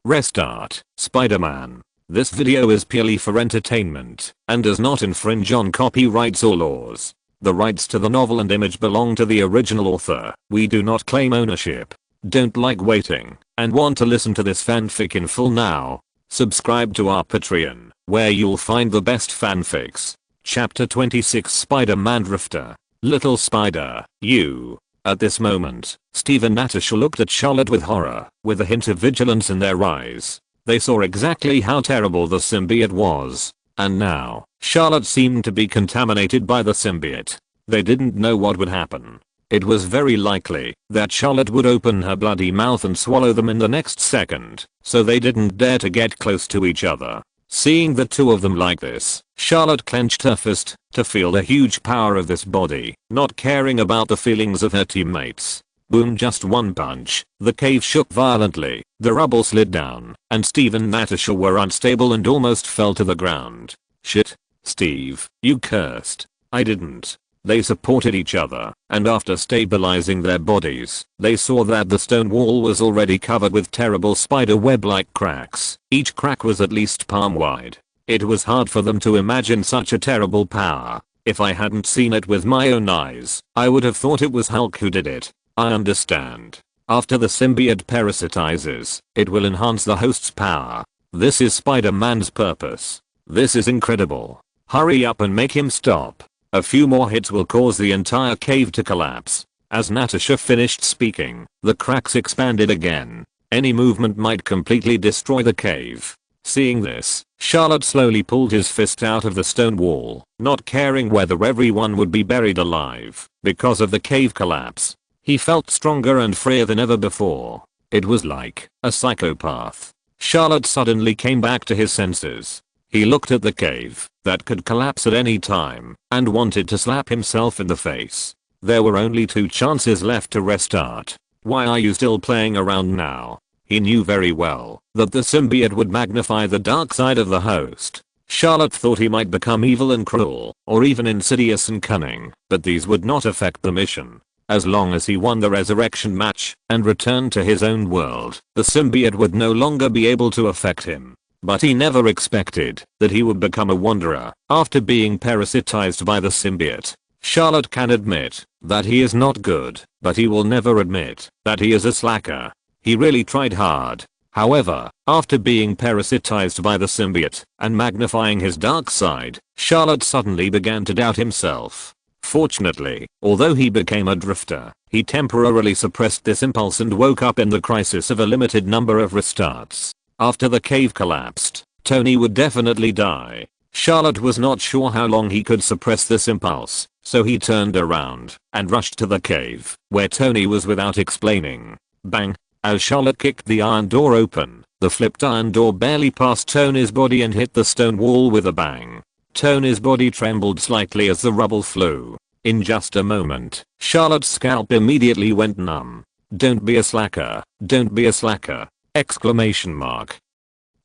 Restart, Spider-Man. This video is purely for entertainment and does not infringe on copyrights or laws. The rights to the novel and image belong to the original author. We do not claim ownership. Don't like waiting and want to listen to this fanfic in full now? Subscribe to our Patreon, where you'll find the best fanfics. Chapter 26 Spider-Man Drifter. Little Spider, you. At this moment, Steve and Natasha looked at Charlotte with horror, with a hint of vigilance in their eyes. They saw exactly how terrible the symbiote was. And now, Charlotte seemed to be contaminated by the symbiote. They didn't know what would happen. It was very likely that Charlotte would open her bloody mouth and swallow them in the next second, so they didn't dare to get close to each other. Seeing the two of them like this, Charlotte clenched her fist to feel the huge power of this body, not caring about the feelings of her teammates. Boom, just one punch. The cave shook violently, the rubble slid down, and Steve and Natasha were unstable and almost fell to the ground. Shit. Steve, you cursed. I didn't. They supported each other, and after stabilizing their bodies, they saw that the stone wall was already covered with terrible spider web-like cracks. Each crack was at least palm wide. It was hard for them to imagine such a terrible power. If I hadn't seen it with my own eyes, I would have thought it was Hulk who did it. I understand. After the symbiote parasitizes, it will enhance the host's power. This is Spider-Man's purpose. This is incredible. Hurry up and make him stop. A few more hits will cause the entire cave to collapse. As Natasha finished speaking, the cracks expanded again. Any movement might completely destroy the cave. Seeing this, Charlotte slowly pulled his fist out of the stone wall, not caring whether everyone would be buried alive because of the cave collapse. He felt stronger and freer than ever before. It was like a psychopath. Charlotte suddenly came back to his senses. He looked at the cave that could collapse at any time and wanted to slap himself in the face. There were only 2 chances left to restart. Why are you still playing around now? He knew very well that the symbiote would magnify the dark side of the host. Charlotte thought he might become evil and cruel, or even insidious and cunning, but these would not affect the mission. As long as he won the resurrection match and returned to his own world, the symbiote would no longer be able to affect him. But he never expected that he would become a wanderer after being parasitized by the symbiote. Charlotte can admit that he is not good, but he will never admit that he is a slacker. He really tried hard. However, after being parasitized by the symbiote and magnifying his dark side, Charlotte suddenly began to doubt himself. Fortunately, although he became a drifter, he temporarily suppressed this impulse and woke up in the crisis of a limited number of restarts. After the cave collapsed, Tony would definitely die. Charlotte was not sure how long he could suppress this impulse, so he turned around and rushed to the cave, where Tony was without explaining. Bang! As Charlotte kicked the iron door open, the flipped iron door barely passed Tony's body and hit the stone wall with a bang. Tony's body trembled slightly as the rubble flew. In just a moment, Charlotte's scalp immediately went numb. Don't be a slacker. Don't be a slacker. Exclamation mark.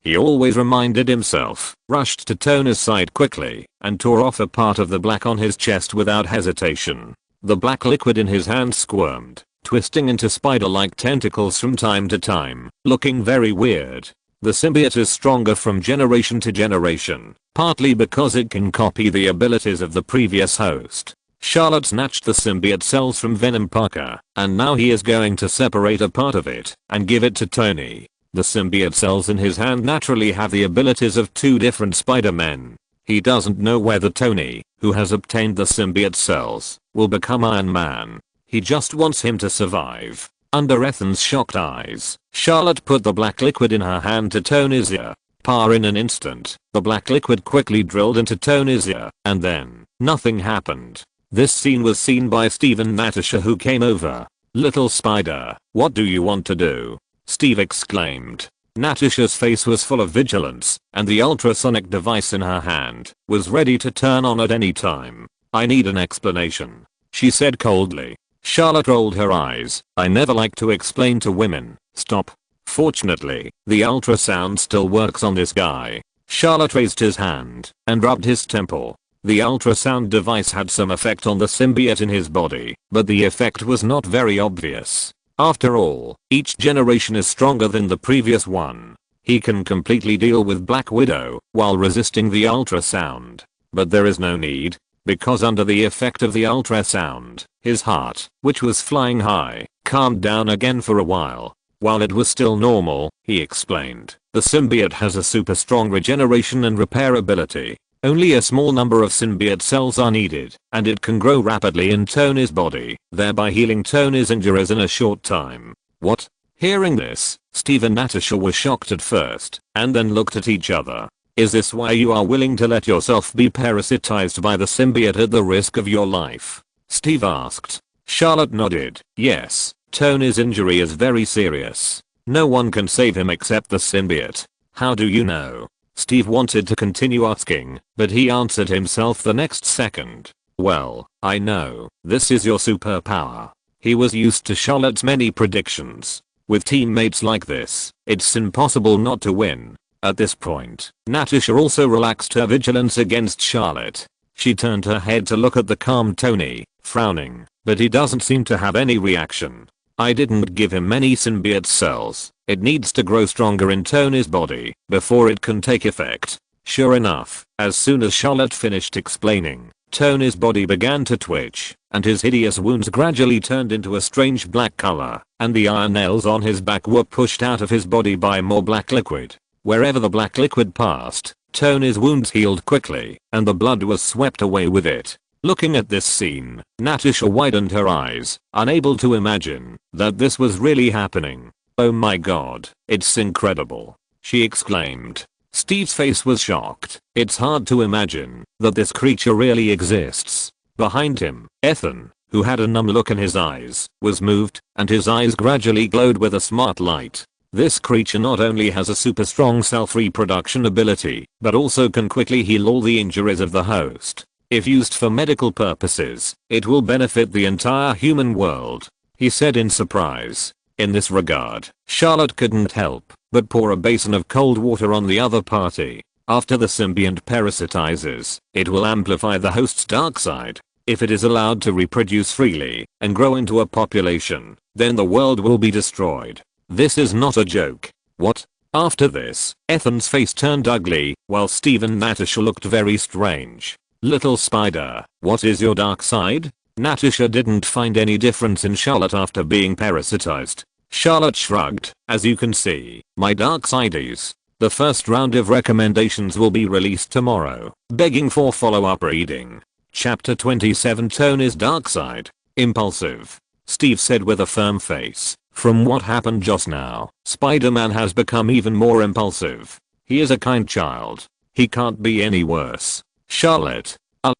He always reminded himself, rushed to Tony's side quickly, and tore off a part of the black on his chest without hesitation. The black liquid in his hand squirmed, twisting into spider-like tentacles from time to time, looking very weird. The symbiote is stronger from generation to generation, partly because it can copy the abilities of the previous host. Charlotte snatched the symbiote cells from Venom Parker, and now he is going to separate a part of it and give it to Tony. The symbiote cells in his hand naturally have the abilities of 2 different Spider-Men. He doesn't know whether Tony, who has obtained the symbiote cells, will become Iron Man. He just wants him to survive. Under Ethan's shocked eyes, Charlotte put the black liquid in her hand to Tony's ear. In an instant, the black liquid quickly drilled into Tony's ear, and then, nothing happened. This scene was seen by Steve and Natasha, who came over. Little Spider, what do you want to do? Steve exclaimed. Natasha's face was full of vigilance, and the ultrasonic device in her hand was ready to turn on at any time. I need an explanation, she said coldly. Charlotte rolled her eyes. I never like to explain to women. Stop. Fortunately, the ultrasound still works on this guy. Charlotte raised his hand and rubbed his temple. The ultrasound device had some effect on the symbiote in his body, but the effect was not very obvious. After all, each generation is stronger than the previous one. He can completely deal with Black Widow while resisting the ultrasound. But there is no need, because under the effect of the ultrasound, his heart, which was flying high, calmed down again for a while. While it was still normal, he explained, the symbiote has a super strong regeneration and repair ability. Only a small number of symbiote cells are needed, and it can grow rapidly in Tony's body, thereby healing Tony's injuries in a short time. What? Hearing this, Steve and Natasha were shocked at first, and then looked at each other. Is this why you are willing to let yourself be parasitized by the symbiote at the risk of your life? Steve asked. Charlotte nodded. Yes, Tony's injury is very serious. No one can save him except the symbiote. How do you know? Steve wanted to continue asking, but he answered himself the next second. Well, I know. This is your superpower. He was used to Charlotte's many predictions. With teammates like this, it's impossible not to win. At this point, Natasha also relaxed her vigilance against Charlotte. She turned her head to look at the calm Tony, frowning, but he doesn't seem to have any reaction. I didn't give him many symbiote cells. It needs to grow stronger in Tony's body before it can take effect. Sure enough, as soon as Charlotte finished explaining, Tony's body began to twitch, and his hideous wounds gradually turned into a strange black color, and the iron nails on his back were pushed out of his body by more black liquid. Wherever the black liquid passed, Tony's wounds healed quickly, and the blood was swept away with it. Looking at this scene, Natasha widened her eyes, unable to imagine that this was really happening. Oh my god, it's incredible, she exclaimed. Steve's face was shocked. It's hard to imagine that this creature really exists. Behind him, Ethan, who had a numb look in his eyes, was moved, and his eyes gradually glowed with a smart light. This creature not only has a super strong self-reproduction ability, but also can quickly heal all the injuries of the host. If used for medical purposes, it will benefit the entire human world, he said in surprise. In this regard, Charlotte couldn't help but pour a basin of cold water on the other party. After the symbiont parasitizes, it will amplify the host's dark side. If it is allowed to reproduce freely and grow into a population, then the world will be destroyed. This is not a joke. What? After this, Ethan's face turned ugly, while Steve and Natasha looked very strange. Little spider, what is your dark side? Natasha didn't find any difference in Charlotte after being parasitized. Charlotte shrugged. As you can see, my dark side is. The first round of recommendations will be released tomorrow, begging for follow-up reading. Chapter 27 Tony's dark side. Impulsive. Steve said with a firm face. From what happened just now, Spider-Man has become even more impulsive. He is a kind child. He can't be any worse. Charlotte.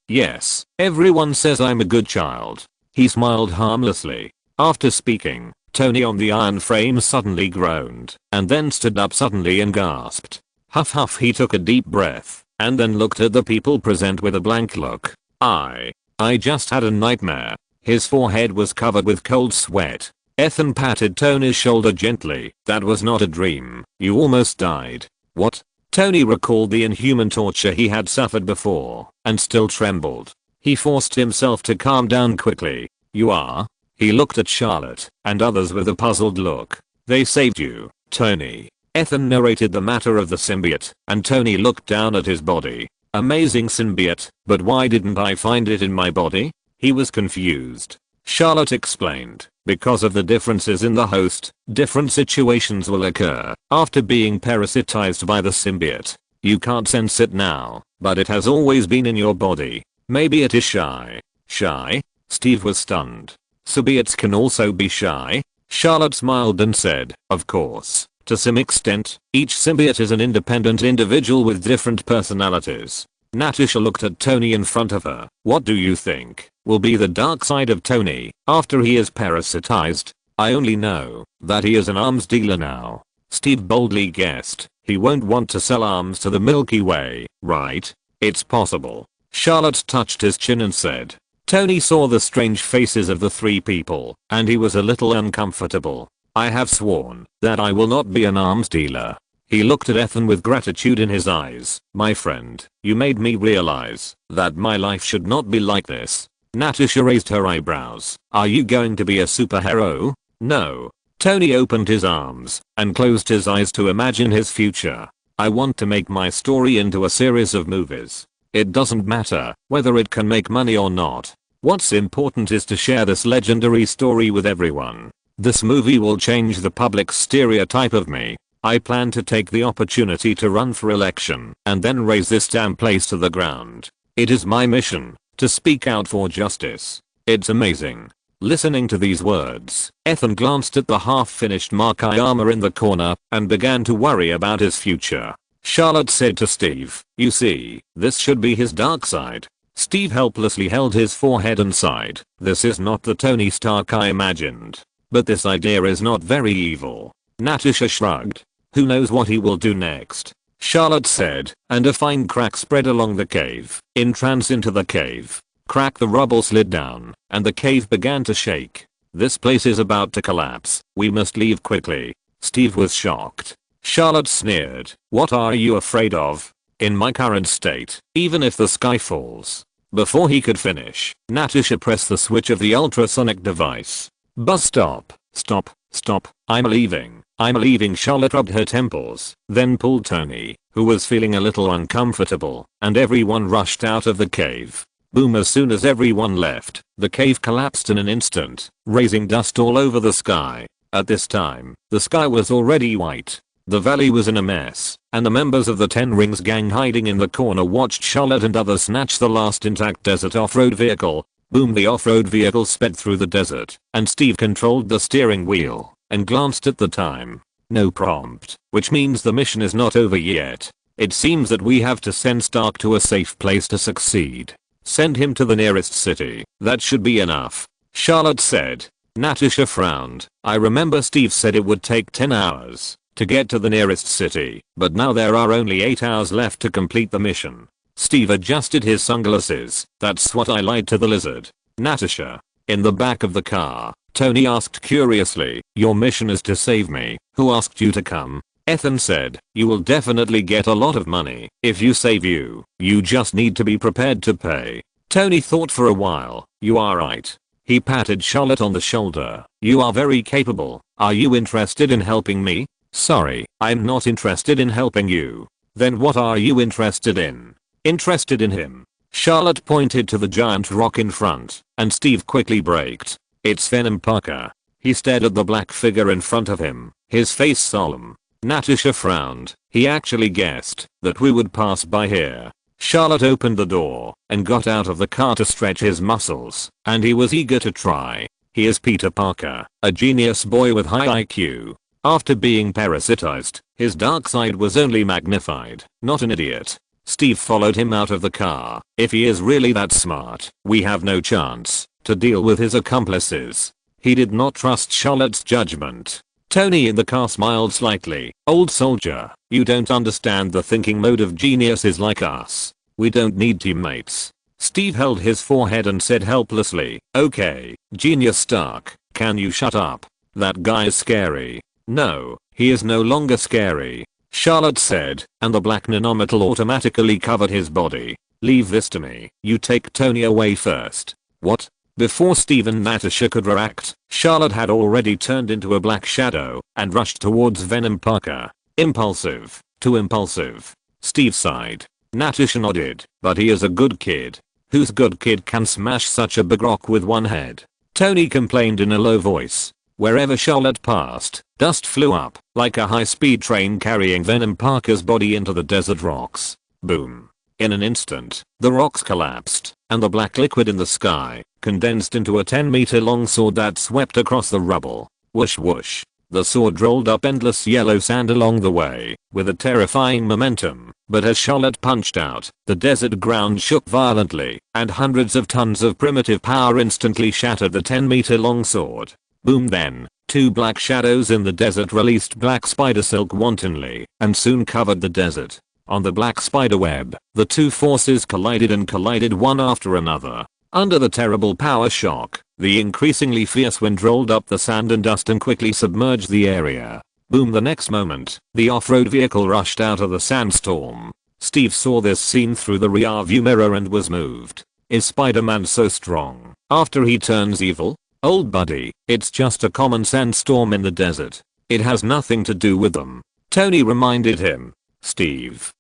Yes, everyone says I'm a good child. He smiled harmlessly. After speaking, Tony on the iron frame suddenly groaned, and then stood up suddenly and gasped. Huff huff, he took a deep breath, and then looked at the people present with a blank look. I just had a nightmare. His forehead was covered with cold sweat. Ethan patted Tony's shoulder gently. That was not a dream. You almost died. What? Tony recalled the inhuman torture he had suffered before, and still trembled. He forced himself to calm down quickly. You are? He looked at Charlotte and others with a puzzled look. They saved you, Tony. Ethan narrated the matter of the symbiote, and Tony looked down at his body. Amazing symbiote, but why didn't I find it in my body? He was confused. Charlotte explained, because of the differences in the host, different situations will occur after being parasitized by the symbiote. You can't sense it now, but it has always been in your body. Maybe it is shy. Shy? Steve was stunned. Symbiotes can also be shy? Charlotte smiled and said, of course. To some extent, each symbiote is an independent individual with different personalities. Natasha looked at Tony in front of her. What do you think will be the dark side of Tony after he is parasitized? I only know that he is an arms dealer now. Steve boldly guessed. He won't want to sell arms to the Milky Way, right? It's possible. Charlotte touched his chin and said. Tony saw the strange faces of the three people, and he was a little uncomfortable. I have sworn that I will not be an arms dealer. He looked at Ethan with gratitude in his eyes. My friend, you made me realize that my life should not be like this. Natasha raised her eyebrows. Are you going to be a superhero? No. Tony opened his arms and closed his eyes to imagine his future. I want to make my story into a series of movies. It doesn't matter whether it can make money or not. What's important is to share this legendary story with everyone. This movie will change the public's stereotype of me. I plan to take the opportunity to run for election and then raise this damn place to the ground. It is my mission to speak out for justice. It's amazing. Listening to these words, Ethan glanced at the half-finished Markayama in the corner and began to worry about his future. Charlotte said to Steve, "You see, this should be his dark side." Steve helplessly held his forehead and sighed. This is not the Tony Stark I imagined. But this idea is not very evil. Natasha shrugged. Who knows what he will do next? Charlotte said, and a fine crack spread along the cave. Entrance into the cave. Crack, the rubble slid down, and the cave began to shake. This place is about to collapse. We must leave quickly. Steve was shocked. Charlotte sneered. What are you afraid of? In my current state, even if the sky falls. Before he could finish, Natasha pressed the switch of the ultrasonic device. Bus stop. Stop. Stop. I'm leaving. I'm leaving. Charlotte rubbed her temples, then pulled Tony, who was feeling a little uncomfortable, and everyone rushed out of the cave. Boom! As soon as everyone left, the cave collapsed in an instant, raising dust all over the sky. At this time, the sky was already white. The valley was in a mess, and the members of the Ten Rings gang hiding in the corner watched Charlotte and others snatch the last intact desert off-road vehicle. Boom! The off-road vehicle sped through the desert, and Steve controlled the steering wheel and glanced at the time. No prompt, which means the mission is not over yet. It seems that we have to send Stark to a safe place to succeed. Send him to the nearest city. That should be enough, Charlotte said. Natasha frowned. I remember Steve said it would take 10 hours to get to the nearest city, but now there are only 8 hours left to complete the mission. Steve adjusted his sunglasses. That's what I lied to the lizard. Natasha. In the back of the car, Tony asked curiously, your mission is to save me. Who asked you to come? Ethan said, you will definitely get a lot of money if you save you. You just need to be prepared to pay. Tony thought for a while. You are right. He patted Charlotte on the shoulder. You are very capable. Are you interested in helping me? Sorry, I'm not interested in helping you. Then what are you interested in? Interested in him. Charlotte pointed to the giant rock in front, and Steve quickly braked. It's Venom Parker. He stared at the black figure in front of him, his face solemn. Natasha frowned. He actually guessed that we would pass by here. Charlotte opened the door and got out of the car to stretch his muscles, and he was eager to try. He is Peter Parker, a genius boy with high IQ. After being parasitized, his dark side was only magnified, not an idiot. Steve followed him out of the car. If he is really that smart, we have no chance to deal with his accomplices. He did not trust Charlotte's judgment. Tony in the car smiled slightly. Old soldier, you don't understand the thinking mode of geniuses like us. We don't need teammates. Steve held his forehead and said helplessly, okay, Genius Stark, can you shut up? That guy is scary. No, he is no longer scary, Charlotte said, and the black nanometal automatically covered his body. Leave this to me. You take Tony away first. What? Before Steve and Natasha could react, Charlotte had already turned into a black shadow and rushed towards Venom Parker. Impulsive. Too impulsive. Steve sighed. Natasha nodded. But he is a good kid. Whose good kid can smash such a big rock with one head? Tony complained in a low voice. Wherever Charlotte passed, dust flew up, like a high-speed train carrying Venom Parker's body into the desert rocks. Boom. In an instant, the rocks collapsed, and the black liquid in the sky condensed into a 10-meter-long sword that swept across the rubble. Whoosh whoosh. The sword rolled up endless yellow sand along the way, with a terrifying momentum, but as Charlotte punched out, the desert ground shook violently, and hundreds of tons of primitive power instantly shattered the 10-meter-long sword. Boom! Then, two black shadows in the desert released black spider silk wantonly, and soon covered the desert. On the black spider web, the two forces collided one after another. Under the terrible power shock, the increasingly fierce wind rolled up the sand and dust and quickly submerged the area. Boom! The next moment, the off-road vehicle rushed out of the sandstorm. Steve saw this scene through the rear view mirror and was moved. Is Spider-Man so strong after he turns evil? Old buddy, it's just a common sandstorm in the desert. It has nothing to do with them. Tony reminded him. Steve.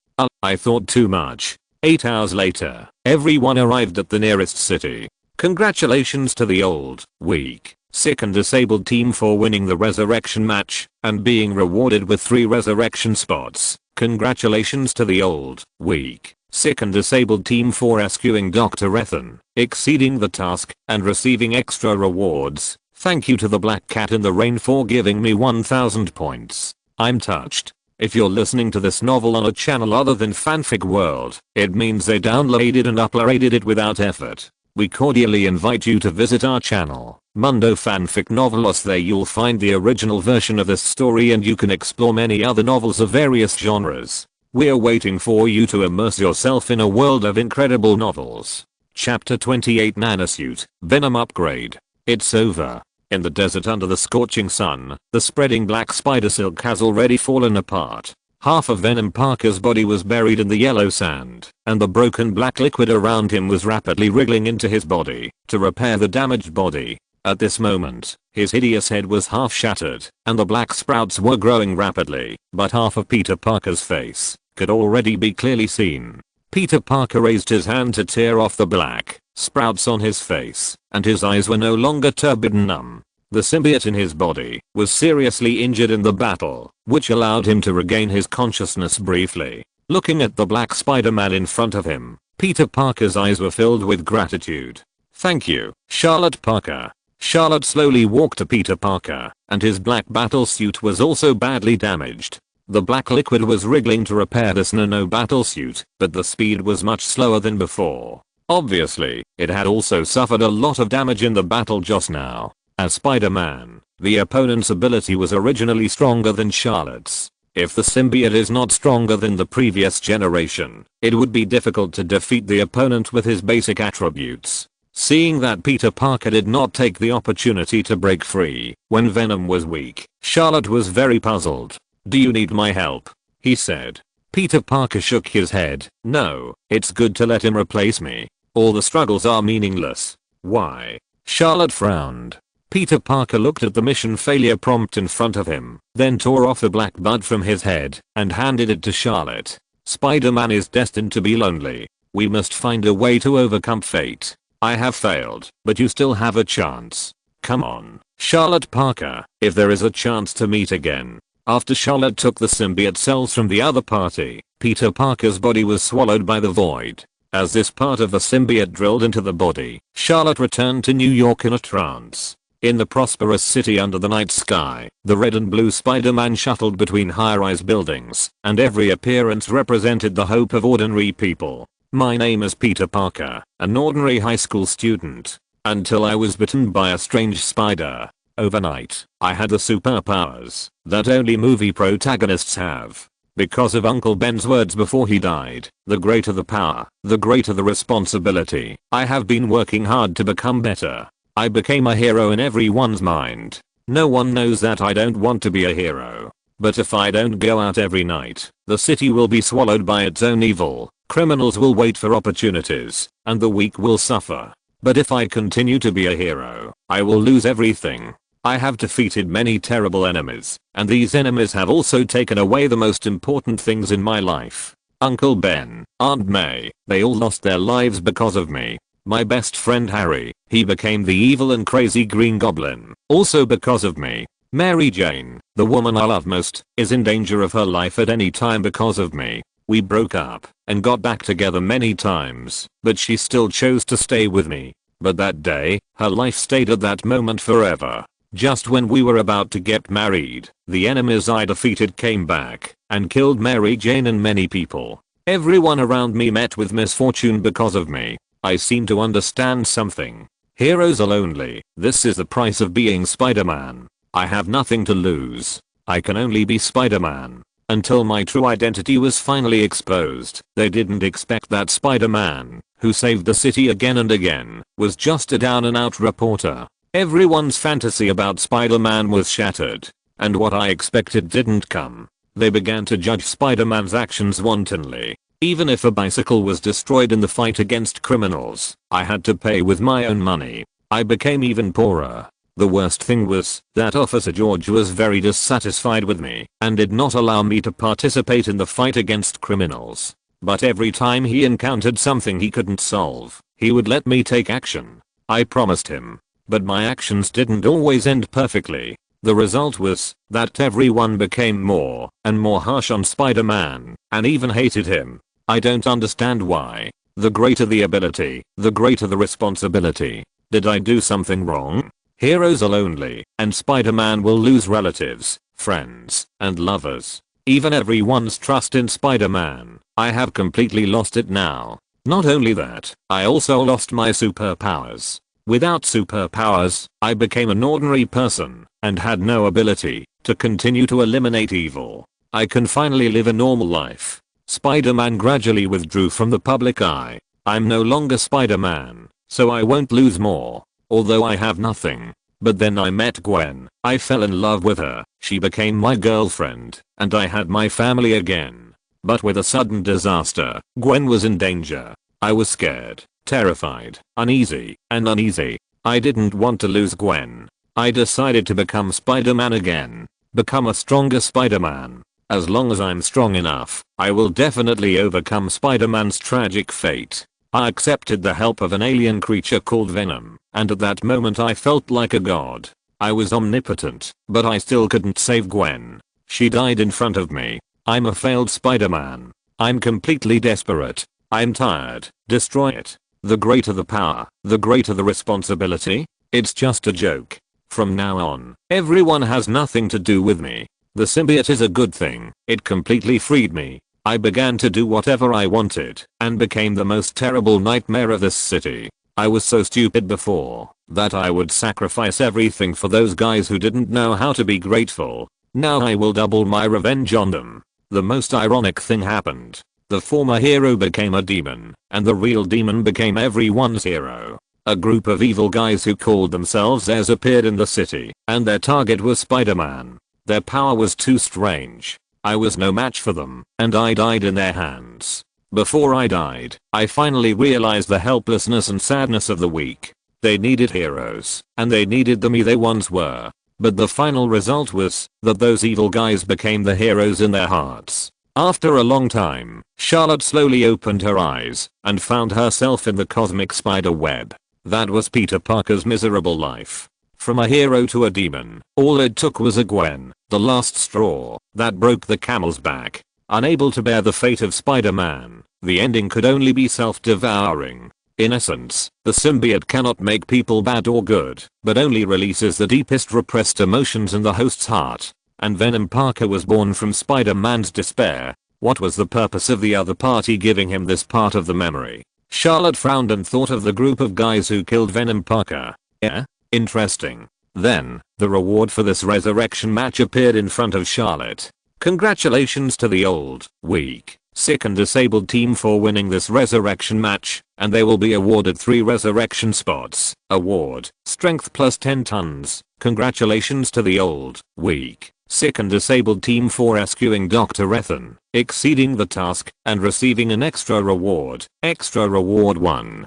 I thought too much. 8 hours later, everyone arrived at the nearest city. Congratulations to the old, weak, sick and disabled team for winning the resurrection match and being rewarded with 3 resurrection spots. Congratulations to the old, weak, sick and disabled team for rescuing Dr. Ethan, exceeding the task, and receiving extra rewards. Thank you to the black cat in the rain for giving me 1000 points. I'm touched. If you're listening to this novel on a channel other than Fanfic World, it means they downloaded and uploaded it without effort. We cordially invite you to visit our channel, Mundo Fanfic Novelos. There you'll find the original version of this story and you can explore many other novels of various genres. We're waiting for you to immerse yourself in a world of incredible novels. Chapter 28 Nanosuit, Venom Upgrade. It's over. In the desert under the scorching sun, the spreading black spider silk has already fallen apart. Half of Venom Parker's body was buried in the yellow sand, and the broken black liquid around him was rapidly wriggling into his body to repair the damaged body. At this moment, his hideous head was half shattered, and the black sprouts were growing rapidly, but half of Peter Parker's face could already be clearly seen. Peter Parker raised his hand to tear off the black sprouts on his face, and his eyes were no longer turbid and numb. The symbiote in his body was seriously injured in the battle, which allowed him to regain his consciousness briefly. Looking at the black Spider-Man in front of him, Peter Parker's eyes were filled with gratitude. Thank you, Charlotte Parker. Charlotte slowly walked to Peter Parker, and his black battle suit was also badly damaged. The black liquid was wriggling to repair this nano battle suit, but the speed was much slower than before. Obviously, it had also suffered a lot of damage in the battle just now. As Spider-Man, the opponent's ability was originally stronger than Charlotte's. If the symbiote is not stronger than the previous generation, it would be difficult to defeat the opponent with his basic attributes. Seeing that Peter Parker did not take the opportunity to break free when Venom was weak, Charlotte was very puzzled. Do you need my help? He said. Peter Parker shook his head. No, it's good to let him replace me. All the struggles are meaningless. Why? Charlotte frowned. Peter Parker looked at the mission failure prompt in front of him, then tore off the black bud from his head and handed it to Charlotte. Spider-Man is destined to be lonely. We must find a way to overcome fate. I have failed, but you still have a chance. Come on, Charlotte Parker, if there is a chance to meet again. After Charlotte took the symbiote cells from the other party, Peter Parker's body was swallowed by the void. As this part of the symbiote drilled into the body, Charlotte returned to New York in a trance. In the prosperous city under the night sky, the red and blue Spider-Man shuffled between high-rise buildings, and every appearance represented the hope of ordinary people. My name is Peter Parker, an ordinary high school student. Until I was bitten by a strange spider. Overnight, I had the superpowers that only movie protagonists have. Because of Uncle Ben's words before he died, the greater the power, the greater the responsibility. I have been working hard to become better. I became a hero in everyone's mind. No one knows that I don't want to be a hero. But if I don't go out every night, the city will be swallowed by its own evil. Criminals will wait for opportunities, and the weak will suffer. But if I continue to be a hero, I will lose everything. I have defeated many terrible enemies, and these enemies have also taken away the most important things in my life. Uncle Ben, Aunt May, they all lost their lives because of me. My best friend Harry, he became the evil and crazy Green Goblin, also because of me. Mary Jane, the woman I love most, is in danger of her life at any time because of me. We broke up and got back together many times, but she still chose to stay with me. But that day, her life stayed at that moment forever. Just when we were about to get married, the enemies I defeated came back and killed Mary Jane and many people. Everyone around me met with misfortune because of me. I seem to understand something. Heroes are lonely. This is the price of being Spider-Man. I have nothing to lose. I can only be Spider-Man. Until my true identity was finally exposed, they didn't expect that Spider-Man, who saved the city again and again, was just a down-and-out reporter. Everyone's fantasy about Spider-Man was shattered, and what I expected didn't come. They began to judge Spider-Man's actions wantonly. Even if a bicycle was destroyed in the fight against criminals, I had to pay with my own money. I became even poorer. The worst thing was that Officer George was very dissatisfied with me and did not allow me to participate in the fight against criminals. But every time he encountered something he couldn't solve, he would let me take action. I promised him. But my actions didn't always end perfectly. The result was that everyone became more and more harsh on Spider-Man and even hated him. I don't understand why. The greater the ability, the greater the responsibility. Did I do something wrong? Heroes are lonely, and Spider-Man will lose relatives, friends, and lovers. Even everyone's trust in Spider-Man. I have completely lost it now. Not only that, I also lost my superpowers. Without superpowers, I became an ordinary person and had no ability to continue to eliminate evil. I can finally live a normal life. Spider-Man gradually withdrew from the public eye. I'm no longer Spider-Man, so I won't lose more. Although I have nothing. But then I met Gwen. I fell in love with her. She became my girlfriend, and I had my family again. But with a sudden disaster, Gwen was in danger. I was scared, terrified, uneasy. I didn't want to lose Gwen. I decided to become Spider-Man again. Become a stronger Spider-Man. As long as I'm strong enough, I will definitely overcome Spider-Man's tragic fate. I accepted the help of an alien creature called Venom, and at that moment I felt like a god. I was omnipotent, but I still couldn't save Gwen. She died in front of me. I'm a failed Spider-Man. I'm completely desperate. I'm tired. Destroy it. The greater the power, the greater the responsibility. It's just a joke. From now on, everyone has nothing to do with me. The symbiote is a good thing. It completely freed me. I began to do whatever I wanted and became the most terrible nightmare of this city. I was so stupid before that I would sacrifice everything for those guys who didn't know how to be grateful. Now I will double my revenge on them. The most ironic thing happened. The former hero became a demon, and the real demon became everyone's hero. A group of evil guys who called themselves Heirs appeared in the city, and their target was Spider-Man. Their power was too strange. I was no match for them, and I died in their hands. Before I died, I finally realized the helplessness and sadness of the weak. They needed heroes, and they needed the me they once were. But the final result was that those evil guys became the heroes in their hearts. After a long time, Charlotte slowly opened her eyes and found herself in the cosmic spider web. That was Peter Parker's miserable life. From a hero to a demon, all it took was a Gwen, the last straw, that broke the camel's back. Unable to bear the fate of Spider-Man, the ending could only be self-devouring. In essence, the symbiote cannot make people bad or good, but only releases the deepest repressed emotions in the host's heart. And Venom Parker was born from Spider-Man's despair. What was the purpose of the other party giving him this part of the memory? Charlotte frowned and thought of the group of guys who killed Venom Parker. Yeah? Interesting. Then, the reward for this resurrection match appeared in front of Charlotte. Congratulations to the old, weak, sick and disabled team for winning this resurrection match, and they will be awarded 3 resurrection spots. Award, strength plus 10 tons. Congratulations to the old, weak, sick and disabled team for rescuing Dr. Ethan, exceeding the task, and receiving an extra reward. Extra reward 1.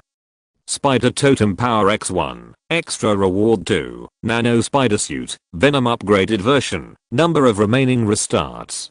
Spider Totem Power X1. Extra Reward 2. Nano Spider Suit. Venom Upgraded Version. Number of remaining restarts.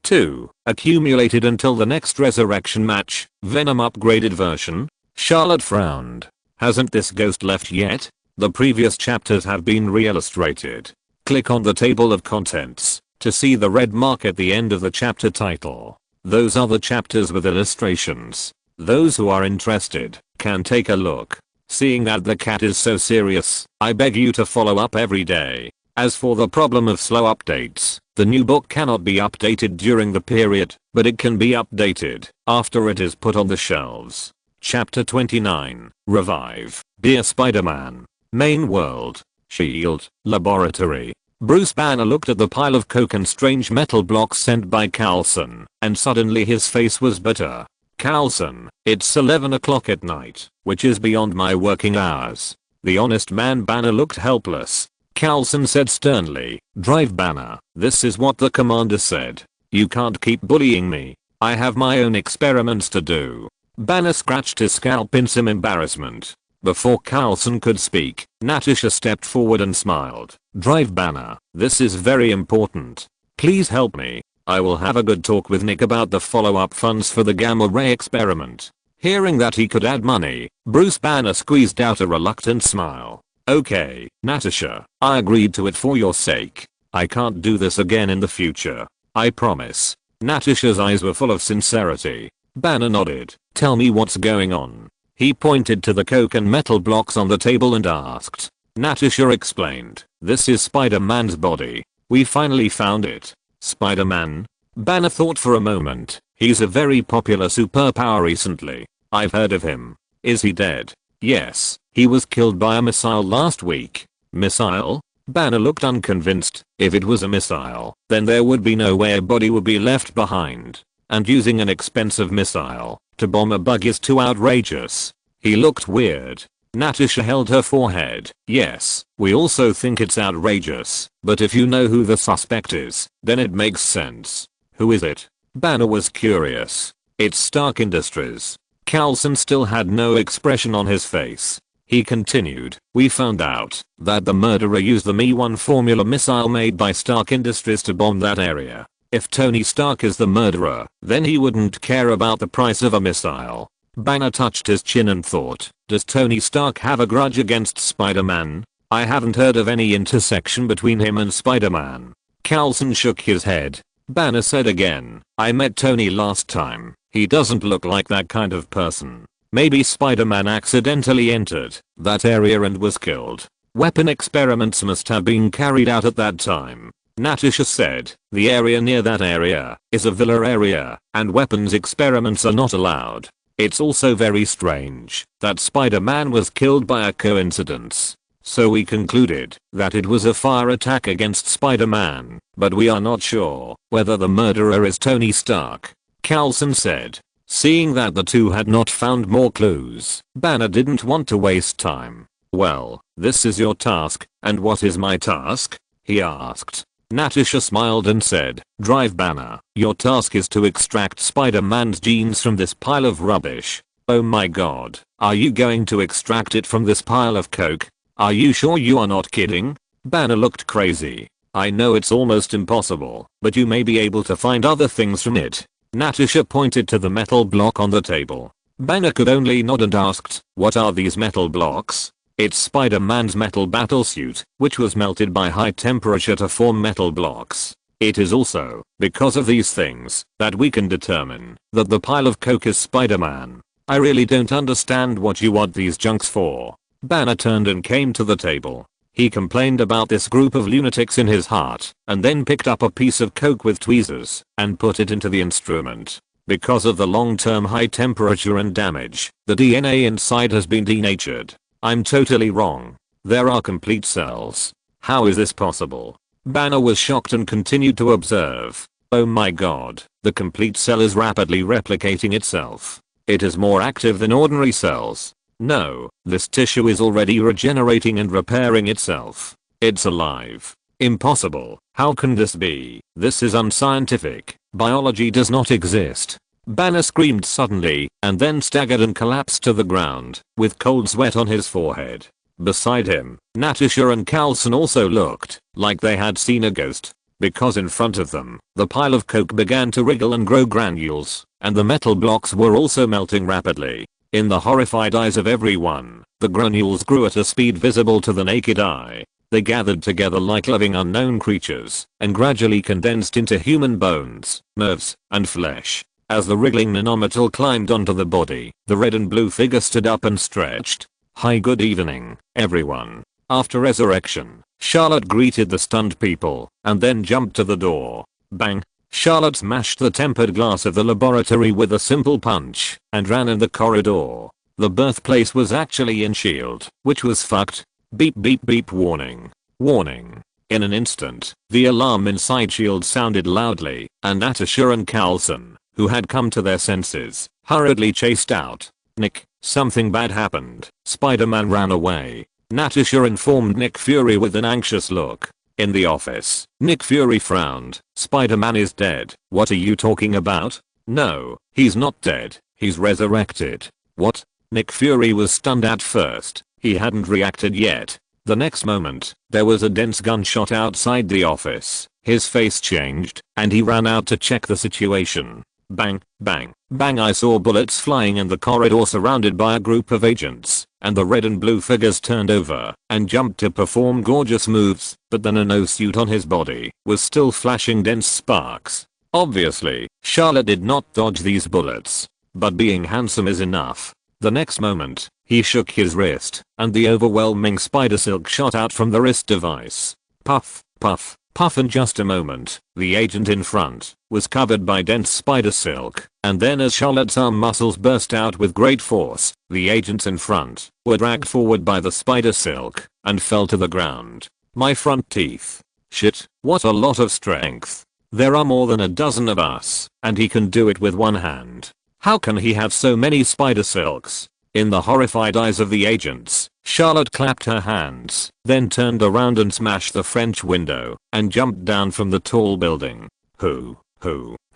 2. Accumulated until the next resurrection match. Venom Upgraded Version. Charlotte frowned. Hasn't this ghost left yet? The previous chapters have been re-illustrated. Click on the table of contents to see the red mark at the end of the chapter title. Those are the chapters with illustrations. Those who are interested can take a look. Seeing that the cat is so serious, I beg you to follow up every day. As for the problem of slow updates, the new book cannot be updated during the period, but it can be updated after it is put on the shelves. Chapter 29, Revive. Dear Spider-Man. Main world. Shield. Laboratory. Bruce Banner looked at the pile of coke and strange metal blocks sent by Coulson, and suddenly his face was bitter. Coulson, it's 11 o'clock at night, which is beyond my working hours. The honest man Banner looked helpless. Coulson said sternly, drive Banner. This is what the commander said. You can't keep bullying me. I have my own experiments to do. Banner scratched his scalp in some embarrassment. Before Carlson could speak, Natasha stepped forward and smiled. Drive banner. This is very important. Please help me. I will have a good talk with Nick about the follow-up funds for the gamma ray experiment. Hearing that he could add money, Bruce Banner squeezed out a reluctant smile. Okay, Natasha, I agreed to it for your sake. I can't do this again in the future. I promise. Natasha's eyes were full of sincerity. Banner nodded. Tell me what's going on. He pointed to the coke and metal blocks on the table and asked. Natasha explained. This is Spider-Man's body. We finally found it. Spider-Man? Banner thought for a moment. He's a very popular superpower recently. I've heard of him. Is he dead? Yes. He was killed by a missile last week. Missile? Banner looked unconvinced. If it was a missile, then there would be no way a body would be left behind. And using an expensive missile to bomb a bug is too outrageous. He looked weird. Natasha held her forehead. Yes, we also think it's outrageous, but if you know who the suspect is, then it makes sense. Who is it? Banner was curious. It's Stark Industries. Carlson still had no expression on his face. He continued, we found out that the murderer used the Me-1 formula missile made by Stark Industries to bomb that area. If Tony Stark is the murderer, then he wouldn't care about the price of a missile. Banner touched his chin and thought, does Tony Stark have a grudge against Spider-Man? I haven't heard of any intersection between him and Spider-Man. Carlson shook his head. Banner said again, I met Tony last time. He doesn't look like that kind of person. Maybe Spider-Man accidentally entered that area and was killed. Weapon experiments must have been carried out at that time. Natasha said, the area near that area is a villa area, and weapons experiments are not allowed. It's also very strange that Spider-Man was killed by a coincidence. So we concluded that it was a fire attack against Spider-Man, but we are not sure whether the murderer is Tony Stark. Carlson said. Seeing that the two had not found more clues, Banner didn't want to waste time. Well, this is your task, and what is my task? He asked. Natasha smiled and said, drive Banner. Your task is to extract Spider-Man's genes from this pile of rubbish. Oh my god, are you going to extract it from this pile of coke? Are you sure you are not kidding? Banner looked crazy. I know it's almost impossible, but you may be able to find other things from it. Natasha pointed to the metal block on the table. Banner could only nod and asked, what are these metal blocks? It's Spider-Man's metal battlesuit, which was melted by high temperature to form metal blocks. It is also because of these things that we can determine that the pile of coke is Spider-Man. I really don't understand what you want these junks for. Banner turned and came to the table. He complained about this group of lunatics in his heart, and then picked up a piece of coke with tweezers and put it into the instrument. Because of the long-term high temperature and damage, the DNA inside has been denatured. I'm totally wrong. There are complete cells. How is this possible? Banner was shocked and continued to observe. Oh my god, the complete cell is rapidly replicating itself. It is more active than ordinary cells. No, this tissue is already regenerating and repairing itself. It's alive. Impossible. How can this be? This is unscientific. Biology does not exist. Banner screamed suddenly, and then staggered and collapsed to the ground, with cold sweat on his forehead. Beside him, Natasha and Carlson also looked like they had seen a ghost. Because in front of them, the pile of coke began to wriggle and grow granules, and the metal blocks were also melting rapidly. In the horrified eyes of everyone, the granules grew at a speed visible to the naked eye. They gathered together like living unknown creatures, and gradually condensed into human bones, nerves, and flesh. As the wriggling nanometal climbed onto the body, the red and blue figure stood up and stretched. Hi, good evening, everyone. After resurrection, Charlotte greeted the stunned people, and then jumped to the door. Bang! Charlotte smashed the tempered glass of the laboratory with a simple punch, and ran in the corridor. The birthplace was actually in S.H.I.E.L.D., which was fucked. Beep beep beep warning. Warning. In an instant, the alarm inside S.H.I.E.L.D. sounded loudly, and Natasha and Carlson, who had come to their senses, hurriedly chased out. Nick, something bad happened. Spider-Man ran away. Natasha informed Nick Fury with an anxious look. In the office, Nick Fury frowned. Spider-Man is dead. What are you talking about? No, he's not dead. He's resurrected. What? Nick Fury was stunned at first. He hadn't reacted yet. The next moment, there was a dense gunshot outside the office. His face changed, and he ran out to check the situation. Bang, bang, bang. I saw bullets flying in the corridor surrounded by a group of agents, and the red and blue figures turned over and jumped to perform gorgeous moves, but the nanosuit on his body was still flashing dense sparks. Obviously, Charlotte did not dodge these bullets, but being handsome is enough. The next moment, he shook his wrist, and the overwhelming spider silk shot out from the wrist device. Puff, puff, puff. In just a moment, the agent in front was covered by dense spider silk, and then as Charlotte's arm muscles burst out with great force, the agents in front were dragged forward by the spider silk and fell to the ground. My front teeth. Shit, what a lot of strength. There are more than a dozen of us, and he can do it with one hand. How can he have so many spider silks? In the horrified eyes of the agents, Charlotte clapped her hands, then turned around and smashed the French window, and jumped down from the tall building. Who?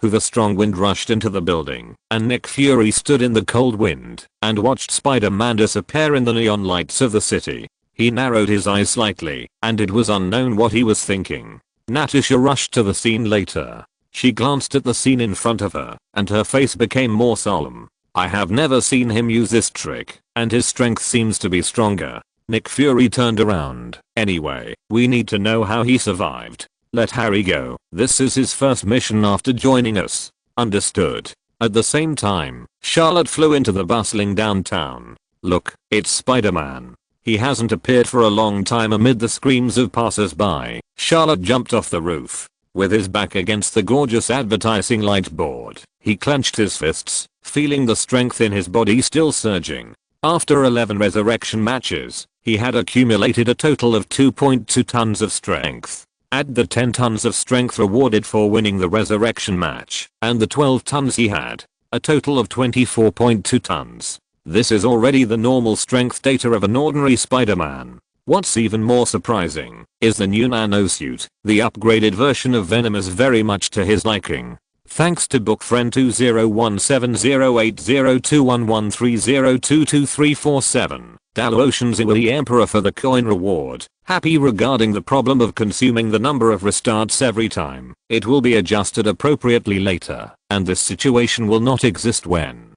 The strong wind rushed into the building, and Nick Fury stood in the cold wind, and watched Spider-Man disappear in the neon lights of the city. He narrowed his eyes slightly, and it was unknown what he was thinking. Natasha rushed to the scene later. She glanced at the scene in front of her, and her face became more solemn. I have never seen him use this trick, and his strength seems to be stronger. Nick Fury turned around. Anyway, we need to know how he survived. Let Harry go. This is his first mission after joining us. Understood. At the same time, Charlotte flew into the bustling downtown. Look, it's Spider-Man. He hasn't appeared for a long time. Amid the screams of passers-by, Charlotte jumped off the roof. With his back against the gorgeous advertising light board, he clenched his fists, feeling the strength in his body still surging. After 11 resurrection matches, he had accumulated a total of 2.2 tons of strength. Add the 10 tons of strength rewarded for winning the resurrection match, and the 12 tons he had. A total of 24.2 tons. This is already the normal strength data of an ordinary Spider-Man. What's even more surprising is the new nanosuit. The upgraded version of Venom is very much to his liking. Thanks to bookfriend 201708021130222347. Dalloceans the Emperor for the coin reward. Happy regarding the problem of consuming the number of restarts every time. It will be adjusted appropriately later, and this situation will not exist when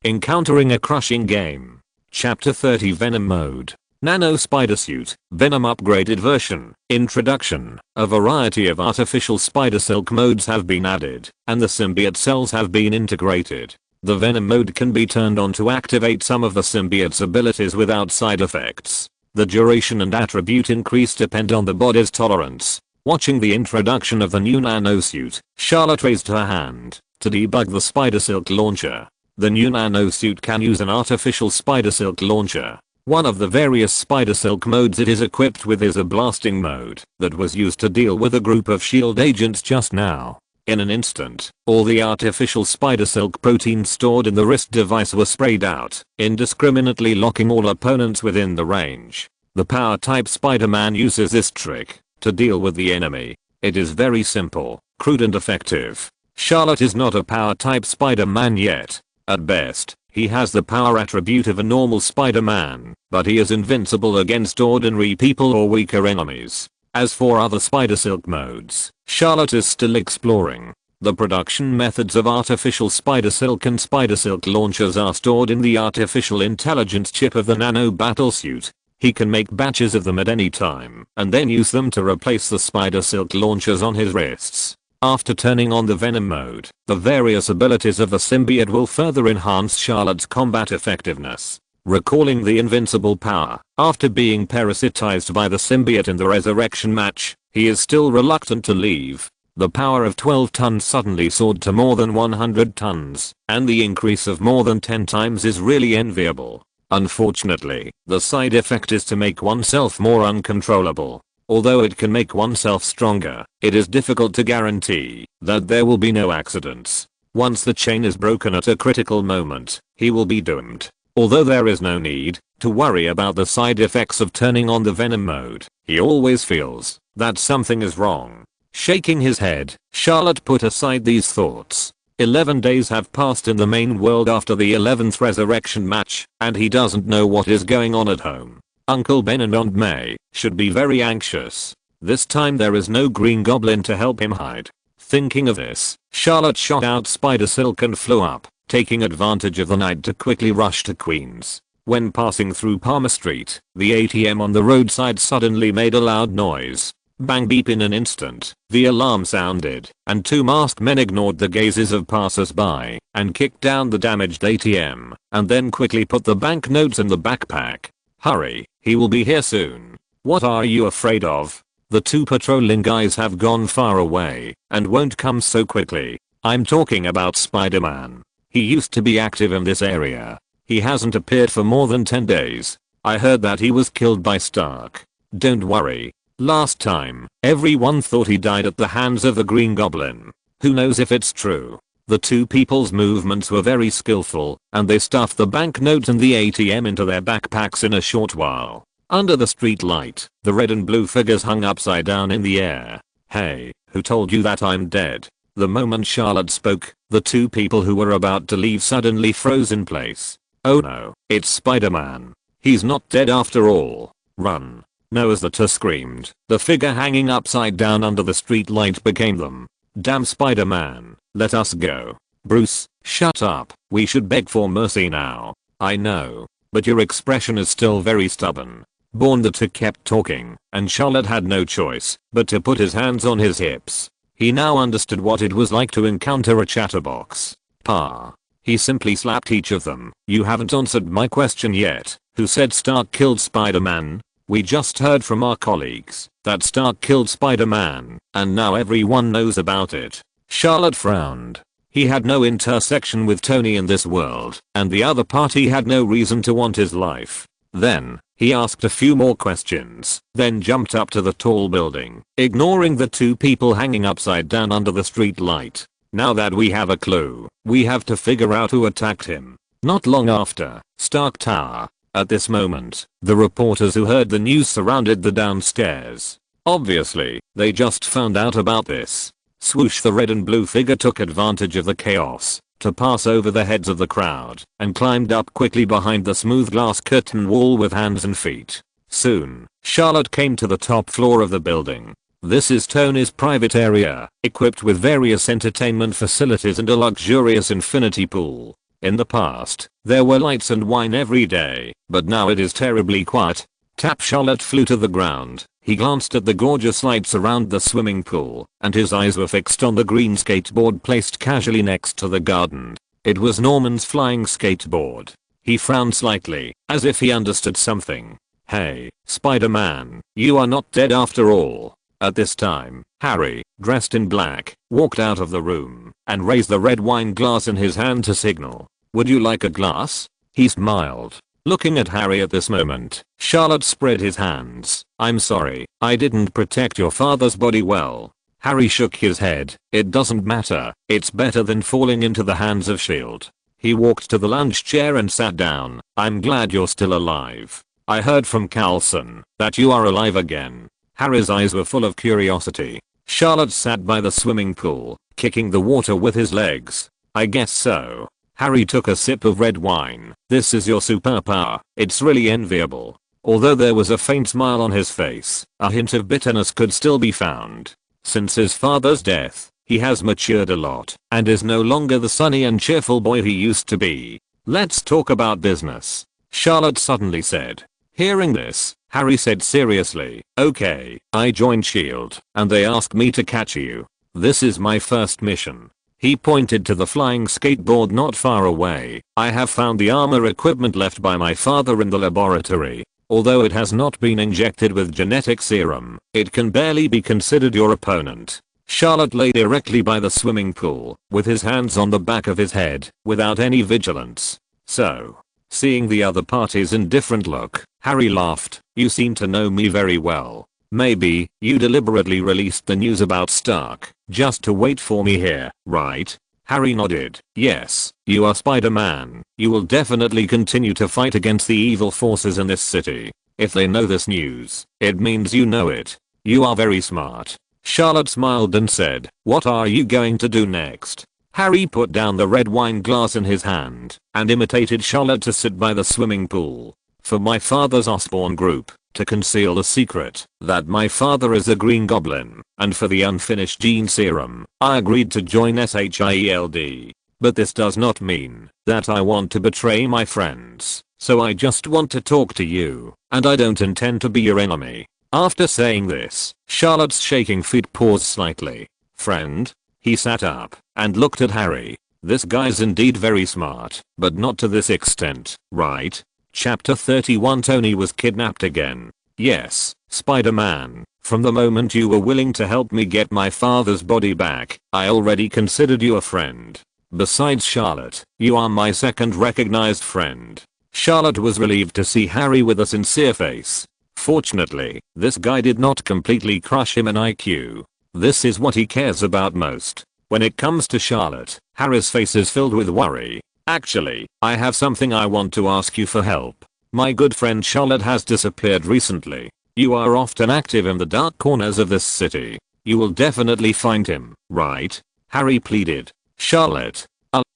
encountering a crushing game. Chapter 30 Venom Mode. Nano Spider Suit, Venom upgraded version. Introduction. A variety of artificial spider silk modes have been added, and the symbiote cells have been integrated. The Venom mode can be turned on to activate some of the symbiote's abilities without side effects. The duration and attribute increase depend on the body's tolerance. Watching the introduction of the new nanosuit, Charlotte raised her hand to debug the spider silk launcher. The new nanosuit can use an artificial spider silk launcher. One of the various spider silk modes it is equipped with is a blasting mode that was used to deal with a group of SHIELD agents just now. In an instant, all the artificial spider silk proteins stored in the wrist device were sprayed out, indiscriminately locking all opponents within the range. The power type Spider-Man uses this trick to deal with the enemy. It is very simple, crude and effective. Charlotte is not a power type Spider-Man yet. At best, he has the power attribute of a normal Spider-Man, but he is invincible against ordinary people or weaker enemies. As for other spider silk modes, Charlotte is still exploring. The production methods of artificial spider silk and spider silk launchers are stored in the artificial intelligence chip of the nano battlesuit. He can make batches of them at any time and then use them to replace the spider silk launchers on his wrists. After turning on the Venom mode, the various abilities of the symbiote will further enhance Charlotte's combat effectiveness. Recalling the invincible power, after being parasitized by the symbiote in the resurrection match, he is still reluctant to leave. The power of 12 tons suddenly soared to more than 100 tons, and the increase of more than 10 times is really enviable. Unfortunately, the side effect is to make oneself more uncontrollable. Although it can make oneself stronger, it is difficult to guarantee that there will be no accidents. Once the chain is broken at a critical moment, he will be doomed. Although there is no need to worry about the side effects of turning on the Venom mode, he always feels that something is wrong. Shaking his head, Charlotte put aside these thoughts. 11 days have passed in the main world after the 11th resurrection match, and he doesn't know what is going on at home. Uncle Ben and Aunt May should be very anxious. This time there is no green goblin to help him hide. Thinking of this, Charlotte shot out spider silk and flew up, taking advantage of the night to quickly rush to Queens. When passing through Palmer Street, the ATM on the roadside suddenly made a loud noise. Bang beep in an instant, the alarm sounded, and two masked men ignored the gazes of passers-by and kicked down the damaged ATM, and then quickly put the banknotes in the backpack. Hurry, he will be here soon. What are you afraid of? The two patrolling guys have gone far away and won't come so quickly. I'm talking about Spider-Man. He used to be active in this area. He hasn't appeared for more than 10 days. I heard that he was killed by Stark. Don't worry. Last time, everyone thought he died at the hands of the Green Goblin. Who knows if it's true? The two people's movements were very skillful, and they stuffed the banknote and the ATM into their backpacks in a short while. Under the street light, the red and blue figures hung upside down in the air. Hey, who told you that I'm dead? The moment Charlotte spoke, the two people who were about to leave suddenly froze in place. Oh no, it's Spider-Man. He's not dead after all. Run. No, as the two screamed, the figure hanging upside down under the street light became them. Damn Spider-Man, let us go. Bruce, shut up. We should beg for mercy now. I know, but your expression is still very stubborn. The two kept talking, and Charlotte had no choice but to put his hands on his hips. He now understood what it was like to encounter a chatterbox. Pa. He simply slapped each of them. You haven't answered my question yet. Who said Stark killed Spider-Man? We just heard from our colleagues that Stark killed Spider-Man, and now everyone knows about it. Charlotte frowned. He had no intersection with Tony in this world, and the other party had no reason to want his life. Then, he asked a few more questions, then jumped up to the tall building, ignoring the two people hanging upside down under the street light. Now that we have a clue, we have to figure out who attacked him. Not long after, Stark Tower. At this moment, the reporters who heard the news surrounded the downstairs. Obviously, they just found out about this. Swoosh, the red and blue figure took advantage of the chaos to pass over the heads of the crowd and climbed up quickly behind the smooth glass curtain wall with hands and feet. Soon, Charlotte came to the top floor of the building. This is Tony's private area, equipped with various entertainment facilities and a luxurious infinity pool. In the past, there were lights and wine every day, but now it is terribly quiet. Tap. Charlotte flew to the ground. He glanced at the gorgeous lights around the swimming pool, and his eyes were fixed on the green skateboard placed casually next to the garden. It was Norman's flying skateboard. He frowned slightly, as if he understood something. Hey, Spider-Man, you are not dead after all. At this time, Harry, dressed in black, walked out of the room and raised the red wine glass in his hand to signal. Would you like a glass? He smiled. Looking at Harry at this moment, Charlotte spread his hands. I'm sorry, I didn't protect your father's body well. Harry shook his head. It doesn't matter, it's better than falling into the hands of S.H.I.E.L.D. He walked to the lounge chair and sat down. I'm glad you're still alive. I heard from Carlson that you are alive again. Harry's eyes were full of curiosity. Charlotte sat by the swimming pool, kicking the water with his legs. I guess so. Harry took a sip of red wine. This is your superpower. It's really enviable. Although there was a faint smile on his face, a hint of bitterness could still be found. Since his father's death, he has matured a lot and is no longer the sunny and cheerful boy he used to be. Let's talk about business, Charlotte suddenly said. Hearing this, Harry said seriously, okay, I joined S.H.I.E.L.D. and they asked me to catch you. This is my first mission. He pointed to the flying skateboard not far away. I have found the armor equipment left by my father in the laboratory. Although it has not been injected with genetic serum, it can barely be considered your opponent. Charlotte lay directly by the swimming pool, with his hands on the back of his head, without any vigilance. So, seeing the other party's indifferent look, Harry laughed. You seem to know me very well. Maybe you deliberately released the news about Stark just to wait for me here, right? Harry nodded. Yes, you are Spider-Man. You will definitely continue to fight against the evil forces in this city. If they know this news, it means you know it. You are very smart. Charlotte smiled and said, what are you going to do next? Harry put down the red wine glass in his hand and imitated Charlotte to sit by the swimming pool. For my father's Osborne group, to conceal the secret that my father is a Green Goblin, and for the unfinished gene serum, I agreed to join SHIELD. But this does not mean that I want to betray my friends, so I just want to talk to you, and I don't intend to be your enemy. After saying this, Charlotte's shaking feet paused slightly. Friend? He sat up and looked at Harry. This guy's indeed very smart, but not to this extent, right? Chapter 31. Tony was kidnapped again. Yes, Spider-Man, from the moment you were willing to help me get my father's body back, I already considered you a friend. Besides Charlotte, you are my second recognized friend. Charlotte was relieved to see Harry with a sincere face. Fortunately, this guy did not completely crush him in IQ. This is what he cares about most. When it comes to Charlotte, Harry's face is filled with worry. Actually, I have something I want to ask you for help. My good friend Charlotte has disappeared recently. You are often active in the dark corners of this city. You will definitely find him, right? Harry pleaded. Charlotte.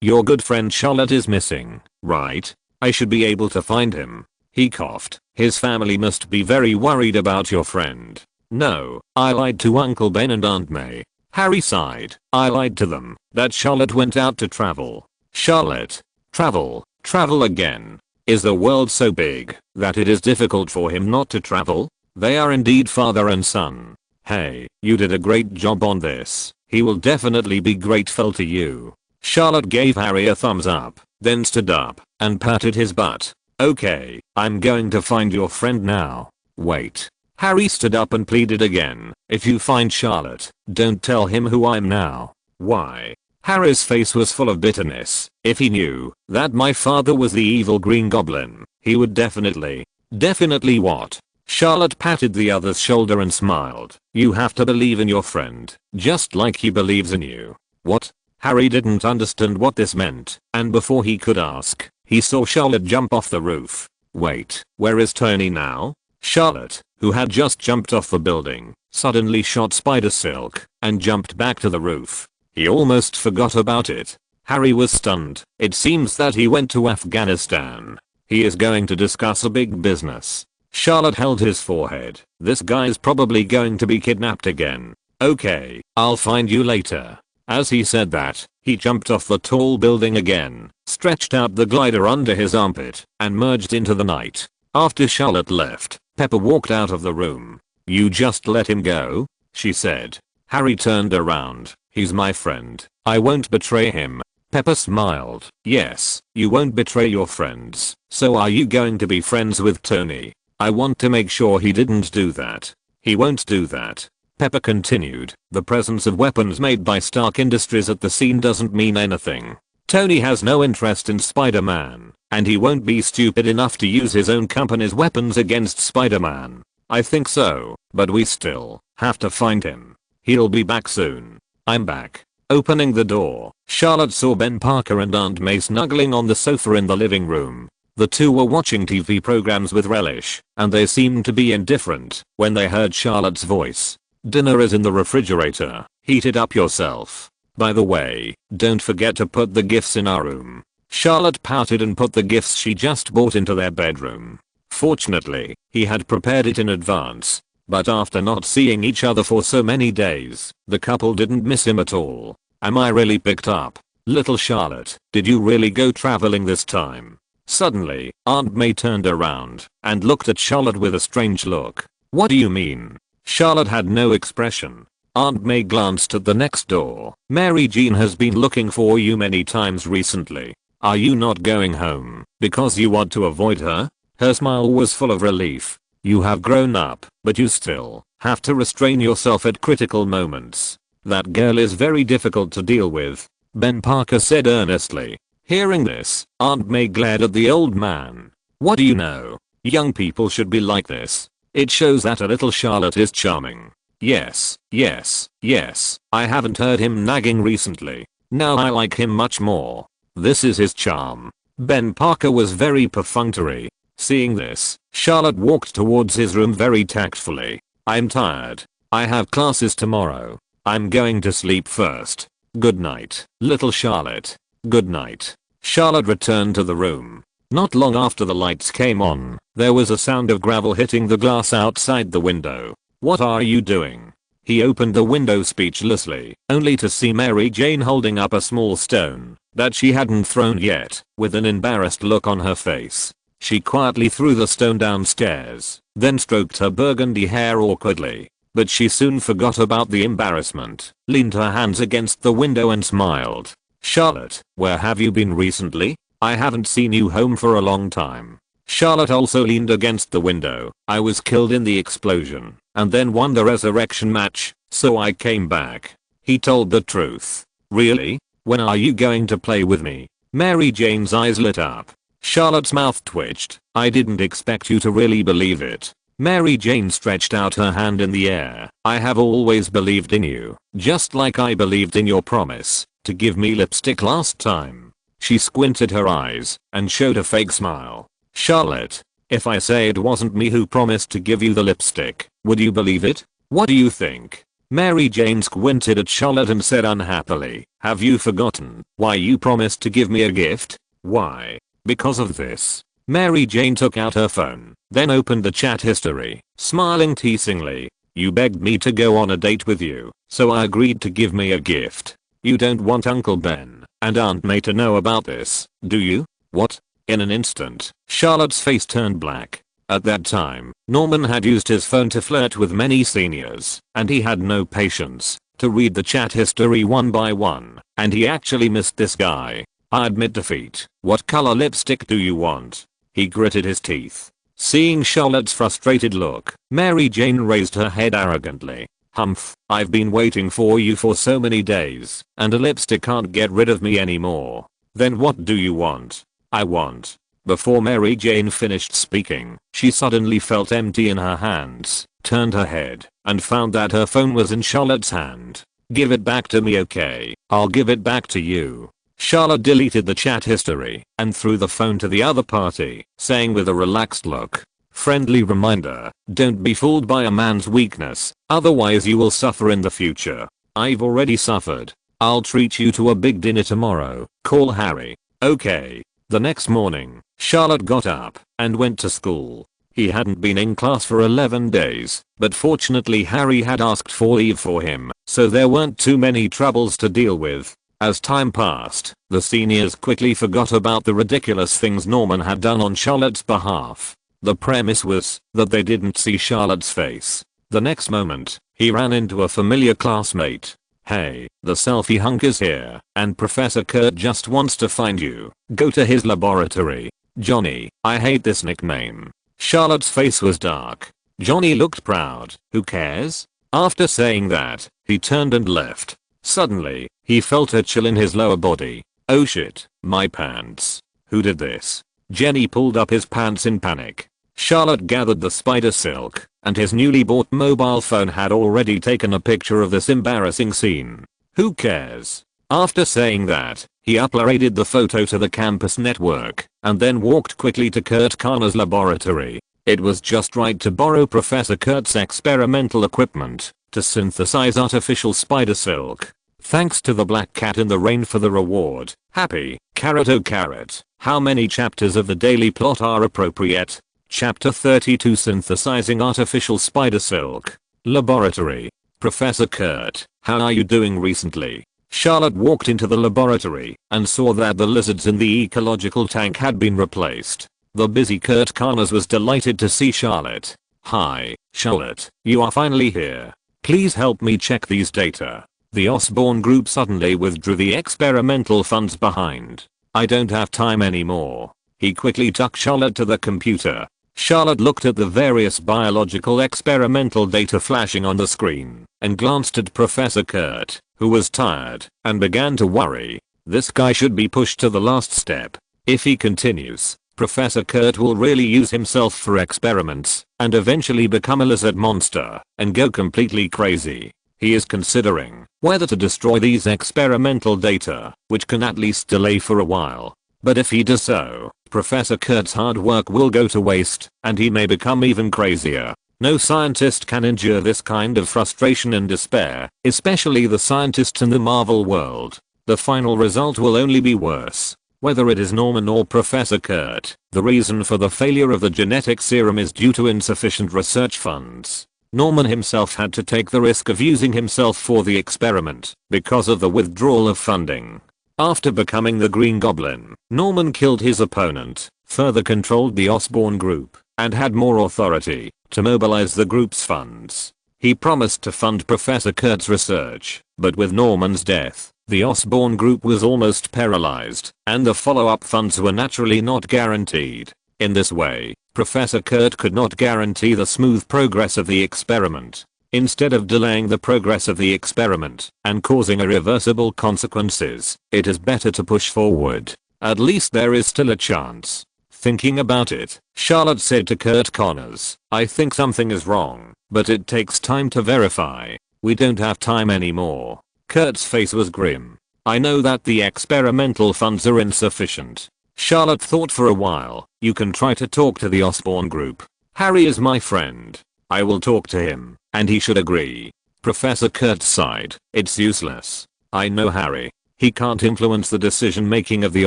Your good friend Charlotte is missing, right? I should be able to find him. He coughed. His family must be very worried about your friend. No, I lied to Uncle Ben and Aunt May. Harry sighed. I lied to them that Charlotte went out to travel. Charlotte. Travel again. Is the world so big that it is difficult for him not to travel? They are indeed father and son. Hey, you did a great job on this. He will definitely be grateful to you. Charlotte gave Harry a thumbs up, then stood up and patted his butt. Okay, I'm going to find your friend now. Wait. Harry stood up and pleaded again. If you find Charlotte, don't tell him who I'm now. Why? Harry's face was full of bitterness. If he knew that my father was the evil Green Goblin, he would definitely what? Charlotte patted the other's shoulder and smiled. You have to believe in your friend, just like he believes in you. What? Harry didn't understand what this meant, and before he could ask, he saw Charlotte jump off the roof. Wait, where is Tony now? Charlotte, who had just jumped off the building, suddenly shot Spider Silk and jumped back to the roof. He almost forgot about it. Harry was stunned. It seems that he went to Afghanistan. He is going to discuss a big business. Charlotte held his forehead. This guy's probably going to be kidnapped again. Okay, I'll find you later. As he said that, he jumped off the tall building again, stretched out the glider under his armpit, and merged into the night. After Charlotte left, Pepper walked out of the room. You just let him go? She said. Harry turned around. He's my friend. I won't betray him. Pepper smiled. Yes, you won't betray your friends. So are you going to be friends with Tony? I want to make sure he didn't do that. He won't do that. Pepper continued. The presence of weapons made by Stark Industries at the scene doesn't mean anything. Tony has no interest in Spider-Man, and he won't be stupid enough to use his own company's weapons against Spider-Man. I think so, but we still have to find him. He'll be back soon. I'm back. Opening the door, Charlotte saw Ben Parker and Aunt May snuggling on the sofa in the living room. The two were watching TV programs with relish, and they seemed to be indifferent when they heard Charlotte's voice. Dinner is in the refrigerator. Heat it up yourself. By the way, don't forget to put the gifts in our room. Charlotte pouted and put the gifts she just bought into their bedroom. Fortunately, he had prepared it in advance. But after not seeing each other for so many days, the couple didn't miss him at all. Am I really picked up? Little Charlotte, did you really go traveling this time? Suddenly, Aunt May turned around and looked at Charlotte with a strange look. What do you mean? Charlotte had no expression. Aunt May glanced at the next door. Mary Jean has been looking for you many times recently. Are you not going home because you want to avoid her? Her smile was full of relief. You have grown up, but you still have to restrain yourself at critical moments. That girl is very difficult to deal with, Ben Parker said earnestly. Hearing this, Aunt May glared at the old man. What do you know? Young people should be like this. It shows that a little Charlotte is charming. Yes, I haven't heard him nagging recently. Now I like him much more. This is his charm. Ben Parker was very perfunctory. Seeing this, Charlotte walked towards his room very tactfully. I'm tired. I have classes tomorrow. I'm going to sleep first. Good night, little Charlotte. Good night. Charlotte returned to the room. Not long after the lights came on, there was a sound of gravel hitting the glass outside the window. What are you doing? He opened the window speechlessly, only to see Mary Jane holding up a small stone that she hadn't thrown yet, with an embarrassed look on her face. She quietly threw the stone downstairs, then stroked her burgundy hair awkwardly. But she soon forgot about the embarrassment, leaned her hands against the window and smiled. Charlotte, where have you been recently? I haven't seen you home for a long time. Charlotte also leaned against the window. I was killed in the explosion, and then won the resurrection match, so I came back. He told the truth. Really? When are you going to play with me? Mary Jane's eyes lit up. Charlotte's mouth twitched. I didn't expect you to really believe it. Mary Jane stretched out her hand in the air. I have always believed in you, just like I believed in your promise to give me lipstick last time. She squinted her eyes and showed a fake smile. Charlotte, if I say it wasn't me who promised to give you the lipstick, would you believe it? What do you think? Mary Jane squinted at Charlotte and said unhappily, have you forgotten why you promised to give me a gift? Why? Because of this. Mary Jane took out her phone, then opened the chat history, smiling teasingly. You begged me to go on a date with you, so I agreed to give me a gift. You don't want Uncle Ben and Aunt May to know about this, do you? What? In an instant, Charlotte's face turned black. At that time, Norman had used his phone to flirt with many seniors, and he had no patience to read the chat history one by one, and he actually missed this guy. I admit defeat. What color lipstick do you want? He gritted his teeth. Seeing Charlotte's frustrated look, Mary Jane raised her head arrogantly. Humph, I've been waiting for you for so many days, and a lipstick can't get rid of me anymore. Then what do you want? I want. Before Mary Jane finished speaking, she suddenly felt empty in her hands, turned her head, and found that her phone was in Charlotte's hand. Give it back to me, okay? I'll give it back to you. Charlotte deleted the chat history and threw the phone to the other party, saying with a relaxed look, friendly reminder, don't be fooled by a man's weakness, otherwise you will suffer in the future. I've already suffered. I'll treat you to a big dinner tomorrow. Call Harry. Okay. The next morning, Charlotte got up and went to school. He hadn't been in class for 11 days, but fortunately Harry had asked for leave for him, so there weren't too many troubles to deal with. As time passed, the seniors quickly forgot about the ridiculous things Norman had done on Charlotte's behalf. The premise was that they didn't see Charlotte's face. The next moment, he ran into a familiar classmate. Hey, the selfie hunk is here, and Professor Kurt just wants to find you. Go to his laboratory. Johnny, I hate this nickname. Charlotte's face was dark. Johnny looked proud. Who cares? After saying that, he turned and left. Suddenly, he felt a chill in his lower body. Oh shit, my pants. Who did this? Jenny pulled up his pants in panic. Charlotte gathered the spider silk, and his newly bought mobile phone had already taken a picture of this embarrassing scene. Who cares? After saying that, he uploaded the photo to the campus network, and then walked quickly to Kurt Karna's laboratory. It was just right to borrow Professor Kurt's experimental equipment to synthesize artificial spider silk. Thanks to the black cat in the rain for the reward. Happy, carrot oh carrot. How many chapters of the daily plot are appropriate? Chapter 32, Synthesizing Artificial Spider Silk. Laboratory. Professor Kurt, how are you doing recently? Charlotte walked into the laboratory and saw that the lizards in the ecological tank had been replaced. The busy Kurt Karnas was delighted to see Charlotte. Hi, Charlotte, you are finally here. Please help me check these data. The Osborne group suddenly withdrew the experimental funds behind. I don't have time anymore. He quickly took Charlotte to the computer. Charlotte looked at the various biological experimental data flashing on the screen and glanced at Professor Kurt, who was tired, and began to worry. This guy should be pushed to the last step. If he continues, Professor Kurt will really use himself for experiments and eventually become a lizard monster and go completely crazy. He is considering whether to destroy these experimental data, which can at least delay for a while. But if he does so, Professor Kurt's hard work will go to waste, and he may become even crazier. No scientist can endure this kind of frustration and despair, especially the scientists in the Marvel world. The final result will only be worse. Whether it is Norman or Professor Kurt, the reason for the failure of the genetic serum is due to insufficient research funds. Norman himself had to take the risk of using himself for the experiment because of the withdrawal of funding. After becoming the Green Goblin, Norman killed his opponent, further controlled the Osborn group, and had more authority to mobilize the group's funds. He promised to fund Professor Kurt's research, but with Norman's death, the Osborn group was almost paralyzed, and the follow-up funds were naturally not guaranteed. In this way, Professor Kurt could not guarantee the smooth progress of the experiment. Instead of delaying the progress of the experiment and causing irreversible consequences, it is better to push forward. At least there is still a chance. Thinking about it, Charlotte said to Kurt Connors, "I think something is wrong, but it takes time to verify. We don't have time anymore." Kurt's face was grim. "I know that the experimental funds are insufficient." Charlotte thought for a while. "You can try to talk to the Osborn group. Harry is my friend. I will talk to him, and he should agree." Professor Kurt sighed. "It's useless. I know Harry. He can't influence the decision making of the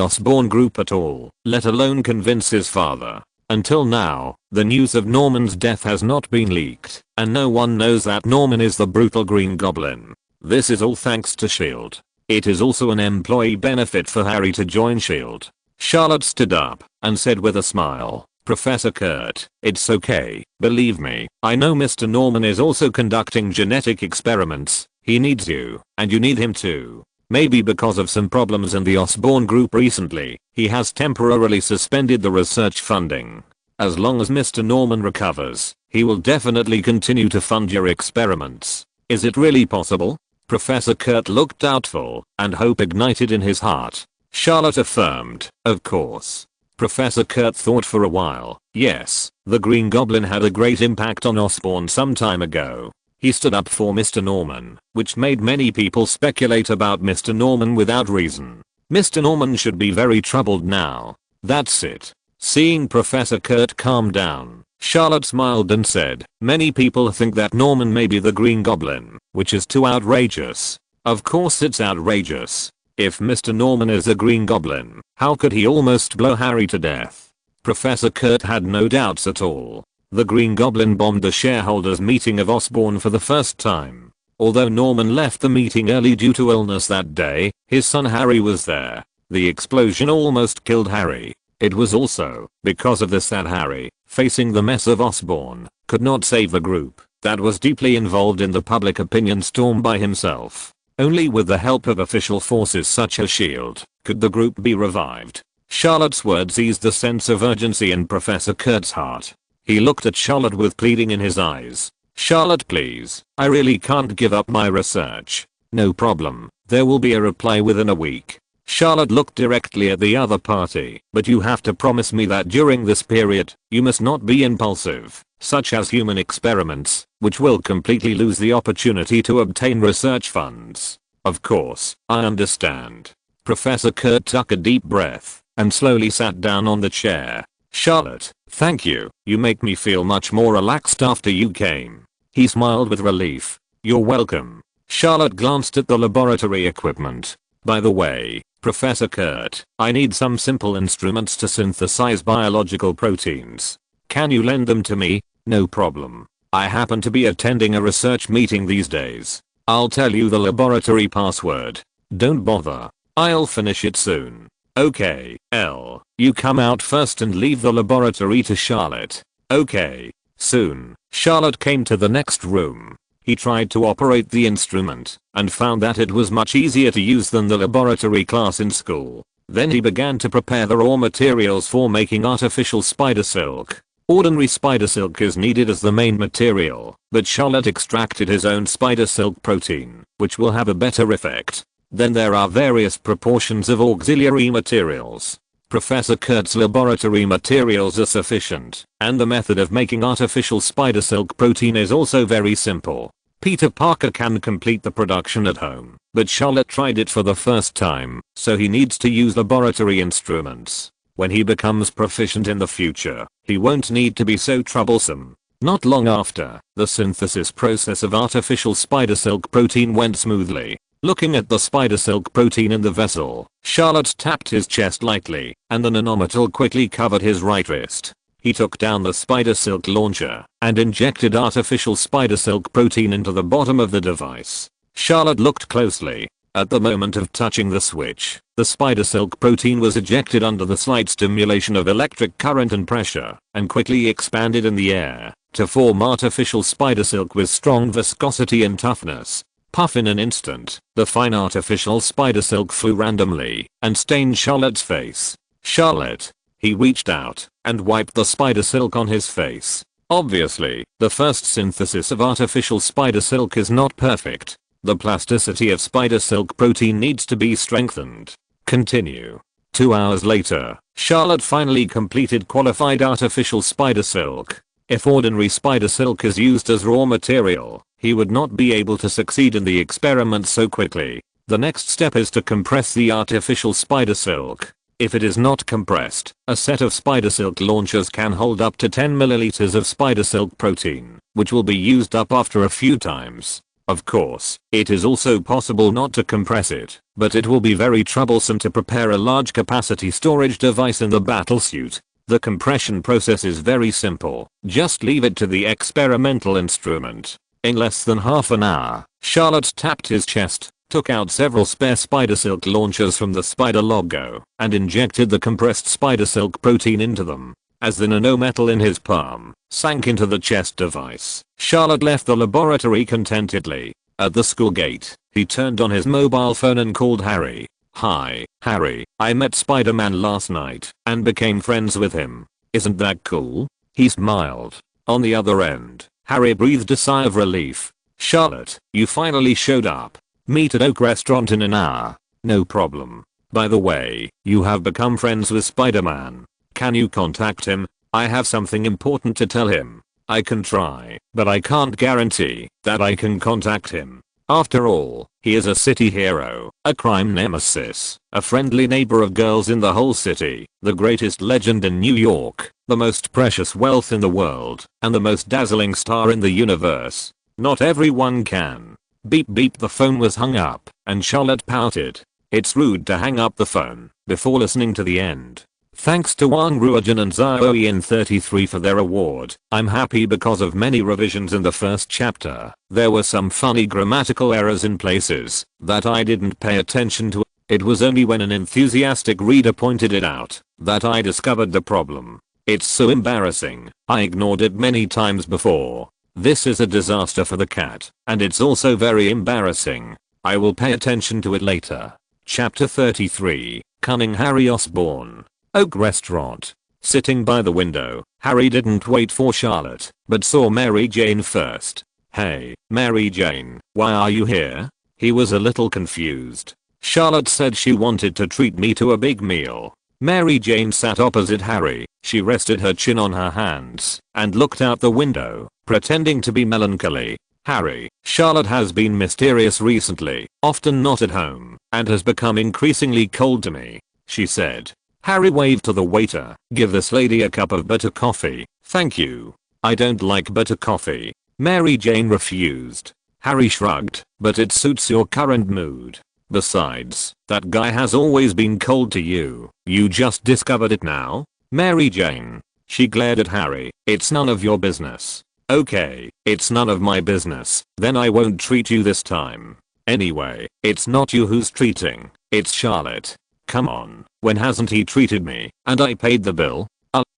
Osborn group at all, let alone convince his father. Until now, the news of Norman's death has not been leaked, and no one knows that Norman is the brutal Green Goblin. This is all thanks to S.H.I.E.L.D. It is also an employee benefit for Harry to join S.H.I.E.L.D. Charlotte stood up and said with a smile, "Professor Kurt, it's okay, believe me, I know Mr. Norman is also conducting genetic experiments. He needs you, and you need him too. Maybe because of some problems in the Osborn group recently, he has temporarily suspended the research funding. As long as Mr. Norman recovers, he will definitely continue to fund your experiments. Is it really possible?" Professor Kurt looked doubtful, and hope ignited in his heart. Charlotte affirmed, "Of course." Professor Kurt thought for a while. Yes, the Green Goblin had a great impact on Osborn some time ago. He stood up for Mr. Norman, which made many people speculate about Mr. Norman without reason. Mr. Norman should be very troubled now. That's it. Seeing Professor Kurt calm down, Charlotte smiled and said, "Many people think that Norman may be the Green Goblin, which is too outrageous." Of course it's outrageous. If Mr. Norman is a Green Goblin, how could he almost blow Harry to death? Professor Kurt had no doubts at all. The Green Goblin bombed the shareholders meeting of Osborn for the first time. Although Norman left the meeting early due to illness that day, his son Harry was there. The explosion almost killed Harry. It was also because of this that Harry, facing the mess of Osborn, could not save the group that was deeply involved in the public opinion storm by himself. Only with the help of official forces such as S.H.I.E.L.D. could the group be revived. Charlotte's words eased the sense of urgency in Professor Kurt's heart. He looked at Charlotte with pleading in his eyes. "Charlotte, please, I really can't give up my research." "No problem, there will be a reply within a week." Charlotte looked directly at the other party. "But you have to promise me that during this period, you must not be impulsive, such as human experiments, which will completely lose the opportunity to obtain research funds." "Of course, I understand." Professor Kurt took a deep breath and slowly sat down on the chair. "Charlotte, thank you. You make me feel much more relaxed after you came." He smiled with relief. "You're welcome." Charlotte glanced at the laboratory equipment. "By the way, Professor Kurt, I need some simple instruments to synthesize biological proteins. Can you lend them to me?" "No problem. I happen to be attending a research meeting these days. I'll tell you the laboratory password. Don't bother. I'll finish it soon." "Okay, L. You come out first and leave the laboratory to Charlotte." "Okay." Soon, Charlotte came to the next room. He tried to operate the instrument and found that it was much easier to use than the laboratory class in school. Then he began to prepare the raw materials for making artificial spider silk. Ordinary spider silk is needed as the main material, but Charlotte extracted his own spider silk protein, which will have a better effect. Then there are various proportions of auxiliary materials. Professor Kurt's laboratory materials are sufficient, and the method of making artificial spider silk protein is also very simple. Peter Parker can complete the production at home, but Charlotte tried it for the first time, so he needs to use laboratory instruments. When he becomes proficient in the future, he won't need to be so troublesome. Not long after, the synthesis process of artificial spider silk protein went smoothly. Looking at the spider silk protein in the vessel, Charlotte tapped his chest lightly, and the nanometal quickly covered his right wrist. He took down the spider silk launcher and injected artificial spider silk protein into the bottom of the device. Charlotte looked closely. At the moment of touching the switch, the spider silk protein was ejected under the slight stimulation of electric current and pressure, and quickly expanded in the air to form artificial spider silk with strong viscosity and toughness. Puff, in an instant, the fine artificial spider silk flew randomly and stained Charlotte's face. Charlotte. He reached out and wiped the spider silk on his face. Obviously, the first synthesis of artificial spider silk is not perfect. The plasticity of spider silk protein needs to be strengthened. Continue. 2 hours later, Charlotte finally completed qualified artificial spider silk. If ordinary spider silk is used as raw material, he would not be able to succeed in the experiment so quickly. The next step is to compress the artificial spider silk. If it is not compressed, a set of spider silk launchers can hold up to 10 milliliters of spider silk protein, which will be used up after a few times. Of course, it is also possible not to compress it, but it will be very troublesome to prepare a large capacity storage device in the battlesuit. The compression process is very simple, just leave it to the experimental instrument. In less than half an hour, Charlotte tapped his chest, took out several spare spider silk launchers from the spider logo, and injected the compressed spider silk protein into them. As the nanometal in his palm sank into the chest device, Charlotte left the laboratory contentedly. At the school gate, he turned on his mobile phone and called Harry. "Hi, Harry, I met Spider-Man last night and became friends with him. Isn't that cool?" He smiled. On the other end, Harry breathed a sigh of relief. "Charlotte, you finally showed up. Meet at Oak Restaurant in an hour." "No problem. By the way, you have become friends with Spider-Man. Can you contact him? I have something important to tell him." "I can try, but I can't guarantee that I can contact him. After all, he is a city hero, a crime nemesis, a friendly neighbor of girls in the whole city, the greatest legend in New York, the most precious wealth in the world, and the most dazzling star in the universe. Not everyone can." Beep beep, the phone was hung up, and Charlotte pouted. It's rude to hang up the phone before listening to the end. Thanks to Wang Ruojin and Xiaoyan33 for their award. I'm happy because of many revisions in the first chapter. There were some funny grammatical errors in places that I didn't pay attention to. It was only when an enthusiastic reader pointed it out that I discovered the problem. It's so embarrassing. I ignored it many times before. This is a disaster for the cat, and it's also very embarrassing. I will pay attention to it later. Chapter 33, Cunning Harry Osborn. Oak Restaurant. Sitting by the window, Harry didn't wait for Charlotte, but saw Mary Jane first. "Hey, Mary Jane, why are you here?" He was a little confused. "Charlotte said she wanted to treat me to a big meal." Mary Jane sat opposite Harry. She rested her chin on her hands and looked out the window, pretending to be melancholy. "Harry, Charlotte has been mysterious recently, often not at home, and has become increasingly cold to me," she said. Harry waved to the waiter. "Give this lady a cup of butter coffee, thank you." "I don't like butter coffee." Mary Jane refused. Harry shrugged. "But it suits your current mood. Besides, that guy has always been cold to you. You just discovered it now?" "Mary Jane." She glared at Harry. "It's none of your business." "Okay, it's none of my business, then I won't treat you this time. Anyway, it's not you who's treating, it's Charlotte." "Come on, when hasn't he treated me? And I paid the bill."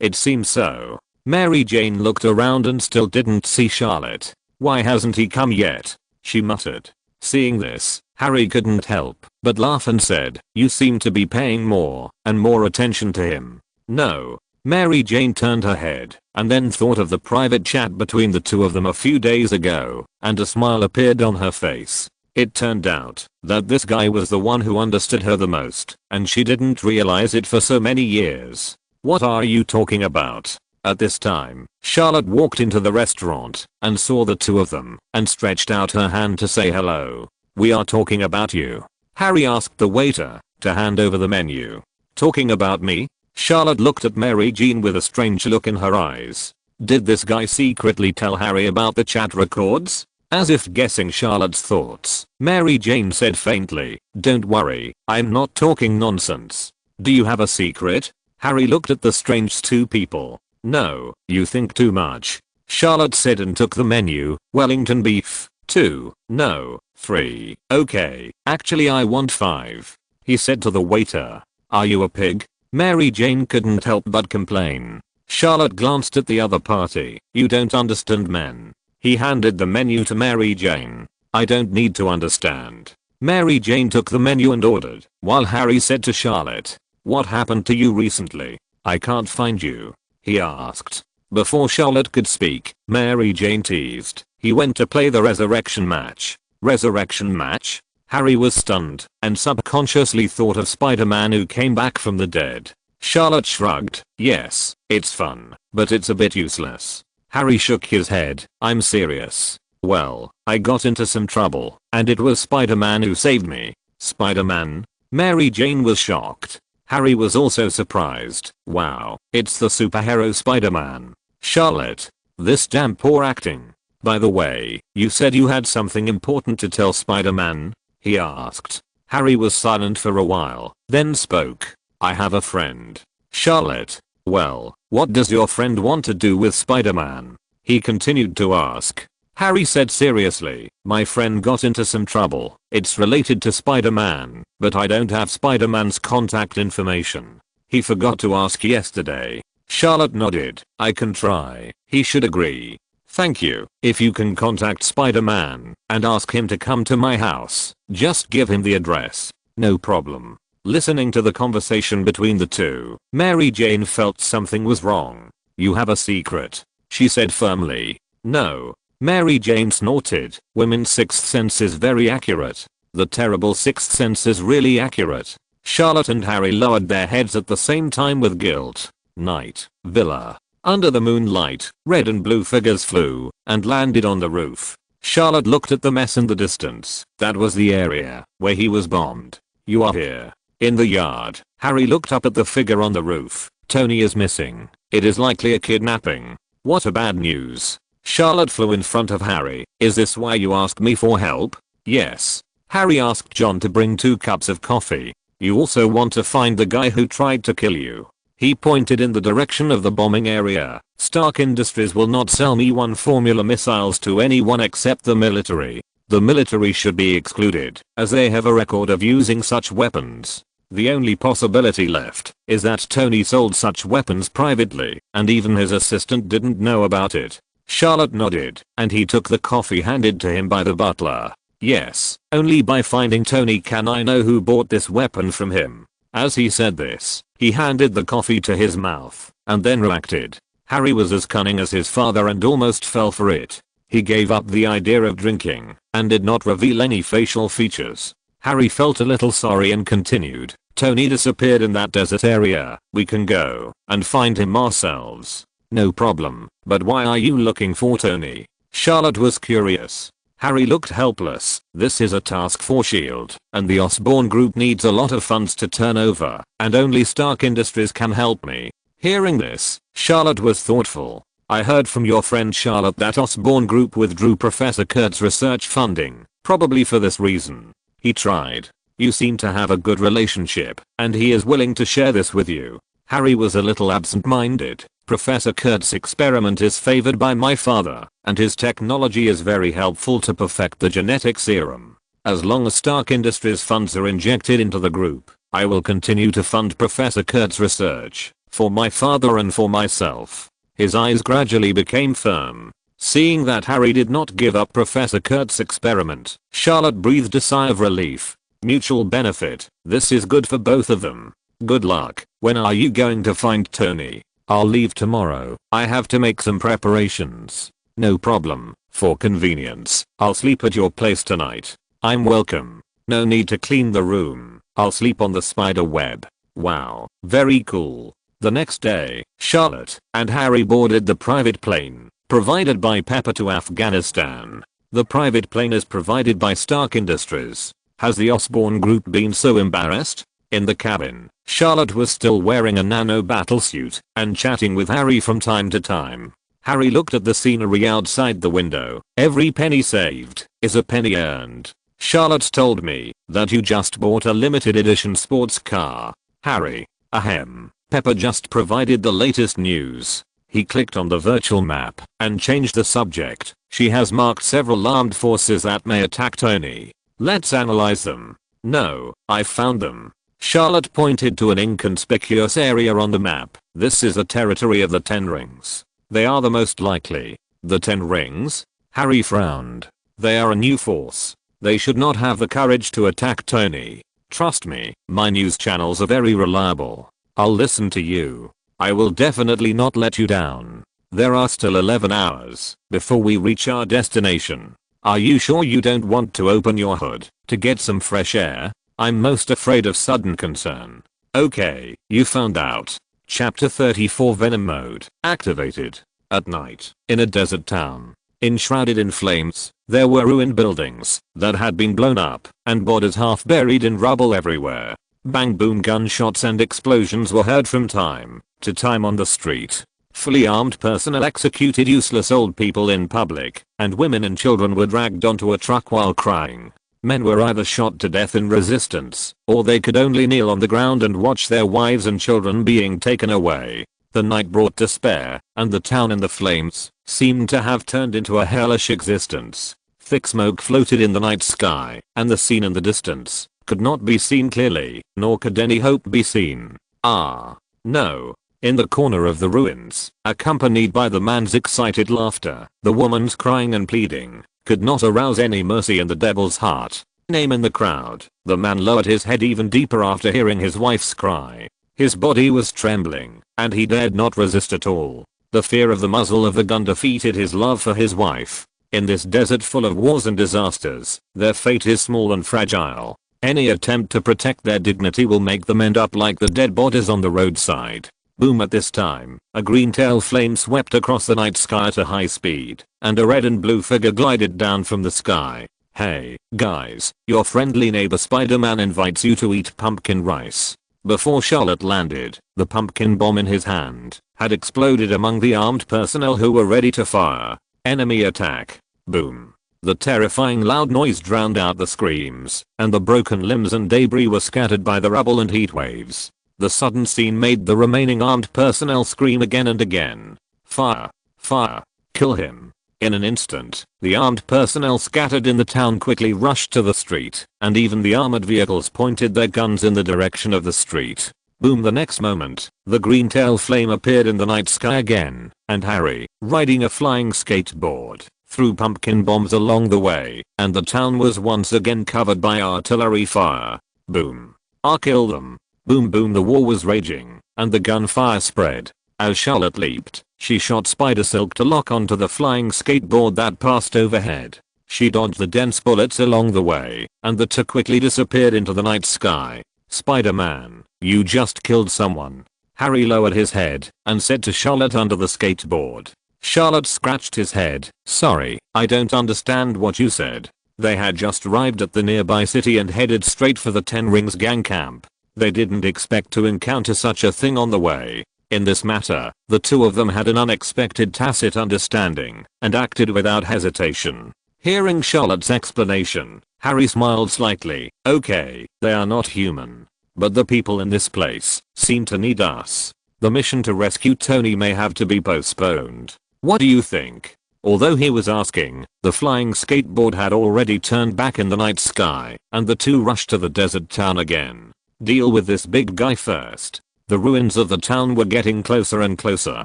It seems so." Mary Jane looked around and still didn't see Charlotte. "Why hasn't he come yet?" she muttered. Seeing this, Harry couldn't help but laugh and said, "You seem to be paying more and more attention to him." "No." Mary Jane turned her head and then thought of the private chat between the two of them a few days ago, and a smile appeared on her face. It turned out that this guy was the one who understood her the most, and she didn't realize it for so many years. "What are you talking about?" At this time, Charlotte walked into the restaurant and saw the two of them and stretched out her hand to say hello. "We are talking about you." Harry asked the waiter to hand over the menu. "Talking about me?" Charlotte looked at Mary Jane with a strange look in her eyes. Did this guy secretly tell Harry about the chat records? As if guessing Charlotte's thoughts, Mary Jane said faintly, "Don't worry, I'm not talking nonsense. Do you have a secret?" Harry looked at the strange two people. "No, you think too much," Charlotte said and took the menu. "Wellington beef, 2, no, 3, okay, actually I want 5. He said to the waiter. "Are you a pig?" Mary Jane couldn't help but complain. Charlotte glanced at the other party. "You don't understand, men." He handed the menu to Mary Jane. "I don't need to understand." Mary Jane took the menu and ordered, while Harry said to Charlotte, "What happened to you recently? I can't find you," he asked. Before Charlotte could speak, Mary Jane teased, "He went to play the resurrection match." Resurrection match? Harry was stunned and subconsciously thought of Spider-Man who came back from the dead. Charlotte shrugged. "Yes, it's fun, but it's a bit useless." Harry shook his head. "I'm serious. Well, I got into some trouble, and it was Spider-Man who saved me." "Spider-Man?" Mary Jane was shocked. Harry was also surprised. "Wow, it's the superhero Spider-Man." "Charlotte, this damn poor acting. By the way, you said you had something important to tell Spider-Man?" he asked. Harry was silent for a while, then spoke. "I have a friend." "Charlotte, well, what does your friend want to do with Spider-Man?" he continued to ask. Harry said seriously, "My friend got into some trouble. It's related to Spider-Man, but I don't have Spider-Man's contact information. He forgot to ask yesterday." Charlotte nodded. "I can try." He should agree. "Thank you. If you can contact Spider-Man and ask him to come to my house, just give him the address." "No problem." Listening to the conversation between the two, Mary Jane felt something was wrong. "You have a secret," she said firmly. "No." Mary Jane snorted. "Women's sixth sense is very accurate. The terrible sixth sense is really accurate." Charlotte and Harry lowered their heads at the same time with guilt. Night. Villa. Under the moonlight, red and blue figures flew and landed on the roof. Charlotte looked at the mess in the distance. That was the area where he was bombed. "You are here." In the yard, Harry looked up at the figure on the roof. "Tony is missing. It is likely a kidnapping." "What a bad news." Charlotte flew in front of Harry. "Is this why you asked me for help?" "Yes." Harry asked John to bring 2 cups of coffee. "You also want to find the guy who tried to kill you." He pointed in the direction of the bombing area. "Stark Industries will not sell Me-1 formula missiles to anyone except the military. The military should be excluded, as they have a record of using such weapons. The only possibility left is that Tony sold such weapons privately, and even his assistant didn't know about it." Charlotte nodded, and he took the coffee handed to him by the butler. "Yes, only by finding Tony can I know who bought this weapon from him." As he said this, he handed the coffee to his mouth, and then reacted. Harry was as cunning as his father and almost fell for it. He gave up the idea of drinking, and did not reveal any facial features. Harry felt a little sorry and continued. "Tony disappeared in that desert area. We can go and find him ourselves." "No problem, but why are you looking for Tony?" Charlotte was curious. Harry looked helpless. "This is a task for S.H.I.E.L.D., and the Osborn Group needs a lot of funds to turn over, and only Stark Industries can help me." Hearing this, Charlotte was thoughtful. "I heard from your friend Charlotte that Osborn Group withdrew Professor Kurt's research funding, probably for this reason. He tried. You seem to have a good relationship, and he is willing to share this with you." Harry was a little absent-minded. "Professor Kurt's experiment is favored by my father, and his technology is very helpful to perfect the genetic serum. As long as Stark Industries funds are injected into the group, I will continue to fund Professor Kurt's research, for my father and for myself." His eyes gradually became firm. Seeing that Harry did not give up Professor Kurt's experiment, Charlotte breathed a sigh of relief. Mutual benefit. This is good for both of them. "Good luck. When are you going to find Tony?" "I'll leave tomorrow. I have to make some preparations." "No problem. For convenience, I'll sleep at your place tonight." "I'm welcome. No need to clean the room. I'll sleep on the spider web." "Wow, very cool." The next day, Charlotte and Harry boarded the private plane provided by Pepper to Afghanistan. The private plane is provided by Stark Industries. Has the Osborn Group been so embarrassed? In the cabin, Charlotte was still wearing a nano battlesuit and chatting with Harry from time to time. Harry looked at the scenery outside the window. Every penny saved is a penny earned. Charlotte told me that you just bought a limited edition sports car. Harry, ahem. Pepper just provided the latest news. He clicked on the virtual map and changed the subject. She has marked several armed forces that may attack Tony. Let's analyze them. No, I found them. Charlotte pointed to an inconspicuous area on the map. This is the territory of the Ten Rings. They are the most likely. The Ten Rings? Harry frowned. They are a new force. They should not have the courage to attack Tony. Trust me, my news channels are very reliable. I'll listen to you. I will definitely not let you down. There are still 11 hours before we reach our destination. Are you sure you don't want to open your hood to get some fresh air? I'm most afraid of sudden concern. Okay, you found out. Chapter 34 Venom Mode activated. At night, in a desert town, enshrouded in flames, there were ruined buildings that had been blown up and bodies half buried in rubble everywhere. Bang boom gunshots and explosions were heard from time to time on the street. Fully armed personnel executed useless old people in public, and women and children were dragged onto a truck while crying. Men were either shot to death in resistance, or they could only kneel on the ground and watch their wives and children being taken away. The night brought despair, and the town in the flames seemed to have turned into a hellish existence. Thick smoke floated in the night sky, and the scene in the distance could not be seen clearly, nor could any hope be seen. Ah, no. In the corner of the ruins, accompanied by the man's excited laughter, the woman's crying and pleading, could not arouse any mercy in the devil's heart. Name in the crowd, the man lowered his head even deeper after hearing his wife's cry. His body was trembling, and he dared not resist at all. The fear of the muzzle of the gun defeated his love for his wife. In this desert full of wars and disasters, their fate is small and fragile. Any attempt to protect their dignity will make them end up like the dead bodies on the roadside. Boom! At this time, a green tail flame swept across the night sky at a high speed, and a red and blue figure glided down from the sky. Hey, guys, your friendly neighbor Spider-Man invites you to eat pumpkin rice. Before Charlotte landed, the pumpkin bomb in his hand had exploded among the armed personnel who were ready to fire. Enemy attack. Boom. The terrifying loud noise drowned out the screams, and the broken limbs and debris were scattered by the rubble and heat waves. The sudden scene made the remaining armed personnel scream again and again. Fire! Fire! Kill him! In an instant, the armed personnel scattered in the town quickly rushed to the street, and even the armored vehicles pointed their guns in the direction of the street. Boom! The next moment, the green tail flame appeared in the night sky again, and Harry, riding a flying skateboard, threw pumpkin bombs along the way, and the town was once again covered by artillery fire. Boom! I killed them. Boom boom! The war was raging, and the gunfire spread. As Charlotte leaped, she shot Spider Silk to lock onto the flying skateboard that passed overhead. She dodged the dense bullets along the way, and the two quickly disappeared into the night sky. Spider-Man, you just killed someone. Harry lowered his head and said to Charlotte under the skateboard. Charlotte scratched his head. Sorry, I don't understand what you said. They had just arrived at the nearby city and headed straight for the Ten Rings gang camp. They didn't expect to encounter such a thing on the way. In this matter, the two of them had an unexpected tacit understanding and acted without hesitation. Hearing Charlotte's explanation, Harry smiled slightly. Okay, they are not human. But the people in this place seem to need us. The mission to rescue Tony may have to be postponed. What do you think? Although he was asking, the flying skateboard had already turned back in the night sky, and the two rushed to the desert town again. Deal with this big guy first. The ruins of the town were getting closer and closer.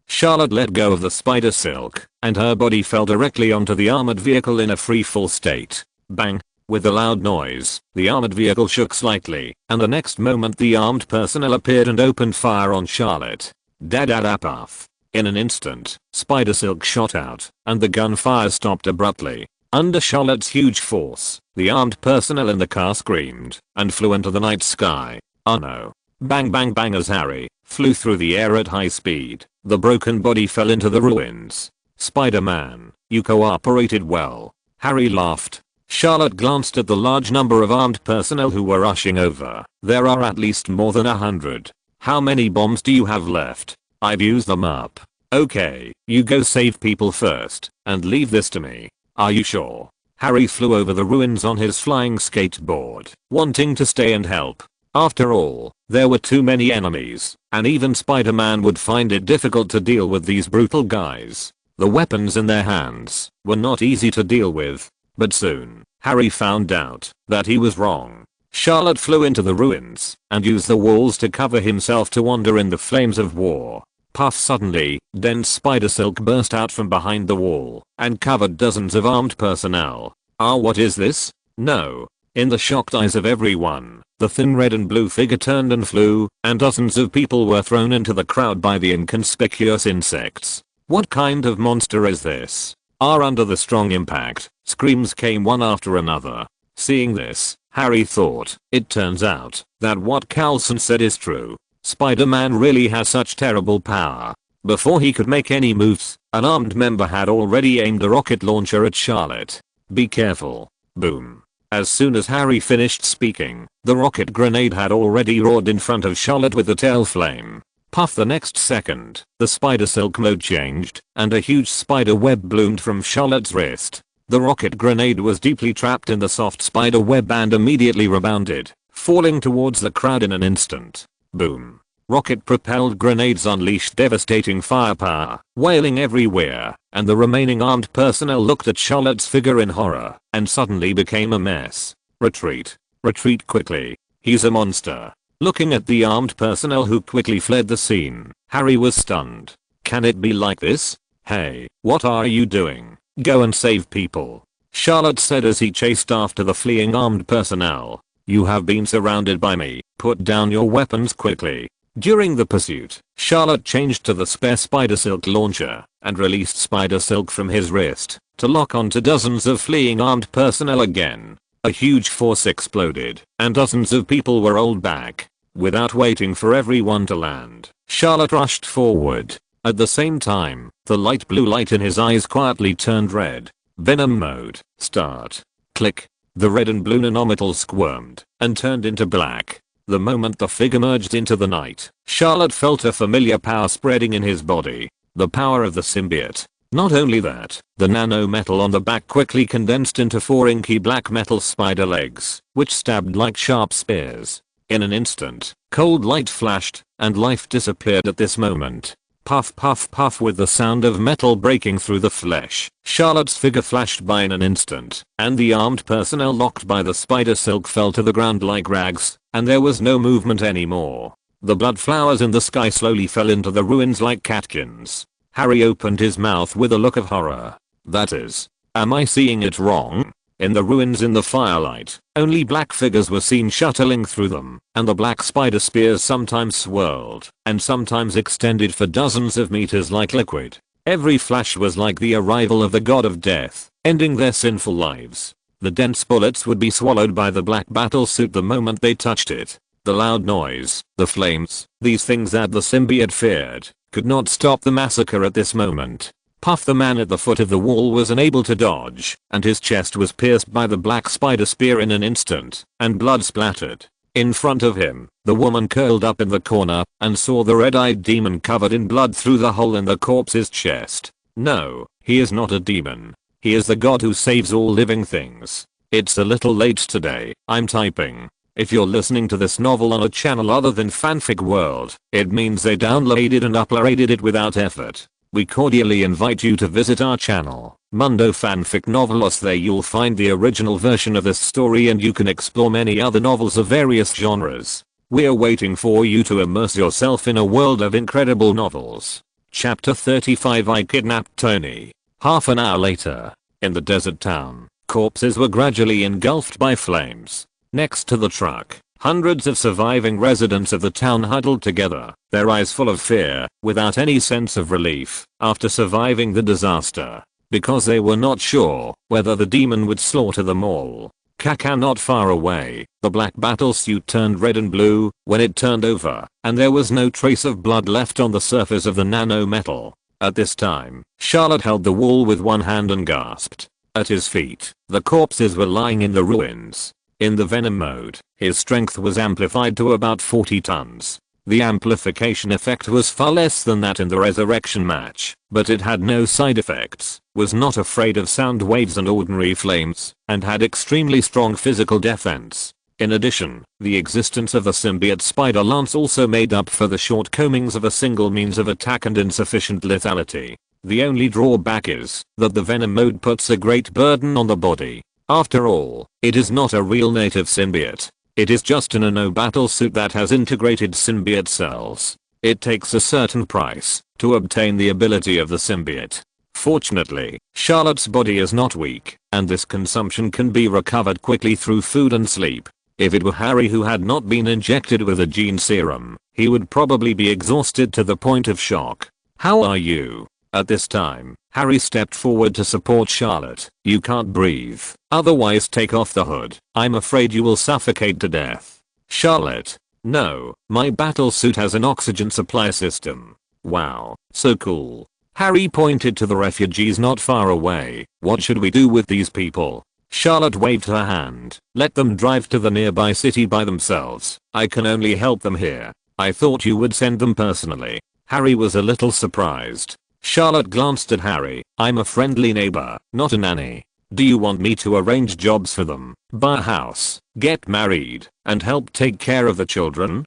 Charlotte let go of the spider silk, and her body fell directly onto the armored vehicle in a free fall state. Bang! With a loud noise, the armored vehicle shook slightly, and the next moment the armed personnel appeared and opened fire on Charlotte. Dadadapath. In an instant, Spider Silk shot out, and the gunfire stopped abruptly. Under Charlotte's huge force, the armed personnel in the car screamed and flew into the night sky. Oh no. Bang bang bang! As Harry flew through the air at high speed, the broken body fell into the ruins. Spider-Man, you cooperated well. Harry laughed. Charlotte glanced at the large number of armed personnel who were rushing over. There are at least more than 100. How many bombs do you have left? I've used them up. Okay, you go save people first, and leave this to me. Are you sure? Harry flew over the ruins on his flying skateboard, wanting to stay and help. After all, there were too many enemies, and even Spider-Man would find it difficult to deal with these brutal guys. The weapons in their hands were not easy to deal with, but soon, Harry found out that he was wrong. Charlotte flew into the ruins and used the walls to cover himself to wander in the flames of war. Puff! Suddenly, dense spider silk burst out from behind the wall and covered dozens of armed personnel. What is this? No. In the shocked eyes of everyone, the thin red and blue figure turned and flew, and dozens of people were thrown into the crowd by the inconspicuous insects. What kind of monster is this? Under the strong impact, screams came one after another. Seeing this, Harry thought, it turns out that what Coulson said is true. Spider-Man really has such terrible power. Before he could make any moves, an armed member had already aimed a rocket launcher at Charlotte. Be careful. Boom. As soon as Harry finished speaking, the rocket grenade had already roared in front of Charlotte with the tail flame. Puff! The next second, the spider silk mode changed, and a huge spider web bloomed from Charlotte's wrist. The rocket grenade was deeply trapped in the soft spider web and immediately rebounded, falling towards the crowd in an instant. Boom. Rocket-propelled grenades unleashed devastating firepower, wailing everywhere, and the remaining armed personnel looked at Charlotte's figure in horror, and suddenly became a mess. Retreat. Retreat quickly. He's a monster. Looking at the armed personnel who quickly fled the scene, Harry was stunned. Can it be like this? Hey, what are you doing? Go and save people. Charlotte said as he chased after the fleeing armed personnel. You have been surrounded by me. Put down your weapons quickly. During the pursuit, Charlotte changed to the spare spider silk launcher and released spider silk from his wrist to lock onto dozens of fleeing armed personnel again. A huge force exploded and dozens of people were rolled back. Without waiting for everyone to land, Charlotte rushed forward. At the same time, the light blue light in his eyes quietly turned red. Venom mode. Start. Click. The red and blue nanometal squirmed and turned into black. The moment the figure merged into the night, Charlotte felt a familiar power spreading in his body. The power of the symbiote. Not only that, the nano metal on the back quickly condensed into 4 inky black metal spider legs, which stabbed like sharp spears. In an instant, cold light flashed, and life disappeared at this moment. Puff puff puff with the sound of metal breaking through the flesh. Charlotte's figure flashed by in an instant, and the armed personnel locked by the spider silk fell to the ground like rags, and there was no movement anymore. The blood flowers in the sky slowly fell into the ruins like catkins. Harry opened his mouth with a look of horror. That is, am I seeing it wrong? In the ruins in the firelight, only black figures were seen shuttling through them, and the black spider spears sometimes swirled, and sometimes extended for dozens of meters like liquid. Every flash was like the arrival of the god of death, ending their sinful lives. The dense bullets would be swallowed by the black battlesuit the moment they touched it. The loud noise, the flames, these things that the symbiote feared, could not stop the massacre at this moment. Puff! The man at the foot of the wall was unable to dodge, and his chest was pierced by the black spider spear in an instant, and blood splattered. In front of him, the woman curled up in the corner and saw the red-eyed demon covered in blood through the hole in the corpse's chest. No, he is not a demon. He is the god who saves all living things. It's a little late today, I'm typing. If you're listening to this novel on a channel other than Fanfic World, it means they downloaded and uploaded it without effort. We cordially invite you to visit our channel, Mundo Fanfic Novelos. There you'll find the original version of this story and you can explore many other novels of various genres. We're waiting for you to immerse yourself in a world of incredible novels. Chapter 35. I Kidnapped Tony. Half an hour later, in the desert town, corpses were gradually engulfed by flames. Next to the truck, hundreds of surviving residents of the town huddled together, their eyes full of fear, without any sense of relief, after surviving the disaster. Because they were not sure whether the demon would slaughter them all. Kaka not far away, the black battlesuit turned red and blue when it turned over, and there was no trace of blood left on the surface of the nano metal. At this time, Charlotte held the wall with one hand and gasped. At his feet, the corpses were lying in the ruins. In the venom mode, his strength was amplified to about 40 tons. The amplification effect was far less than that in the resurrection match, but it had no side effects, was not afraid of sound waves and ordinary flames, and had extremely strong physical defense. In addition, the existence of the symbiote spider lance also made up for the shortcomings of a single means of attack and insufficient lethality. The only drawback is that the venom mode puts a great burden on the body. After all, it is not a real native symbiote. It is just a nano battle suit that has integrated symbiote cells. It takes a certain price to obtain the ability of the symbiote. Fortunately, Charlotte's body is not weak, and this consumption can be recovered quickly through food and sleep. If it were Harry who had not been injected with a gene serum, he would probably be exhausted to the point of shock. "How are you?" At this time, Harry stepped forward to support Charlotte. "You can't breathe. Otherwise take off the hood. I'm afraid you will suffocate to death." Charlotte: "No, my battle suit has an oxygen supply system." "Wow, so cool." Harry pointed to the refugees not far away. "What should we do with these people?" Charlotte waved her hand. "Let them drive to the nearby city by themselves. I can only help them here." "I thought you would send them personally." Harry was a little surprised. Charlotte glanced at Harry. "I'm a friendly neighbor, not a nanny. Do you want me to arrange jobs for them, buy a house, get married, and help take care of the children?"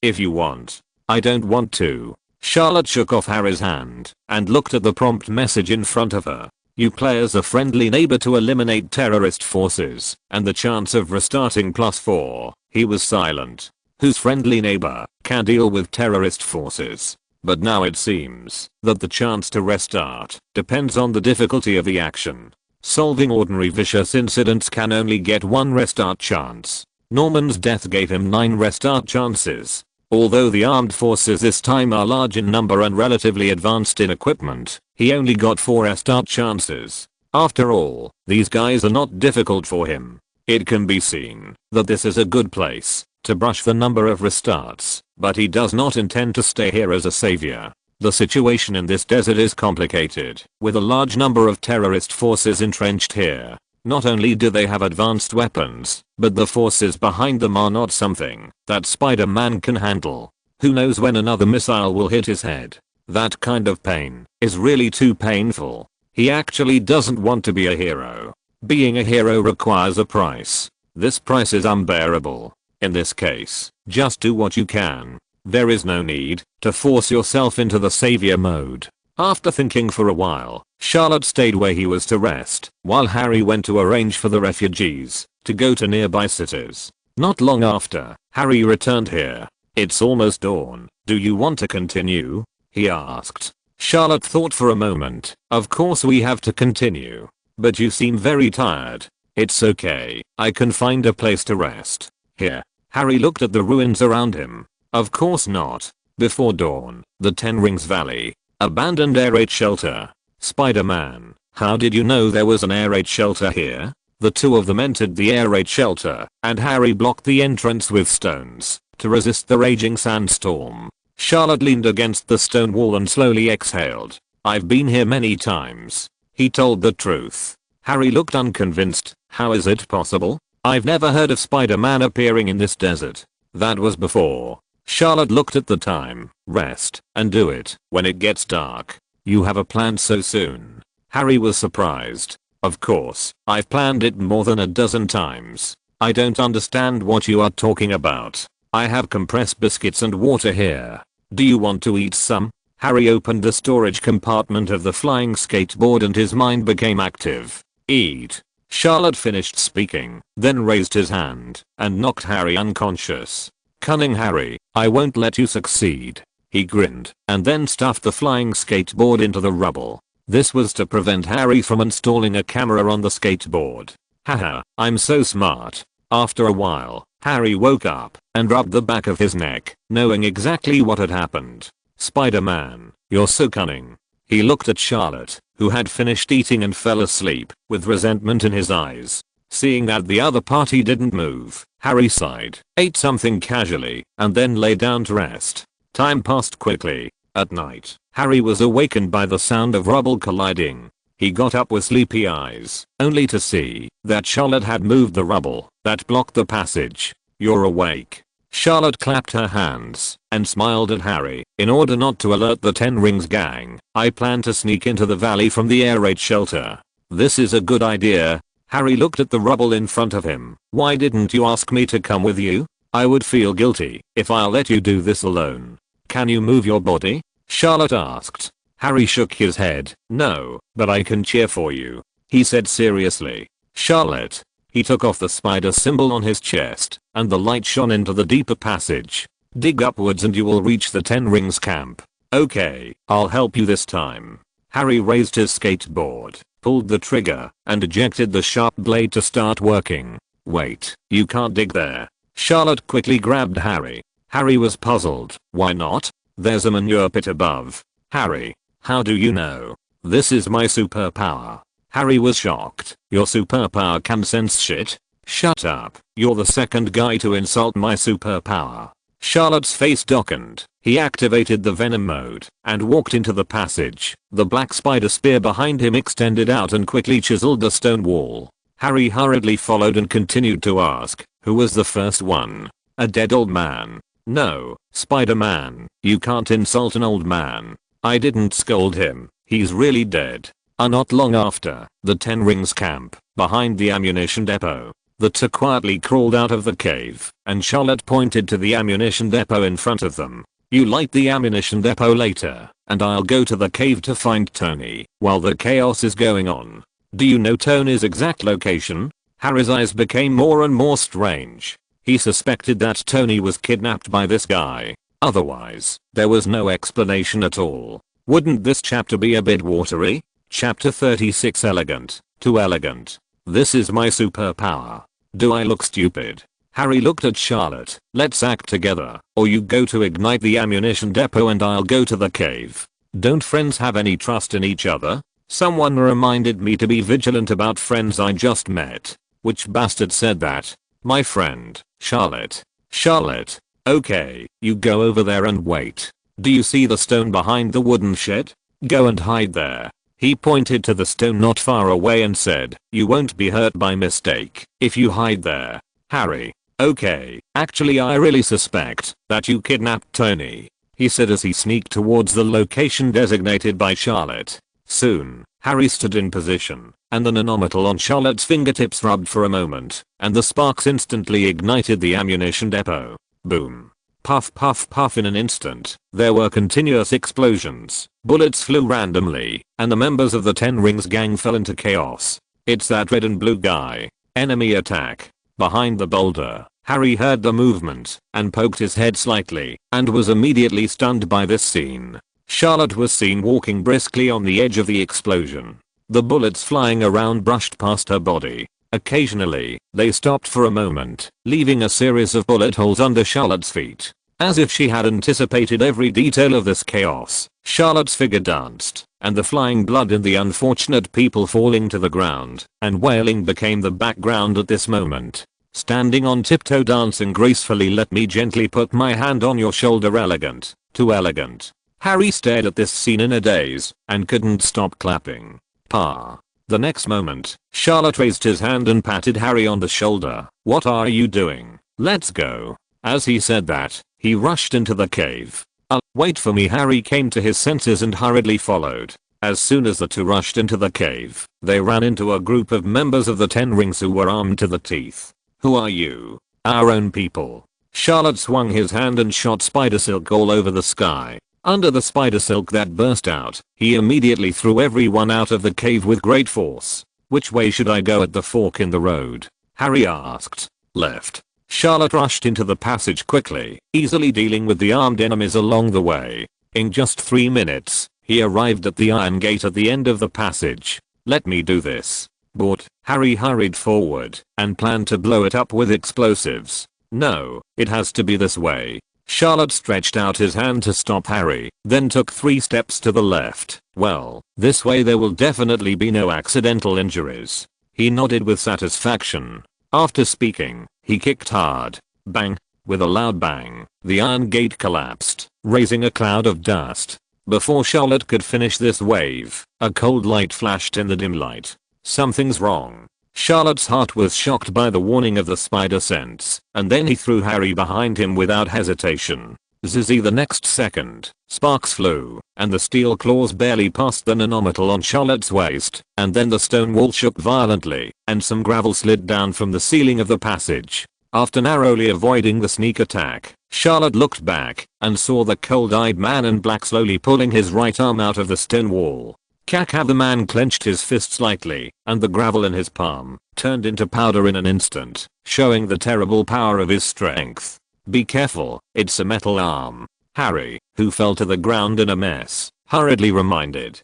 If you want." "I don't want to." Charlotte shook off Harry's hand and looked at the prompt message in front of her. "You play as a friendly neighbor to eliminate terrorist forces, and the chance of restarting +4. He was silent. Whose friendly neighbor can deal with terrorist forces? But now it seems that the chance to restart depends on the difficulty of the action. Solving ordinary vicious incidents can only get one restart chance. Norman's death gave him 9 restart chances. Although the armed forces this time are large in number and relatively advanced in equipment, he only got 4 restart chances. After all, these guys are not difficult for him. It can be seen that this is a good place to brush the number of restarts, but he does not intend to stay here as a savior. The situation in this desert is complicated, with a large number of terrorist forces entrenched here. Not only do they have advanced weapons, but the forces behind them are not something that Spider-Man can handle. Who knows when another missile will hit his head? That kind of pain is really too painful. He actually doesn't want to be a hero. Being a hero requires a price. This price is unbearable. In this case, just do what you can. There is no need to force yourself into the savior mode. After thinking for a while, Charlotte stayed where he was to rest, while Harry went to arrange for the refugees to go to nearby cities. Not long after, Harry returned here. "It's almost dawn. Do you want to continue?" he asked. Charlotte thought for a moment. "Of course we have to continue. But you seem very tired." "It's okay. I can find a place to rest." "Here." Harry looked at the ruins around him. "Of course not. Before dawn, the Ten Rings Valley. Abandoned air raid shelter." "Spider-Man, how did you know there was an air raid shelter here?" The two of them entered the air raid shelter, and Harry blocked the entrance with stones to resist the raging sandstorm. Charlotte leaned against the stone wall and slowly exhaled. "I've been here many times." He told the truth. Harry looked unconvinced. "How is it possible? I've never heard of Spider-Man appearing in this desert." "That was before." Charlotte looked at the time. "Rest, and do it when it gets dark." "You have a plan so soon?" Harry was surprised. "Of course, I've planned it more than a dozen times." "I don't understand what you are talking about." "I have compressed biscuits and water here. Do you want to eat some?" Harry opened the storage compartment of the flying skateboard and his mind became active. "Eat." Charlotte finished speaking, then raised his hand and knocked Harry unconscious. "Cunning Harry, I won't let you succeed." He grinned and then stuffed the flying skateboard into the rubble. This was to prevent Harry from installing a camera on the skateboard. "Haha, I'm so smart." After a while, Harry woke up and rubbed the back of his neck, knowing exactly what had happened. "Spider-Man, you're so cunning." He looked at Charlotte, who had finished eating and fell asleep, with resentment in his eyes. Seeing that the other party didn't move, Harry sighed, ate something casually, and then lay down to rest. Time passed quickly. At night, Harry was awakened by the sound of rubble colliding. He got up with sleepy eyes, only to see that Charlotte had moved the rubble that blocked the passage. "You're awake." Charlotte clapped her hands and smiled at Harry. In order not to alert the Ten Rings gang, I plan to sneak into the valley from the air raid shelter. This is a good idea. Harry looked at the rubble in front of him. Why didn't you ask me to come with you? I would feel guilty if I'll let you do this alone. Can you move your body? Charlotte asked. Harry shook his head. No, but I can cheer for you, he said seriously. Charlotte. He took off the spider symbol on his chest, and the light shone into the deeper passage. Dig upwards and you will reach the Ten Rings camp. Okay, I'll help you this time. Harry raised his skateboard, pulled the trigger, and ejected the sharp blade to start working. Wait, you can't dig there. Charlotte quickly grabbed Harry. Harry was puzzled. Why not? There's a manure pit above. Harry, how do you know? This is my superpower. Harry was shocked. Your superpower can sense shit? Shut up. You're the second guy to insult my superpower. Charlotte's face darkened. He activated the venom mode and walked into the passage. The black spider spear behind him extended out and quickly chiseled the stone wall. Harry hurriedly followed and continued to ask, who was the first one? A dead old man. No, Spider-Man, you can't insult an old man. I didn't scold him. He's really dead. Not long after, the Ten Rings camp, behind the ammunition depot. The two quietly crawled out of the cave, and Charlotte pointed to the ammunition depot in front of them. You light the ammunition depot later, and I'll go to the cave to find Tony, while the chaos is going on. Do you know Tony's exact location? Harry's eyes became more and more strange. He suspected that Tony was kidnapped by this guy. Otherwise, there was no explanation at all. Wouldn't this chapter be a bit watery? Chapter 36 Elegant. Too elegant. This is my superpower. Do I look stupid? Harry looked at Charlotte. Let's act together, or you go to ignite the ammunition depot and I'll go to the cave. Don't friends have any trust in each other? Someone reminded me to be vigilant about friends I just met. Which bastard said that? My friend, Charlotte. Charlotte. Okay, you go over there and wait. Do you see the stone behind the wooden shed? Go and hide there. He pointed to the stone not far away and said, you won't be hurt by mistake if you hide there. Harry. Okay, actually I really suspect that you kidnapped Tony, he said as he sneaked towards the location designated by Charlotte. Soon, Harry stood in position, and the nanometal on Charlotte's fingertips rubbed for a moment, and the sparks instantly ignited the ammunition depot. Boom. Puff puff puff. In an instant, there were continuous explosions, bullets flew randomly, and the members of the Ten Rings gang fell into chaos. It's that red and blue guy. Enemy attack. Behind the boulder, Harry heard the movement, and poked his head slightly, and was immediately stunned by this scene. Charlotte was seen walking briskly on the edge of the explosion. The bullets flying around brushed past her body. Occasionally, they stopped for a moment, leaving a series of bullet holes under Charlotte's feet. As if she had anticipated every detail of this chaos, Charlotte's figure danced, and the flying blood and the unfortunate people falling to the ground and wailing became the background at this moment. Standing on tiptoe dancing gracefully, let me gently put my hand on your shoulder. Elegant. Too elegant. Harry stared at this scene in a daze and couldn't stop clapping. Pa. The next moment, Charlotte raised his hand and patted Harry on the shoulder. What are you doing? Let's go. As he said that, he rushed into the cave. Wait for me. Harry came to his senses and hurriedly followed. As soon as the two rushed into the cave, they ran into a group of members of the Ten Rings who were armed to the teeth. Who are you? Our own people. Charlotte swung his hand and shot spider silk all over the sky. Under the spider silk that burst out, he immediately threw everyone out of the cave with great force. Which way should I go at the fork in the road? Harry asked. Left. Charlotte rushed into the passage quickly, easily dealing with the armed enemies along the way. In just 3 minutes, he arrived at the iron gate at the end of the passage. Let me do this. But Harry hurried forward and planned to blow it up with explosives. No, it has to be this way. Charlotte stretched out his hand to stop Harry, then took 3 steps to the left. Well, this way there will definitely be no accidental injuries. He nodded with satisfaction. After speaking, he kicked hard. Bang. With a loud bang, the iron gate collapsed, raising a cloud of dust. Before Charlotte could finish this wave, a cold light flashed in the dim light. Something's wrong. Charlotte's heart was shocked by the warning of the spider sense, and then he threw Harry behind him without hesitation. Zizzy the next second, sparks flew, and the steel claws barely passed the nanometal on Charlotte's waist, and then the stone wall shook violently, and some gravel slid down from the ceiling of the passage. After narrowly avoiding the sneak attack, Charlotte looked back, and saw the cold-eyed man in black slowly pulling his right arm out of the stone wall. Caca, the man clenched his fist slightly, and the gravel in his palm turned into powder in an instant, showing the terrible power of his strength. Be careful, it's a metal arm. Harry, who fell to the ground in a mess, hurriedly reminded.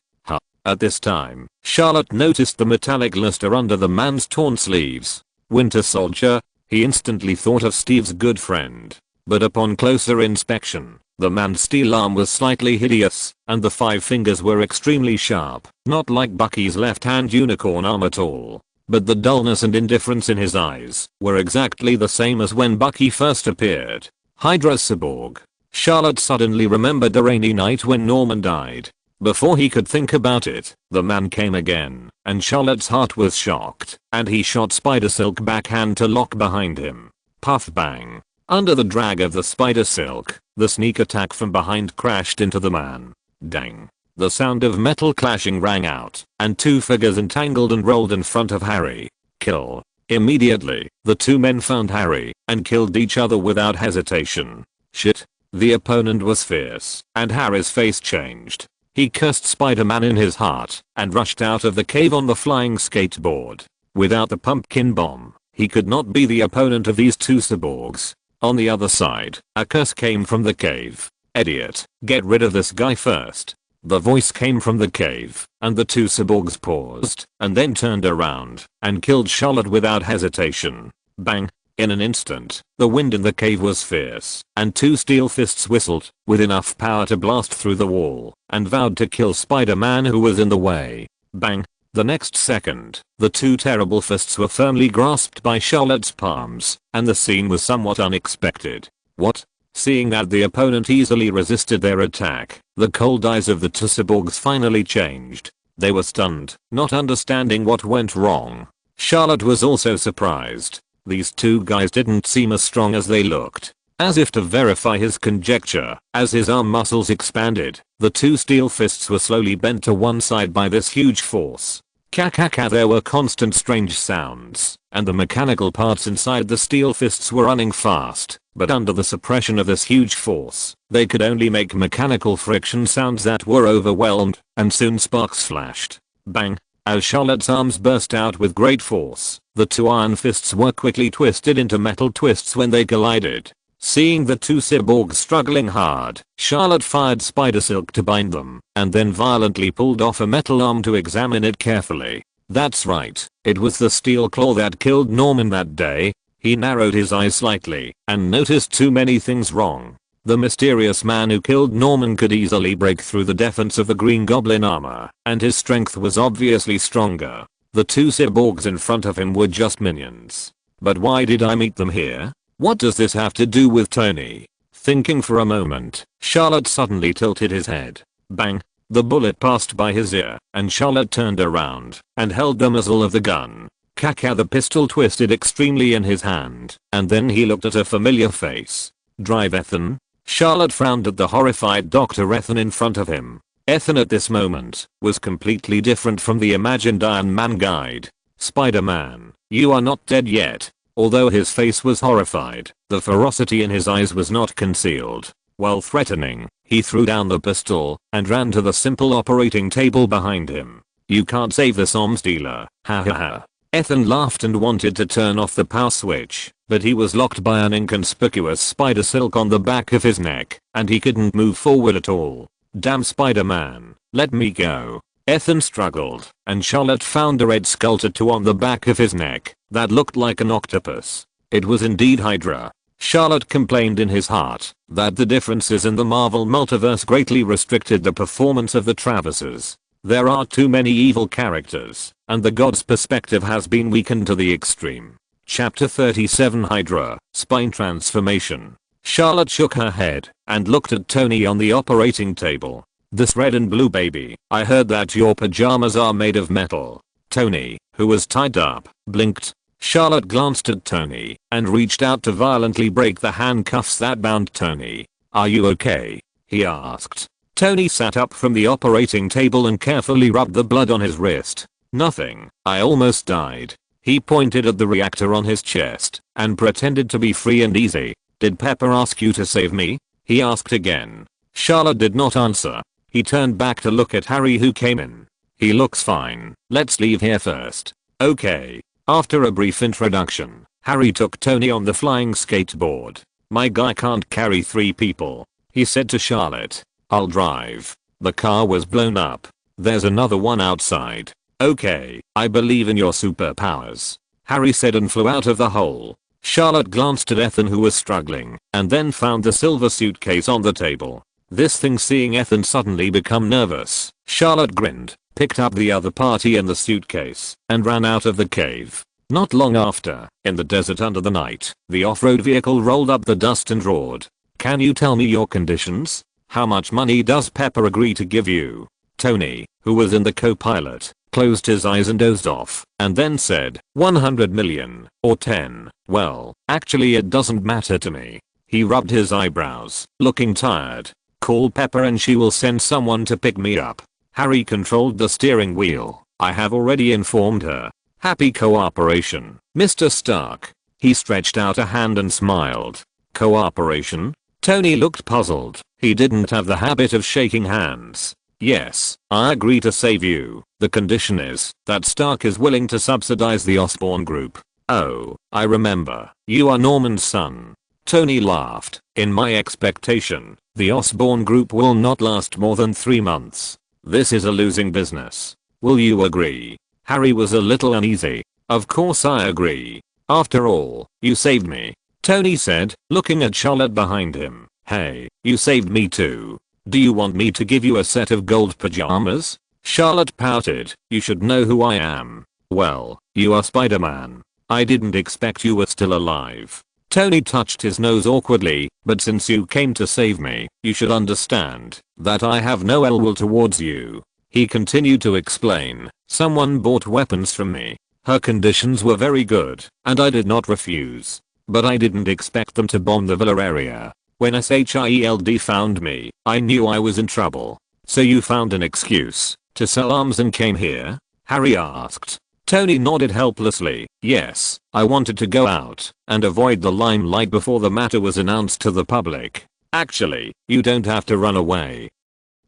At this time, Charlotte noticed the metallic luster under the man's torn sleeves. Winter Soldier, he instantly thought of Steve's good friend. But upon closer inspection, the man's steel arm was slightly hideous, and the 5 fingers were extremely sharp, not like Bucky's left-hand unicorn arm at all. But the dullness and indifference in his eyes were exactly the same as when Bucky first appeared. Hydra Cyborg. Charlotte suddenly remembered the rainy night when Norman died. Before he could think about it, the man came again, and Charlotte's heart was shocked, and he shot Spider Silk backhand to lock behind him. Puff bang. Under the drag of the Spider Silk, the sneak attack from behind crashed into the man. Dang. The sound of metal clashing rang out, and 2 figures entangled and rolled in front of Harry. Kill. Immediately, the 2 men found Harry, and killed each other without hesitation. Shit. The opponent was fierce, and Harry's face changed. He cursed Spider-Man in his heart, and rushed out of the cave on the flying skateboard. Without the pumpkin bomb, he could not be the opponent of these 2 cyborgs. On the other side, a curse came from the cave. Idiot, get rid of this guy first. The voice came from the cave, and the 2 cyborgs paused, and then turned around, and killed Charlotte without hesitation. Bang. In an instant, the wind in the cave was fierce, and 2 steel fists whistled, with enough power to blast through the wall, and vowed to kill Spider-Man who was in the way. Bang. The next second, the 2 terrible fists were firmly grasped by Charlotte's palms, and the scene was somewhat unexpected. What? Seeing that the opponent easily resisted their attack, the cold eyes of the 2 cyborgs finally changed. They were stunned, not understanding what went wrong. Charlotte was also surprised. These 2 guys didn't seem as strong as they looked. As if to verify his conjecture, as his arm muscles expanded, the 2 steel fists were slowly bent to one side by this huge force. Kakaka, there were constant strange sounds, and the mechanical parts inside the steel fists were running fast, but under the suppression of this huge force, they could only make mechanical friction sounds that were overwhelmed, and soon sparks flashed. Bang. As Charlotte's arms burst out with great force, the 2 iron fists were quickly twisted into metal twists when they collided. Seeing the 2 cyborgs struggling hard, Charlotte fired Spider Silk to bind them, and then violently pulled off a metal arm to examine it carefully. That's right, it was the steel claw that killed Norman that day. He narrowed his eyes slightly, and noticed too many things wrong. The mysterious man who killed Norman could easily break through the defense of the Green Goblin armor, and his strength was obviously stronger. The 2 cyborgs in front of him were just minions. But why did I meet them here? What does this have to do with Tony? Thinking for a moment, Charlotte suddenly tilted his head. Bang. The bullet passed by his ear, and Charlotte turned around, and held the muzzle of the gun. Kaka, the pistol twisted extremely in his hand, and then he looked at a familiar face. Drive Ethan? Charlotte frowned at the horrified Dr. Ethan in front of him. Ethan at this moment was completely different from the imagined Iron Man guide. Spider-Man, you are not dead yet. Although his face was horrified, the ferocity in his eyes was not concealed. While threatening, he threw down the pistol and ran to the simple operating table behind him. You can't save this arms dealer, ha ha ha. Ethan laughed and wanted to turn off the power switch, but he was locked by an inconspicuous Spider Silk on the back of his neck, and he couldn't move forward at all. Damn Spider-Man, let me go. Ethan struggled, and Charlotte found a red skull tattoo on the back of his neck that looked like an octopus. It was indeed Hydra. Charlotte complained in his heart that the differences in the Marvel multiverse greatly restricted the performance of the Travises. There are too many evil characters, and the god's perspective has been weakened to the extreme. Chapter 37 Hydra, Spine Transformation. Charlotte shook her head and looked at Tony on the operating table. This red and blue baby, I heard that your pajamas are made of metal. Tony, who was tied up, Blinked. Charlotte glanced at Tony and reached out to violently break the handcuffs that bound Tony. "Are you okay?" he asked. Tony sat up from the operating table and carefully rubbed the blood on his wrist. "Nothing. I almost died." He pointed at the reactor on his chest and pretended to be free and easy. "Did Pepper ask you to save me?" he asked again. Charlotte did not answer. He turned back to look at Harry, who came in. "He looks fine. Let's leave here first." "Okay." After a brief introduction, Harry took Tony on the flying skateboard. "My guy can't carry 3 people," he said to Charlotte. "I'll drive." The car was blown up. "There's another one outside." "Okay, I believe in your superpowers," Harry said and flew out of the hole. Charlotte glanced at Ethan, who was struggling, and then found the silver suitcase on the table. This thing, seeing Ethan suddenly become nervous, Charlotte grinned, picked up the other party in the suitcase, and ran out of the cave. Not long after, in the desert under the night, the off-road vehicle rolled up the dust and roared. "Can you tell me your conditions? How much money does Pepper agree to give you?" Tony, who was in the co-pilot, closed his eyes and dozed off, and then said, 100 million, or 10, well, actually it doesn't matter to me. He rubbed his eyebrows, looking tired. "Call Pepper and she will send someone to pick me up." Harry controlled the steering wheel. "I have already informed her." "Happy cooperation, Mr. Stark." He stretched out a hand and smiled. "Cooperation?" Tony looked puzzled. He didn't have the habit of shaking hands. "Yes, I agree to save you. The condition is that Stark is willing to subsidize the Osborn Group." "Oh, I remember. You are Norman's son." Tony laughed. "In my expectation, the Osborn Group will not last more than 3 months. This is a losing business. Will you agree?" Harry was a little uneasy. "Of course I agree. After all, you saved me," Tony said, looking at Charlotte behind him. "Hey, you saved me too. Do you want me to give you a set of gold pajamas?" Charlotte pouted. "You should know who I am." "Well, you are Spider-Man. I didn't expect you were still alive." Tony touched his nose awkwardly. "But since you came to save me, you should understand that I have no ill will towards you." He continued to explain. "Someone bought weapons from me. Her conditions were very good, and I did not refuse. But I didn't expect them to bomb the villa area. When SHIELD found me, I knew I was in trouble." "So you found an excuse to sell arms and came here?" Harry asked. Tony nodded helplessly. "Yes, I wanted to go out and avoid the limelight before the matter was announced to the public." "Actually, you don't have to run away.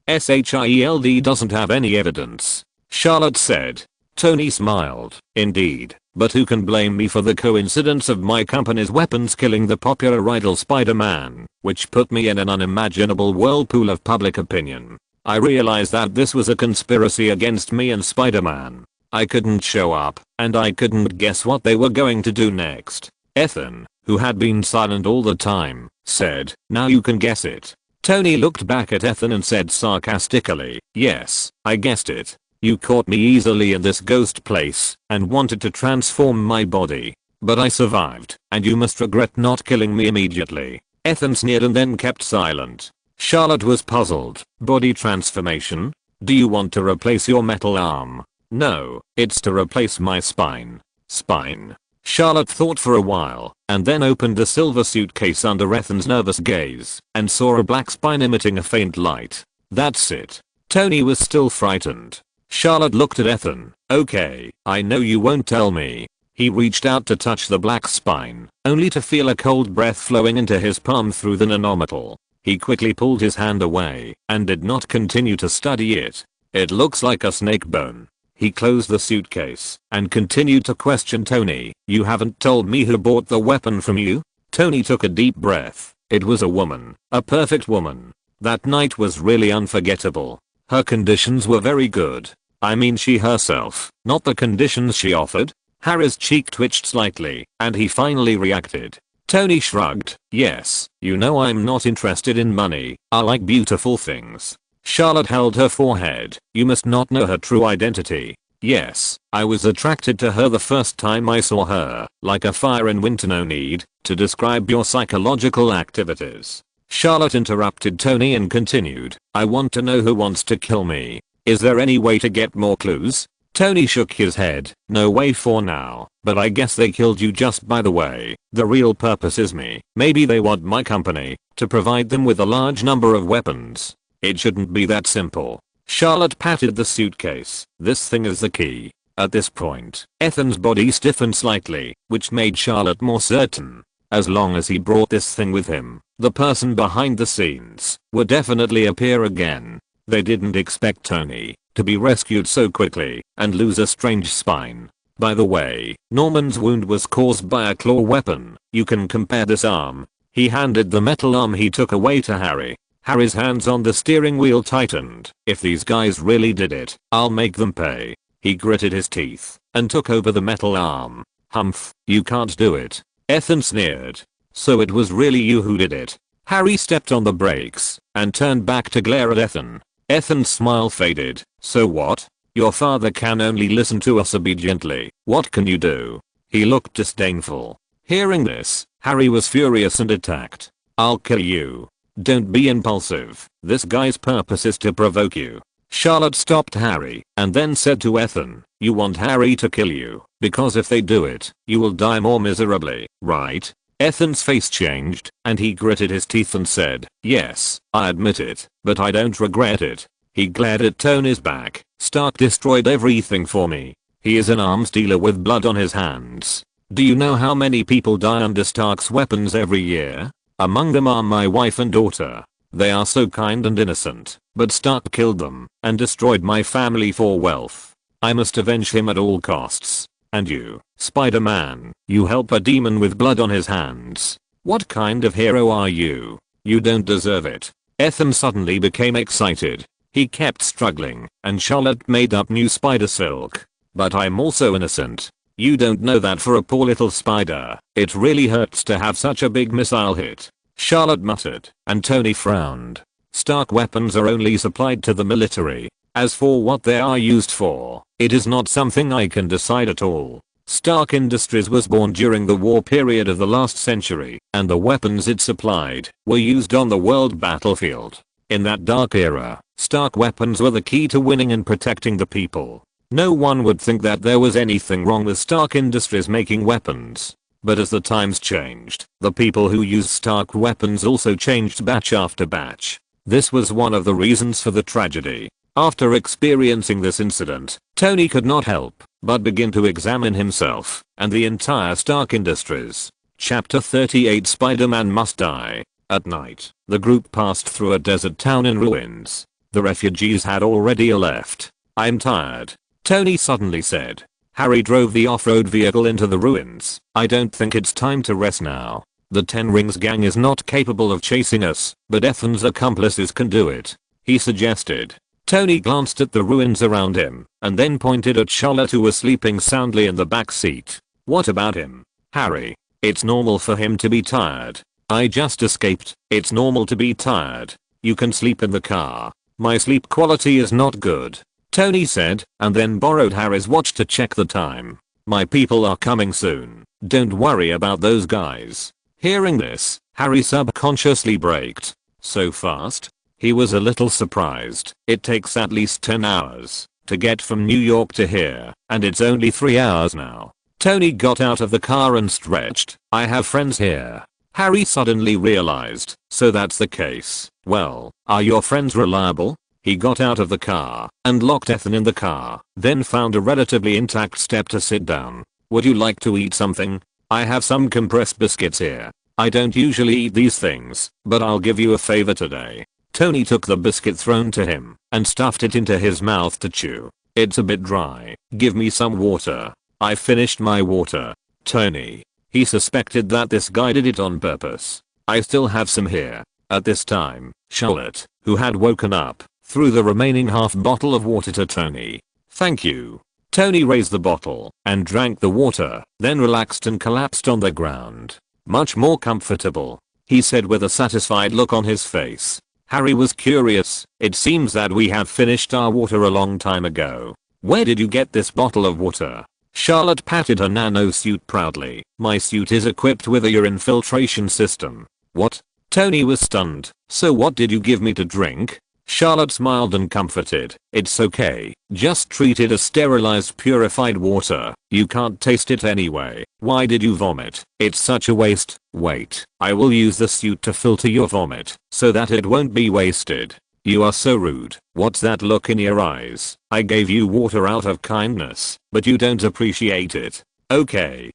SHIELD doesn't have any evidence," Charlotte said. Tony smiled. "Indeed, but who can blame me for the coincidence of my company's weapons killing the popular idol Spider-Man, which put me in an unimaginable whirlpool of public opinion. I realized that this was a conspiracy against me and Spider-Man. I couldn't show up, and I couldn't guess what they were going to do next." Ethan, who had been silent all the time, said, "Now you can guess it." Tony looked back at Ethan and said sarcastically, "Yes, I guessed it. You caught me easily in this ghost place and wanted to transform my body. But I survived, and you must regret not killing me immediately." Ethan sneered and then kept silent. Charlotte was puzzled. "Body transformation? Do you want to replace your metal arm?" "No, it's to replace my spine." "Spine?" Charlotte thought for a while, and then opened the silver suitcase under Ethan's nervous gaze, and saw a black spine emitting a faint light. "That's it." Tony was still frightened. Charlotte looked at Ethan. "Okay, I know you won't tell me." He reached out to touch the black spine, only to feel a cold breath flowing into his palm through the nanometal. He quickly pulled his hand away, and did not continue to study it. "It looks like a snake bone." He closed the suitcase and continued to question Tony. "You haven't told me who bought the weapon from you?" Tony took a deep breath. "It was a woman. A perfect woman. That night was really unforgettable. Her conditions were very good. I mean she herself, not the conditions she offered." Harry's cheek twitched slightly, and he finally reacted. Tony shrugged. "Yes, you know I'm not interested in money. I like beautiful things." Charlotte held her forehead. "You must not know her true identity." "Yes, I was attracted to her the first time I saw her, like a fire in winter. No need to describe your psychological activities." Charlotte interrupted Tony and continued, "I want to know who wants to kill me. Is there any way to get more clues?" Tony shook his head. No way for now, but I guess they killed you just by the way. The real purpose is me. Maybe they want my company to provide them with a large number of weapons. It shouldn't be that simple. Charlotte patted the suitcase. This thing is the key. At this point, Ethan's body stiffened slightly, which made Charlotte more certain. As long as he brought this thing with him, the person behind the scenes would definitely appear again. They didn't expect Tony to be rescued so quickly and lose a strange spine. By the way, Norman's wound was caused by a claw weapon. You can compare this arm. He handed the metal arm he took away to Harry. Harry's hands on the steering wheel tightened. If these guys really did it, I'll make them pay. He gritted his teeth and took over the metal arm. Humph, you can't do it. Ethan sneered. So it was really you who did it. Harry stepped on the brakes and turned back to glare at Ethan. Ethan's smile faded. So what? Your father can only listen to us obediently. What can you do? He looked disdainful. Hearing this, Harry was furious and attacked. I'll kill you. Don't be impulsive. This guy's purpose is to provoke you. Charlotte stopped Harry and then said to Ethan, you want Harry to kill you, because if they do it, you will die more miserably, right? Ethan's face changed and he gritted his teeth and said, yes, I admit it, but I don't regret it. He glared at Tony's back. Stark destroyed everything for me. He is an arms dealer with blood on his hands. Do you know how many people die under Stark's weapons every year? Among them are my wife and daughter. They are so kind and innocent, but Stark killed them and destroyed my family for wealth. I must avenge him at all costs. And you, Spider-Man, you help a demon with blood on his hands. What kind of hero are you? You don't deserve it. Ethan suddenly became excited. He kept struggling, and Charlotte made up new spider silk. But I'm also innocent. You don't know that for a poor little spider. It really hurts to have such a big missile hit. Charlotte muttered, and Tony frowned. Stark weapons are only supplied to the military. As for what they are used for, it is not something I can decide at all. Stark Industries was born during the war period of the last century, and the weapons it supplied were used on the world battlefield. In that dark era, Stark weapons were the key to winning and protecting the people. No one would think that there was anything wrong with Stark Industries making weapons. But as the times changed, the people who used Stark weapons also changed batch after batch. This was one of the reasons for the tragedy. After experiencing this incident, Tony could not help but begin to examine himself and the entire Stark Industries. Chapter 38 Spider-Man Must Die. At night, the group passed through a desert town in ruins. The refugees had already left. I'm tired, Tony suddenly said. Harry drove the off-road vehicle into the ruins. I don't think it's time to rest now. The Ten Rings gang is not capable of chasing us, but Ethan's accomplices can do it, he suggested. Tony glanced at the ruins around him, and then pointed at Charlotte who was sleeping soundly in the back seat. What about him? Harry. It's normal for him to be tired. I just escaped. It's normal to be tired. You can sleep in the car. My sleep quality is not good, Tony said, and then borrowed Harry's watch to check the time. My people are coming soon. Don't worry about those guys. Hearing this, Harry subconsciously braked. So fast? He was a little surprised. It takes at least 10 hours to get from New York to here, and it's only 3 hours now. Tony got out of the car and stretched. I have friends here. Harry suddenly realized, so that's the case. Well, are your friends reliable? He got out of the car and locked Ethan in the car, then found a relatively intact step to sit down. Would you like to eat something? I have some compressed biscuits here. I don't usually eat these things, but I'll give you a favor today. Tony took the biscuit thrown to him and stuffed it into his mouth to chew. It's a bit dry. Give me some water. I finished my water. Tony. He suspected that this guy did it on purpose. I still have some here. At this time, Charlotte, who had woken up, threw the remaining half bottle of water to Tony. Thank you. Tony raised the bottle and drank the water, then relaxed and collapsed on the ground. Much more comfortable, he said with a satisfied look on his face. Harry was curious. It seems that we have finished our water a long time ago. Where did you get this bottle of water? Charlotte patted her nano suit proudly. My suit is equipped with a urine filtration system. What? Tony was stunned. So what did you give me to drink? Charlotte smiled and comforted. It's okay. Just treat it as sterilized purified water. You can't taste it anyway. Why did you vomit? It's such a waste. Wait. I will use the suit to filter your vomit so that it won't be wasted. You are so rude. What's that look in your eyes? I gave you water out of kindness, but you don't appreciate it. Okay,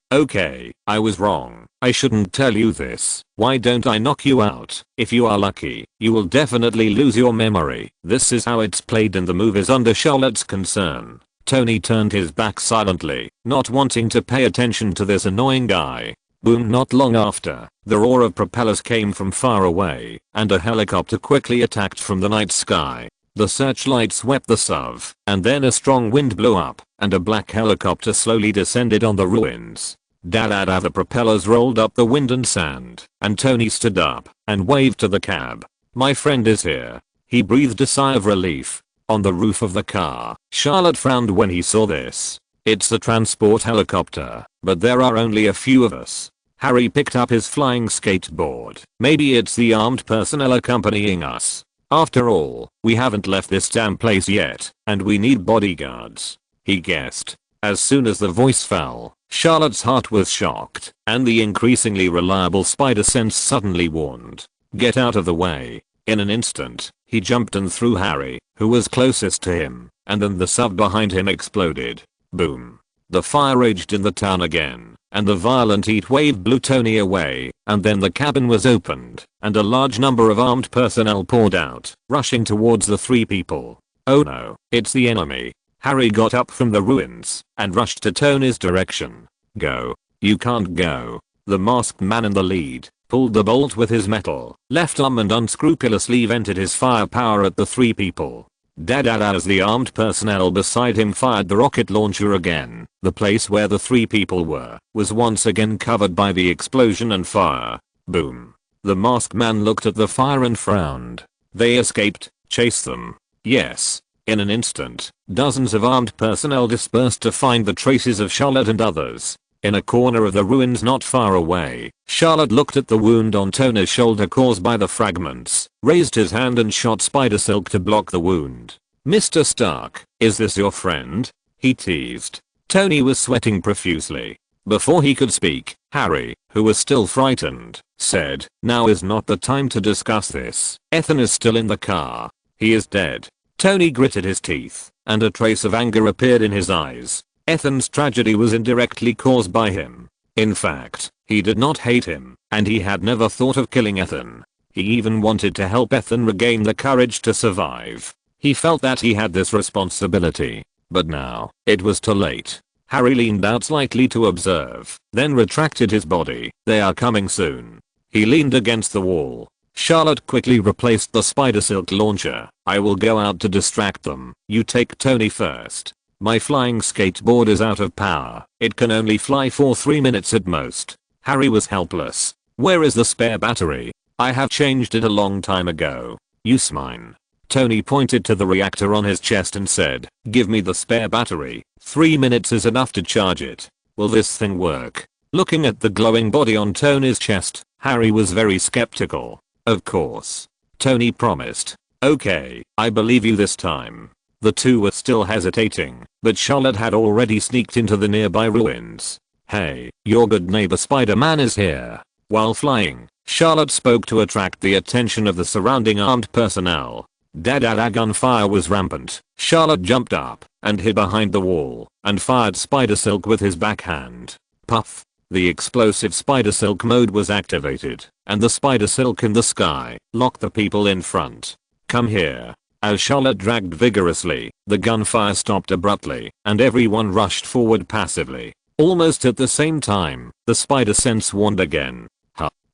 I was wrong. I shouldn't tell you this. Why don't I knock you out? If you are lucky, you will definitely lose your memory. This is how it's played in the movies under Charlotte's concern. Tony turned his back silently, not wanting to pay attention to this annoying guy. Boom! Not long after, the roar of propellers came from far away, and a helicopter quickly attacked from the night sky. The searchlight swept the SUV, and then a strong wind blew up, and a black helicopter slowly descended on the ruins. The propellers rolled up the wind and sand, and Tony stood up and waved to the cab. My friend is here. He breathed a sigh of relief. On the roof of the car, Charlotte frowned when he saw this. It's a transport helicopter, but there are only a few of us. Harry picked up his flying skateboard. Maybe it's the armed personnel accompanying us. After all, we haven't left this damn place yet, and we need bodyguards, he guessed. As soon as the voice fell, Charlotte's heart was shocked, and the increasingly reliable spider sense suddenly warned. Get out of the way. In an instant, he jumped and threw Harry, who was closest to him, and then the SUV behind him exploded. Boom. The fire raged in the town again, and the violent heat wave blew Tony away, and then the cabin was opened, and a large number of armed personnel poured out, rushing towards the three people. Oh no, it's the enemy. Harry got up from the ruins, and rushed to Tony's direction. Go. You can't go. The masked man in the lead pulled the bolt with his metal, left arm and unscrupulously vented his firepower at the three people. As the armed personnel beside him fired the rocket launcher again, the place where the three people were was once again covered by the explosion and fire. Boom. The masked man looked at the fire and frowned. They escaped. Chase them. Yes. In an instant, dozens of armed personnel dispersed to find the traces of Charlotte and others. In a corner of the ruins not far away, Charlotte looked at the wound on Tony's shoulder caused by the fragments, raised his hand and shot spider silk to block the wound. Mr. Stark, is this your friend? He teased. Tony was sweating profusely. Before he could speak, Harry, who was still frightened, said, now is not the time to discuss this. Ethan is still in the car. He is dead. Tony gritted his teeth, and a trace of anger appeared in his eyes. Ethan's tragedy was indirectly caused by him. In fact, he did not hate him, and he had never thought of killing Ethan. He even wanted to help Ethan regain the courage to survive. He felt that he had this responsibility. But now, it was too late. Harry leaned out slightly to observe, then retracted his body. They are coming soon. He leaned against the wall. Charlotte quickly replaced the spider silk launcher. I will go out to distract them. You take Tony first. My flying skateboard is out of power. It can only fly for 3 minutes at most. Harry was helpless. Where is the spare battery? I have changed it a long time ago. Use mine. Tony pointed to the reactor on his chest and said, give me the spare battery. 3 minutes is enough to charge it. Will this thing work? Looking at the glowing body on Tony's chest, Harry was very skeptical. Of course. Tony promised. Okay, I believe you this time. The two were still hesitating, but Charlotte had already sneaked into the nearby ruins. Hey, your good neighbor Spider-Man is here. While flying, Charlotte spoke to attract the attention of the surrounding armed personnel. Gunfire was rampant. Charlotte jumped up and hid behind the wall and fired spider silk with his backhand. Puff. The explosive spider silk mode was activated, and the spider silk in the sky locked the people in front. Come here. As Charlotte dragged vigorously, the gunfire stopped abruptly, and everyone rushed forward passively. Almost at the same time, the spider sense warned again.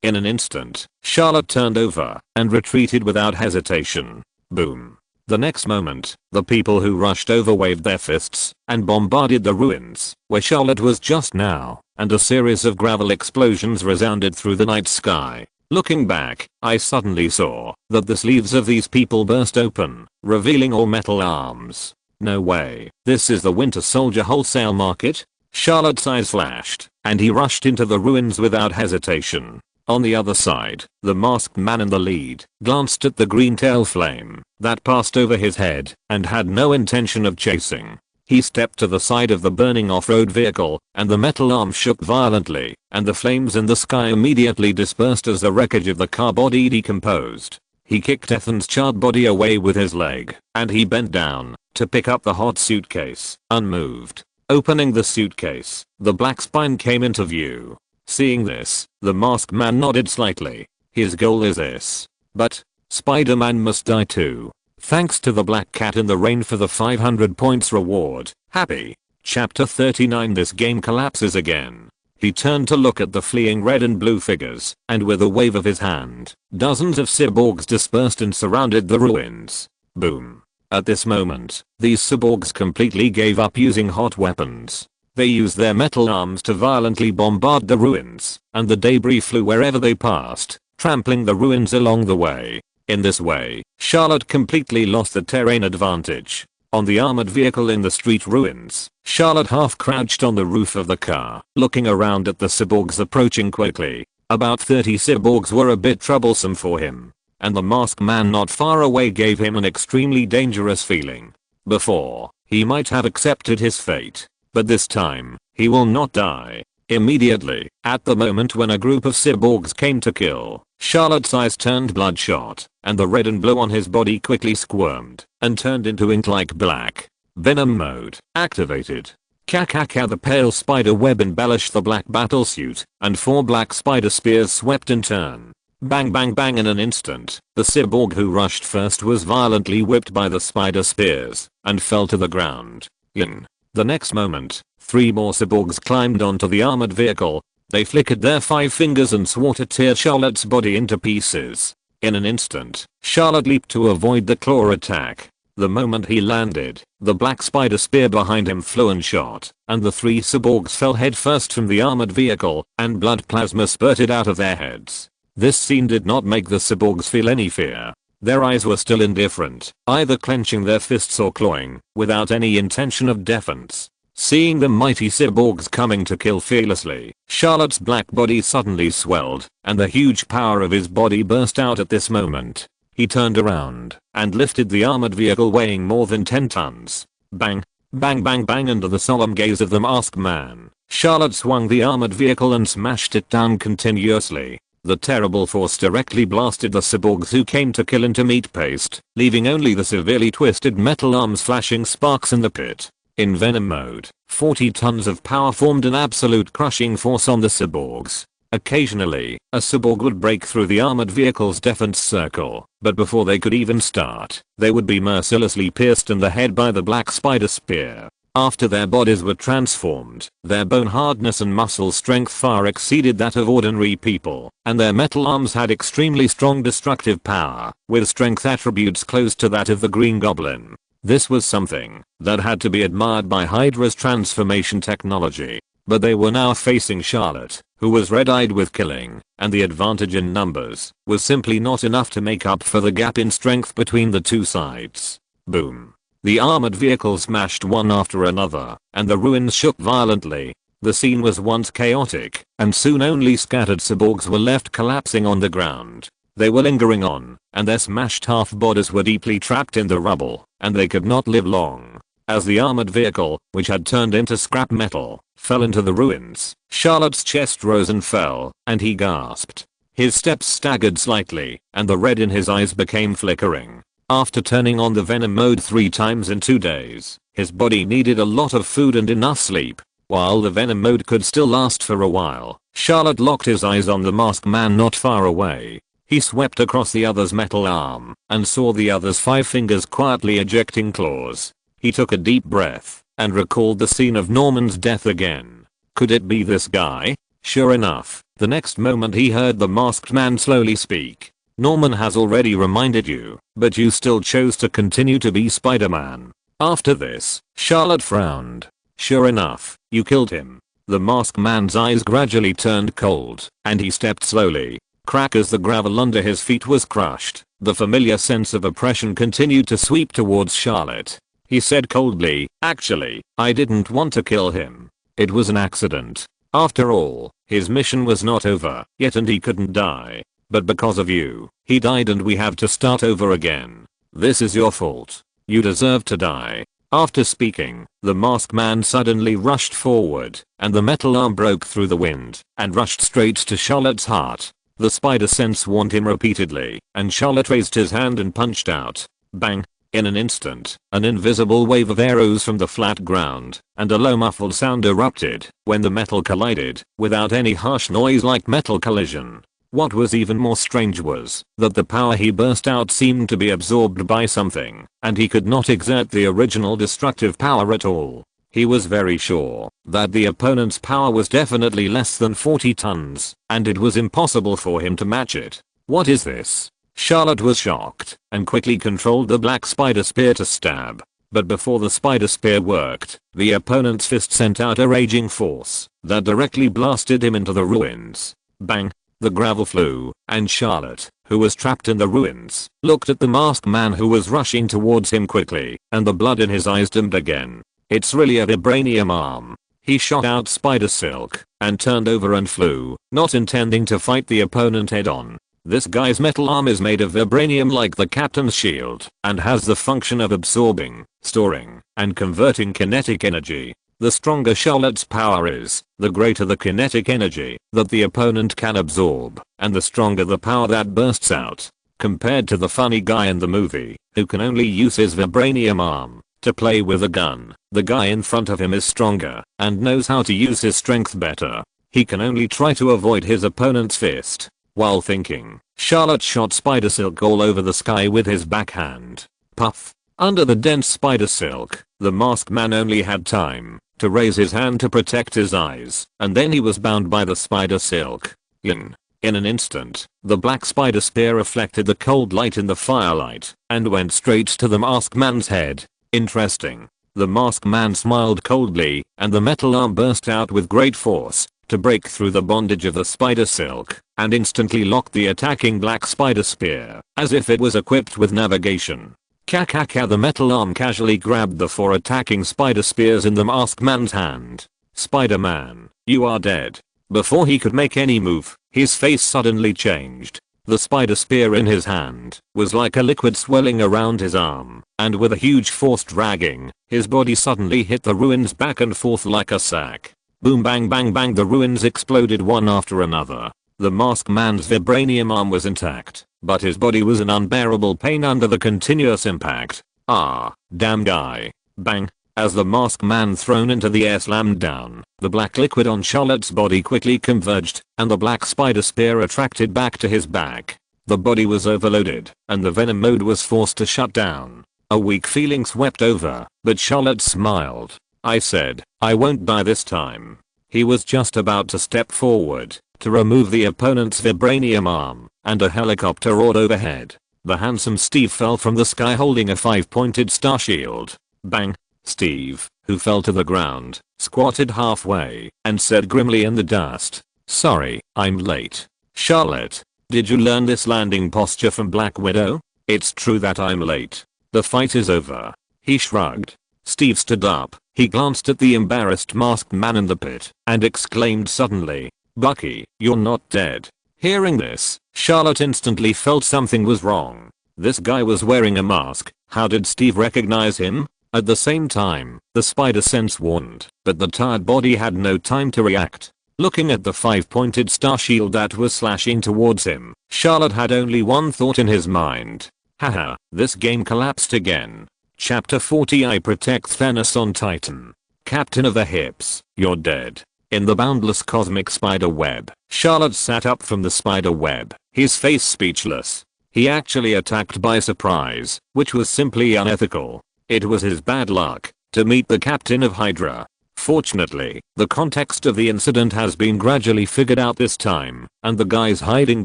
In an instant, Charlotte turned over and retreated without hesitation. Boom. The next moment, the people who rushed over waved their fists and bombarded the ruins where Charlotte was just now, and a series of gravel explosions resounded through the night sky. Looking back, I suddenly saw that the sleeves of these people burst open, revealing all metal arms. No way, this is the Winter Soldier wholesale market? Charlotte's eyes flashed, and he rushed into the ruins without hesitation. On the other side, the masked man in the lead glanced at the green tail flame that passed over his head and had no intention of chasing. He stepped to the side of the burning off-road vehicle, and the metal arm shook violently, and the flames in the sky immediately dispersed as the wreckage of the car body decomposed. He kicked Ethan's charred body away with his leg, and he bent down to pick up the hot suitcase, unmoved. Opening the suitcase, the black spine came into view. Seeing this, the masked man nodded slightly. His goal is this. But Spider-Man must die too. Thanks to the black cat in the rain for the 500 points reward. Happy. Chapter 39. This game collapses again. He turned to look at the fleeing red and blue figures, and with a wave of his hand, dozens of cyborgs dispersed and surrounded the ruins. Boom. At this moment, these cyborgs completely gave up using hot weapons. They used their metal arms to violently bombard the ruins, and the debris flew wherever they passed, trampling the ruins along the way. In this way, Charlotte completely lost the terrain advantage. On the armored vehicle in the street ruins, Charlotte half crouched on the roof of the car, looking around at the cyborgs approaching quickly. About 30 cyborgs were a bit troublesome for him, and the masked man not far away gave him an extremely dangerous feeling. Before, he might have accepted his fate, but this time, he will not die. Immediately, at the moment when a group of cyborgs came to kill, Charlotte's eyes turned bloodshot, and the red and blue on his body quickly squirmed and turned into ink-like black. Venom mode activated. The pale spider web embellished the black battlesuit, and 4 black spider spears swept in turn. Bang bang bang. In an instant, the cyborg who rushed first was violently whipped by the spider spears and fell to the ground. In the next moment, 3 more cyborgs climbed onto the armored vehicle. They flickered their 5 fingers and swore to tear Charlotte's body into pieces. In an instant, Charlotte leaped to avoid the claw attack. The moment he landed, the black spider spear behind him flew and shot, and the 3 cyborgs fell headfirst from the armored vehicle, and blood plasma spurted out of their heads. This scene did not make the cyborgs feel any fear. Their eyes were still indifferent, either clenching their fists or clawing, without any intention of defense. Seeing the mighty cyborgs coming to kill fearlessly, Charlotte's black body suddenly swelled, and the huge power of his body burst out at this moment. He turned around and lifted the armored vehicle weighing more than 10 tons. Bang, bang bang bang. Under the solemn gaze of the masked man, Charlotte swung the armored vehicle and smashed it down continuously. The terrible force directly blasted the cyborgs who came to kill into meat paste, leaving only the severely twisted metal arms flashing sparks in the pit. In Venom mode, 40 tons of power formed an absolute crushing force on the cyborgs. Occasionally, a cyborg would break through the armored vehicle's defense circle, but before they could even start, they would be mercilessly pierced in the head by the black spider spear. After their bodies were transformed, their bone hardness and muscle strength far exceeded that of ordinary people, and their metal arms had extremely strong destructive power, with strength attributes close to that of the Green Goblin. This was something that had to be admired by Hydra's transformation technology. But they were now facing Charlotte, who was red-eyed with killing, and the advantage in numbers was simply not enough to make up for the gap in strength between the two sides. Boom. The armored vehicles smashed one after another, and the ruins shook violently. The scene was once chaotic, and soon only scattered cyborgs were left collapsing on the ground. They were lingering on, and their smashed half-bodies were deeply trapped in the rubble, and they could not live long. As the armored vehicle, which had turned into scrap metal, fell into the ruins, Charlotte's chest rose and fell, and he gasped. His steps staggered slightly, and the red in his eyes became flickering. After turning on the Venom mode 3 times in 2 days, his body needed a lot of food and enough sleep. While the Venom mode could still last for a while, Charlotte locked his eyes on the masked man not far away. He swept across the other's metal arm, and saw the other's 5 fingers quietly ejecting claws. He took a deep breath, and recalled the scene of Norman's death again. Could it be this guy? Sure enough, the next moment he heard the masked man slowly speak. Norman has already reminded you, but you still chose to continue to be Spider-Man. After this, Charlotte frowned. Sure enough, you killed him. The masked man's eyes gradually turned cold, and he stepped slowly. Crack as the gravel under his feet was crushed. The familiar sense of oppression continued to sweep towards Charlotte. He said coldly, actually, I didn't want to kill him. It was an accident. After all, his mission was not over yet and he couldn't die. But because of you, he died and we have to start over again. This is your fault. You deserve to die. After speaking, the masked man suddenly rushed forward, and the metal arm broke through the wind and rushed straight to Charlotte's heart. The spider sense warned him repeatedly, and Charlotte raised his hand and punched out. Bang! In an instant, an invisible wave of air rose from the flat ground, and a low muffled sound erupted when the metal collided, without any harsh noise like metal collision. What was even more strange was that the power he burst out seemed to be absorbed by something, and he could not exert the original destructive power at all. He was very sure that the opponent's power was definitely less than 40 tons, and it was impossible for him to match it. What is this? Charlotte was shocked and quickly controlled the black spider spear to stab. But before the spider spear worked, the opponent's fist sent out a raging force that directly blasted him into the ruins. Bang! The gravel flew, and Charlotte, who was trapped in the ruins, looked at the masked man who was rushing towards him quickly, and the blood in his eyes dimmed again. It's really a vibranium arm. He shot out spider silk and turned over and flew, not intending to fight the opponent head on. This guy's metal arm is made of vibranium like the captain's shield, and has the function of absorbing, storing, and converting kinetic energy. The stronger Charlotte's power is, the greater the kinetic energy that the opponent can absorb, and the stronger the power that bursts out. Compared to the funny guy in the movie, who can only use his vibranium arm to play with a gun, the guy in front of him is stronger, and knows how to use his strength better. He can only try to avoid his opponent's fist. While thinking, Charlotte shot spider silk all over the sky with his backhand. Puff! Under the dense spider silk, the masked man only had time to raise his hand to protect his eyes, and then he was bound by the spider silk. In an instant, the black spider spear reflected the cold light in the firelight, and went straight to the masked man's head. Interesting. The masked man smiled coldly, and the metal arm burst out with great force to break through the bondage of the spider silk, and instantly locked the attacking black spider spear, as if it was equipped with navigation. The metal arm casually grabbed the 4 attacking spider spears in the masked man's hand. Spider-Man, you are dead. Before he could make any move, his face suddenly changed. The spider spear in his hand was like a liquid swelling around his arm, and with a huge force dragging, his body suddenly hit the ruins back and forth like a sack. Boom bang bang bang, the ruins exploded one after another. The masked man's vibranium arm was intact, but his body was in unbearable pain under the continuous impact. Ah, damn guy. Bang. As the masked man thrown into the air slammed down, the black liquid on Charlotte's body quickly converged, and the black spider spear attracted back to his back. The body was overloaded, and the venom mode was forced to shut down. A weak feeling swept over, but Charlotte smiled. I said, I won't die this time. He was just about to step forward to remove the opponent's vibranium arm, and a helicopter roared overhead. The handsome Steve fell from the sky holding a 5-pointed star shield. Bang! Steve, who fell to the ground, squatted halfway and said grimly in the dust, "Sorry, I'm late." Charlotte, did you learn this landing posture from Black Widow? It's true that I'm late. The fight is over. He shrugged. Steve stood up. He glanced at the embarrassed masked man in the pit and exclaimed suddenly, "Bucky, you're not dead." Hearing this, Charlotte instantly felt something was wrong. This guy was wearing a mask. How did Steve recognize him? At the same time, the spider sense warned, but the tired body had no time to react. Looking at the 5-pointed star shield that was slashing towards him, Charlotte had only one thought in his mind. Haha, this game collapsed again. Chapter 40, I protect Thanos on Titan. Captain of the Hips, you're dead. In the boundless cosmic spider web, Charlotte sat up from the spider web, his face speechless. He actually attacked by surprise, which was simply unethical. It was his bad luck to meet the captain of Hydra. Fortunately, the context of the incident has been gradually figured out this time, and the guys hiding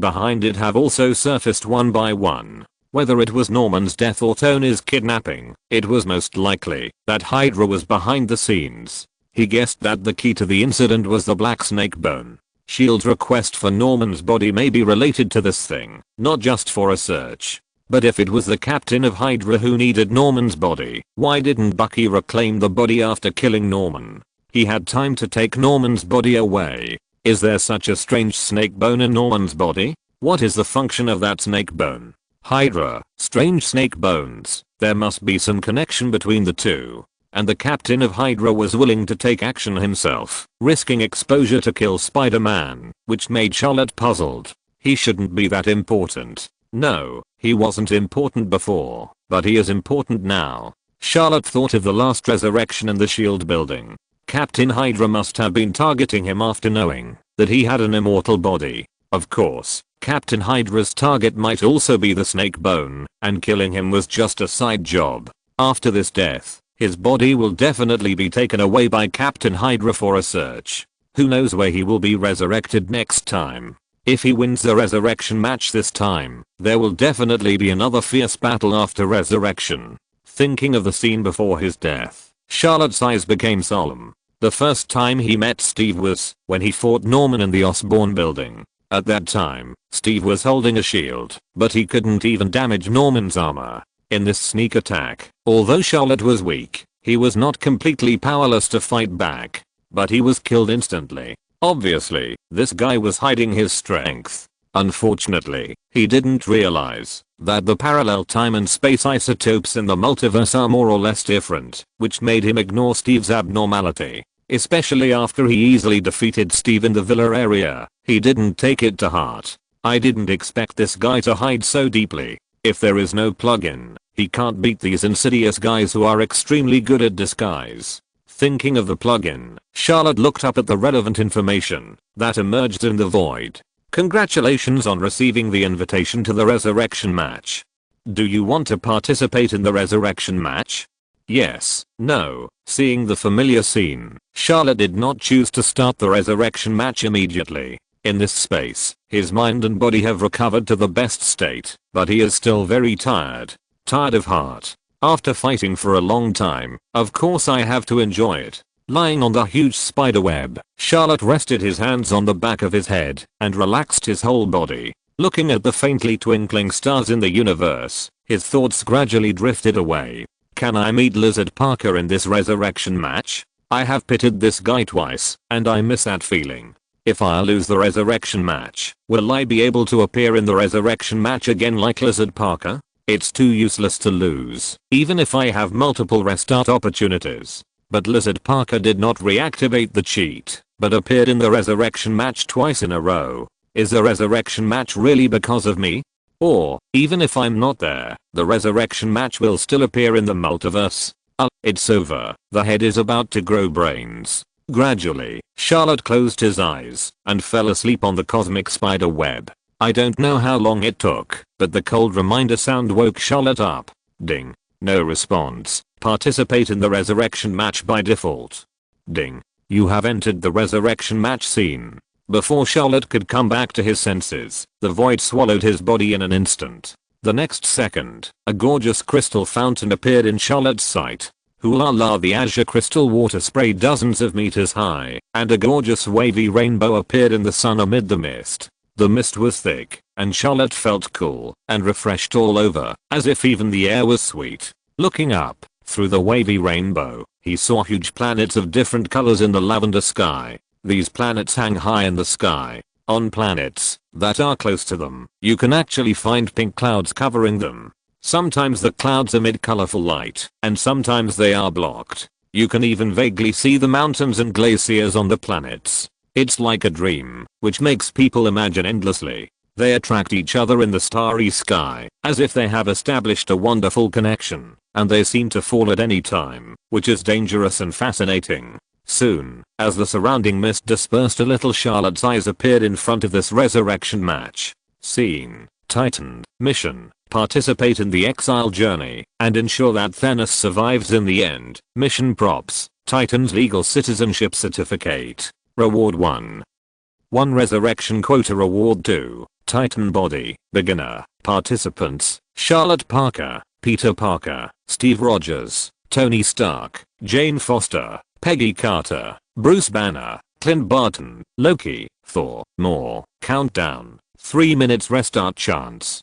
behind it have also surfaced one by one. Whether it was Norman's death or Tony's kidnapping, it was most likely that Hydra was behind the scenes. He guessed that the key to the incident was the black snake bone. S.H.I.E.L.D's request for Norman's body may be related to this thing, not just for a search. But if it was the captain of Hydra who needed Norman's body, why didn't Bucky reclaim the body after killing Norman? He had time to take Norman's body away. Is there such a strange snake bone in Norman's body? What is the function of that snake bone? Hydra, strange snake bones. There must be some connection between the two. And the captain of Hydra was willing to take action himself, risking exposure to kill Spider-Man, which made Charlotte puzzled. He shouldn't be that important. No, he wasn't important before, but he is important now. Charlotte thought of the last resurrection in the shield building. Captain Hydra must have been targeting him after knowing that he had an immortal body. Of course, Captain Hydra's target might also be the snake bone, and killing him was just a side job. After this death, his body will definitely be taken away by Captain Hydra for a search. Who knows where he will be resurrected next time. If he wins the resurrection match this time, there will definitely be another fierce battle after resurrection. Thinking of the scene before his death, Charlotte's eyes became solemn. The first time he met Steve was when he fought Norman in the Osborn building. At that time, Steve was holding a shield, but he couldn't even damage Norman's armor. In this sneak attack, although Charlotte was weak, he was not completely powerless to fight back. But he was killed instantly. Obviously, this guy was hiding his strength. Unfortunately, he didn't realize that the parallel time and space isotopes in the multiverse are more or less different, which made him ignore Steve's abnormality. Especially after he easily defeated Steve in the villa area, he didn't take it to heart. I didn't expect this guy to hide so deeply. If there is no plugin, he can't beat these insidious guys who are extremely good at disguise. Thinking of the plugin, Charlotte looked up at the relevant information that emerged in the void. Congratulations on receiving the invitation to the resurrection match. Do you want to participate in the resurrection match? Yes, no. Seeing the familiar scene, Charlotte did not choose to start the resurrection match immediately. In this space, his mind and body have recovered to the best state, but he is still very tired. Tired of heart. After fighting for a long time, of course I have to enjoy it. Lying on the huge spider web, Charlotte rested his hands on the back of his head and relaxed his whole body. Looking at the faintly twinkling stars in the universe, his thoughts gradually drifted away. Can I meet Lizard Parker in this resurrection match? I have pitted this guy twice, and I miss that feeling. If I lose the resurrection match, will I be able to appear in the resurrection match again like Lizard Parker? It's too useless to lose, even if I have multiple restart opportunities. But Lizard Parker did not reactivate the cheat, but appeared in the resurrection match twice in a row. Is the resurrection match really because of me? Or, even if I'm not there, the resurrection match will still appear in the multiverse? It's over. The head is about to grow brains. Gradually, Charlotte closed his eyes and fell asleep on the cosmic spider web. I don't know how long it took, but the cold reminder sound woke Charlotte up. Ding. No response. Participate in the resurrection match by default. Ding. You have entered the resurrection match scene. Before Charlotte could come back to his senses, the void swallowed his body in an instant. The next second, a gorgeous crystal fountain appeared in Charlotte's sight. Hoola la, the azure crystal water sprayed dozens of meters high, and a gorgeous wavy rainbow appeared in the sun amid the mist. The mist was thick, and Charlotte felt cool and refreshed all over, as if even the air was sweet. Looking up, through the wavy rainbow, he saw huge planets of different colors in the lavender sky. These planets hang high in the sky. On planets that are close to them, you can actually find pink clouds covering them. Sometimes the clouds emit colorful light, and sometimes they are blocked. You can even vaguely see the mountains and glaciers on the planets. It's like a dream, which makes people imagine endlessly. They attract each other in the starry sky, as if they have established a wonderful connection, and they seem to fall at any time, which is dangerous and fascinating. Soon, as the surrounding mist dispersed a little, Charlotte's eyes appeared in front of this resurrection match. Scene. Titan. Mission. Participate in the exile journey, and ensure that Thanos survives in the end. Mission props. Titan's legal citizenship certificate. Reward 1. 1 resurrection quota. Reward 2. Titan body. Beginner. Participants. Charlotte Parker, Peter Parker, Steve Rogers, Tony Stark, Jane Foster, Peggy Carter, Bruce Banner, Clint Barton, Loki, Thor. More. Countdown. 3 minutes restart chance.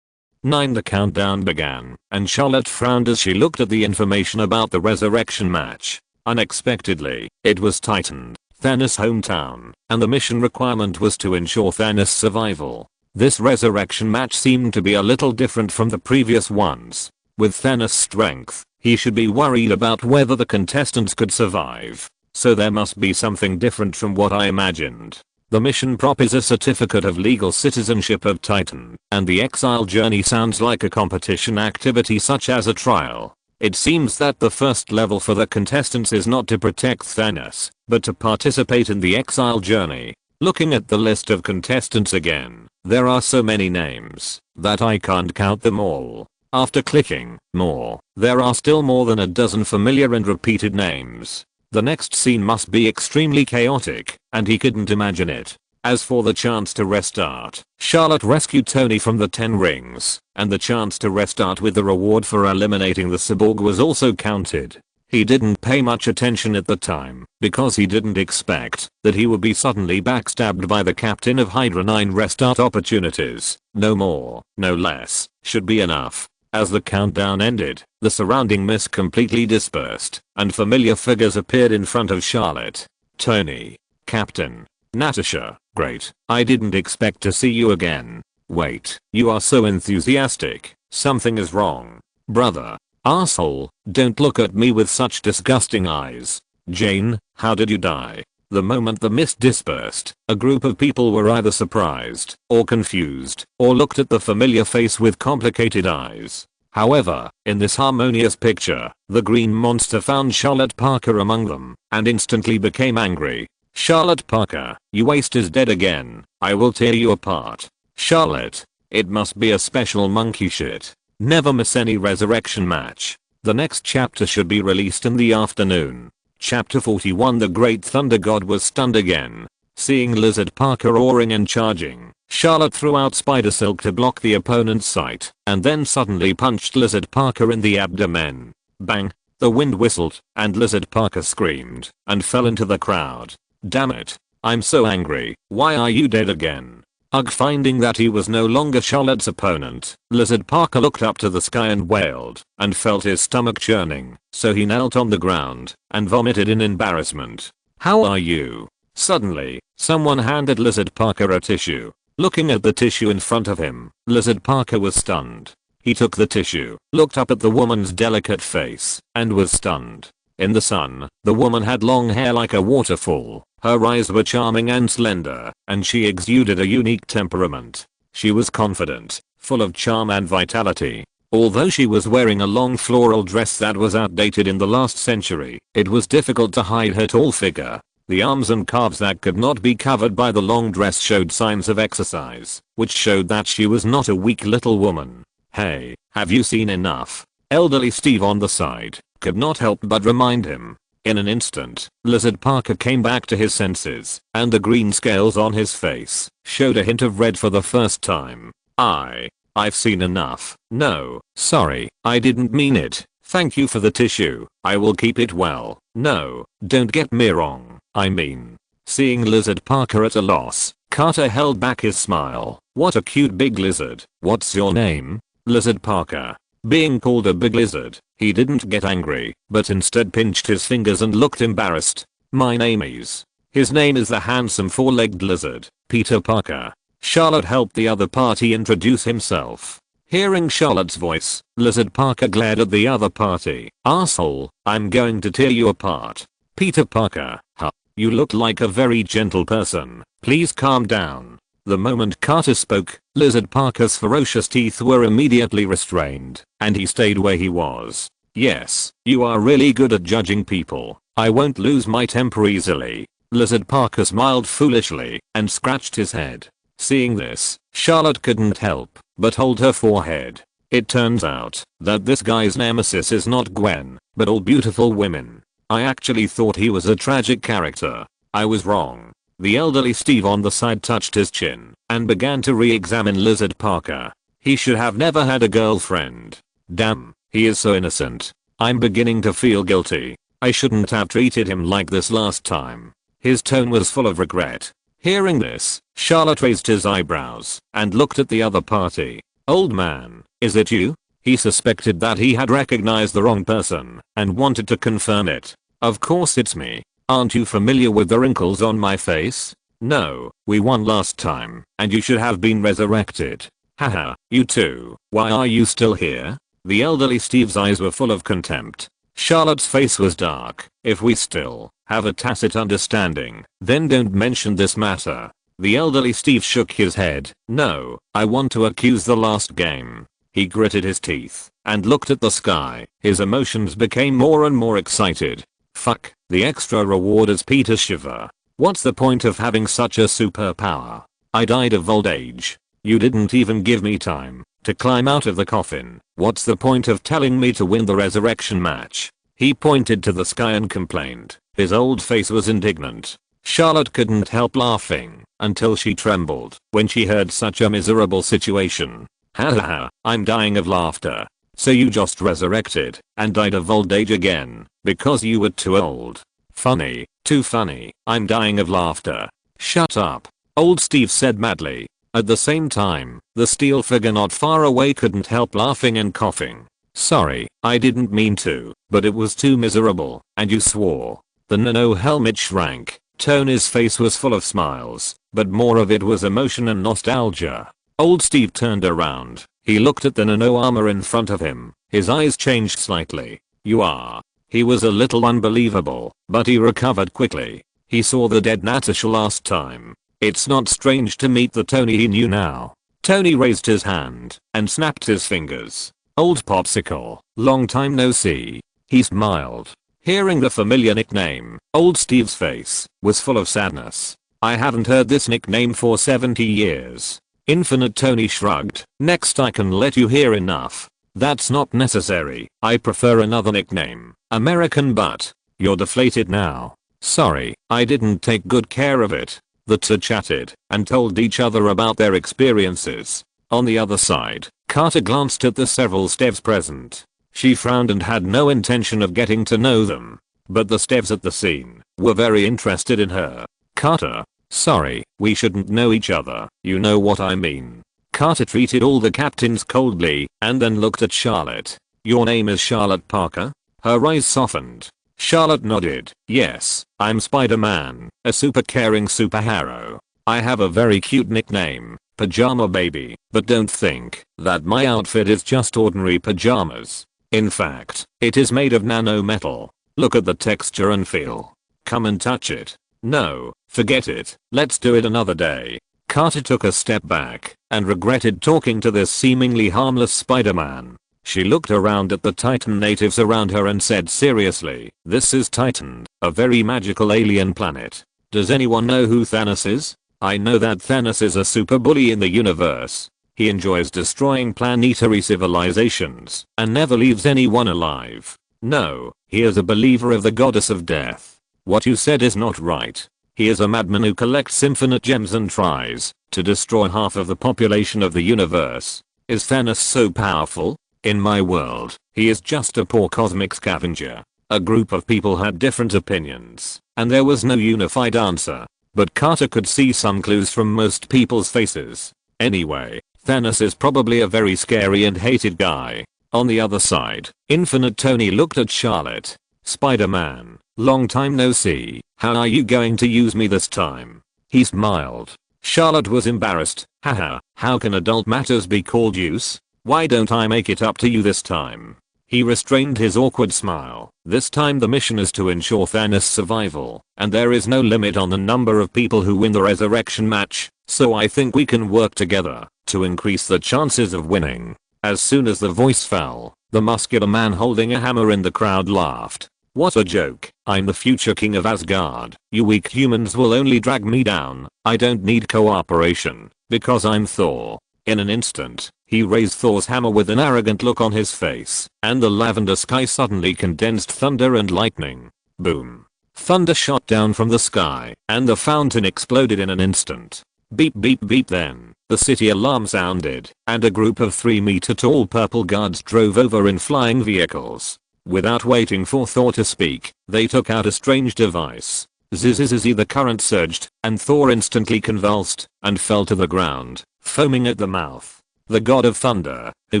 9. The countdown began, and Charlotte frowned as she looked at the information about the resurrection match. Unexpectedly, it was Titan, Thanos' hometown, and the mission requirement was to ensure Thanos' survival. This resurrection match seemed to be a little different from the previous ones. With Thanos' strength, he should be worried about whether the contestants could survive. So there must be something different from what I imagined. The mission prop is a certificate of legal citizenship of Titan, and the exile journey sounds like a competition activity such as a trial. It seems that the first level for the contestants is not to protect Thanos, but to participate in the exile journey. Looking at the list of contestants again, there are so many names that I can't count them all. After clicking more, there are still more than a dozen familiar and repeated names. The next scene must be extremely chaotic, and he couldn't imagine it. As for the chance to restart, Charlotte rescued Tony from the 10 rings, and the chance to restart with the reward for eliminating the cyborg was also counted. He didn't pay much attention at the time, because he didn't expect that he would be suddenly backstabbed by the captain of Hydra. 9 restart opportunities, no more, no less, should be enough. As the countdown ended, the surrounding mist completely dispersed, and familiar figures appeared in front of Charlotte. Tony. Captain. Natasha. Great, I didn't expect to see you again. Wait, you are so enthusiastic. Something is wrong. Brother. Asshole, don't look at me with such disgusting eyes. Jane, how did you die? The moment the mist dispersed, a group of people were either surprised, or confused, or looked at the familiar face with complicated eyes. However, in this harmonious picture, the green monster found Charlotte Parker among them, and instantly became angry. Charlotte Parker, you waste is dead again. I will tear you apart. Charlotte. It must be a special monkey shit. Never miss any resurrection match. The next chapter should be released in the afternoon. Chapter 41. The Great Thunder God was stunned again. Seeing Lizard Parker roaring and charging, Charlotte threw out Spider Silk to block the opponent's sight, and then suddenly punched Lizard Parker in the abdomen. Bang! The wind whistled, and Lizard Parker screamed, and fell into the crowd. Damn it. I'm so angry. Why are you dead again? Ugh. Finding that he was no longer Charlotte's opponent, Lizard Parker looked up to the sky and wailed, and felt his stomach churning, so he knelt on the ground, and vomited in embarrassment. How are you? Suddenly, someone handed Lizard Parker a tissue. Looking at the tissue in front of him, Lizard Parker was stunned. He took the tissue, looked up at the woman's delicate face, and was stunned. In the sun, the woman had long hair like a waterfall. Her eyes were charming and slender, and she exuded a unique temperament. She was confident, full of charm and vitality. Although she was wearing a long floral dress that was outdated in the last century, it was difficult to hide her tall figure. The arms and calves that could not be covered by the long dress showed signs of exercise, which showed that she was not a weak little woman. Hey, have you seen enough? Elderly Steve on the side could not help but remind him. In an instant, Lizard Parker came back to his senses, and the green scales on his face showed a hint of red for the first time. I've seen enough. No, sorry, I didn't mean it. Thank you for the tissue. I will keep it well. No, don't get me wrong. I mean. Seeing Lizard Parker at a loss, Carter held back his smile. What a cute big lizard. What's your name? Lizard Parker. Being called a big lizard, he didn't get angry, but instead pinched his fingers and looked embarrassed. My name is. His name is the handsome four-legged lizard, Peter Parker. Charlotte helped the other party introduce himself. Hearing Charlotte's voice, Lizard Parker glared at the other party. Asshole, I'm going to tear you apart. Peter Parker, huh? You look like a very gentle person. Please calm down. The moment Carter spoke, Lizard Parker's ferocious teeth were immediately restrained, and he stayed where he was. Yes, you are really good at judging people. I won't lose my temper easily. Lizard Parker smiled foolishly, and scratched his head. Seeing this, Charlotte couldn't help but hold her forehead. It turns out that this guy's nemesis is not Gwen, but all beautiful women. I actually thought he was a tragic character. I was wrong. The elderly Steve on the side touched his chin and began to re-examine Lizard Parker. He should have never had a girlfriend. Damn, he is so innocent. I'm beginning to feel guilty. I shouldn't have treated him like this last time. His tone was full of regret. Hearing this, Charlotte raised his eyebrows and looked at the other party. Old man, is it you? He suspected that he had recognized the wrong person and wanted to confirm it. Of course it's me. Aren't you familiar with the wrinkles on my face? No, we won last time, and you should have been resurrected. Haha, you too. Why are you still here? The elderly Steve's eyes were full of contempt. Charlotte's face was dark. If we still have a tacit understanding, then don't mention this matter. The elderly Steve shook his head. No, I want to accuse the last game. He gritted his teeth and looked at the sky. His emotions became more and more excited. Fuck, the extra reward is Peter shiver. What's the point of having such a superpower? I died of old age. You didn't even give me time to climb out of the coffin. What's the point of telling me to win the resurrection match? He pointed to the sky and complained. His old face was indignant. Charlotte couldn't help laughing until she trembled when she heard such a miserable situation. Ha ha ha, I'm dying of laughter. So you just resurrected and died of old age again because you were too old. Funny, too funny. I'm dying of laughter. Shut up, old Steve said madly. At the same time, the steel figure not far away couldn't help laughing and coughing. Sorry, I didn't mean to, but it was too miserable, and you swore. The nano helmet shrank. Tony's face was full of smiles, but more of it was emotion and nostalgia. Old Steve turned around. He looked at the nano armor in front of him. His eyes changed slightly. You are. He was a little unbelievable, but he recovered quickly. He saw the dead Natasha last time. It's not strange to meet the Tony he knew now. Tony raised his hand and snapped his fingers. Old Popsicle, long time no see. He smiled. Hearing the familiar nickname, old Steve's face was full of sadness. I haven't heard this nickname for 70 years. Infinite Tony shrugged. Next I can let you hear enough. That's not necessary. I prefer another nickname. American Butt. You're deflated now. Sorry, I didn't take good care of it. The two chatted and told each other about their experiences. On the other side, Carter glanced at the several Stevs present. She frowned and had no intention of getting to know them. But the Stevs at the scene were very interested in her. Carter. Sorry, we shouldn't know each other. You know what I mean. Carter treated all the captains coldly and then looked at Charlotte. Your name is Charlotte Parker? Her eyes softened. Charlotte nodded. Yes, I'm Spider-Man, a super caring superhero. I have a very cute nickname, Pajama Baby, but don't think that my outfit is just ordinary pajamas. In fact, it is made of nano metal. Look at the texture and feel. Come and touch it. No, forget it. Let's do it another day. Carter took a step back and regretted talking to this seemingly harmless Spider-Man. She looked around at the Titan natives around her and said seriously, this is Titan, a very magical alien planet. Does anyone know who Thanos is? I know that Thanos is a super bully in the universe. He enjoys destroying planetary civilizations and never leaves anyone alive. No, he is a believer of the goddess of death. What you said is not right. He is a madman who collects infinite gems and tries to destroy half of the population of the universe. Is Thanos so powerful? In my world, he is just a poor cosmic scavenger. A group of people had different opinions, and there was no unified answer. But Carter could see some clues from most people's faces. Anyway, Thanos is probably a very scary and hated guy. On the other side, Infinite Tony looked at Charlotte. Spider-Man, long time no see. How are you going to use me this time? He smiled. Charlotte was embarrassed. Haha, how can adult matters be called use? Why don't I make it up to you this time? He restrained his awkward smile. This time the mission is to ensure Thanos' survival, and there is no limit on the number of people who win the resurrection match, so I think we can work together to increase the chances of winning. As soon as the voice fell, the muscular man holding a hammer in the crowd laughed. What a joke. I'm the future king of Asgard. You weak humans will only drag me down. I don't need cooperation, because I'm Thor. In an instant, he raised Thor's hammer with an arrogant look on his face, and the lavender sky suddenly condensed thunder and lightning. Boom. Thunder shot down from the sky, and the fountain exploded in an instant. Beep beep beep then, the city alarm sounded, and a group of 3-meter tall purple guards drove over in flying vehicles. Without waiting for Thor to speak, they took out a strange device. Zzzz, the current surged, and Thor instantly convulsed and fell to the ground, foaming at the mouth. The god of thunder, who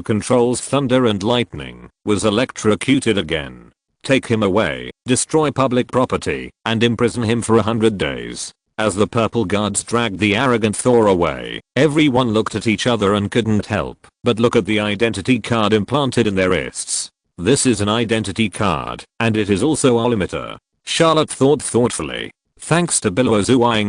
controls thunder and lightning, was electrocuted again. Take him away, destroy public property, and imprison him for 100 days. As the purple guards dragged the arrogant Thor away, everyone looked at each other and couldn't help but look at the identity card implanted in their wrists. This is an identity card, and it is also a limiter. Charlotte thought thoughtfully. Thanks to Billow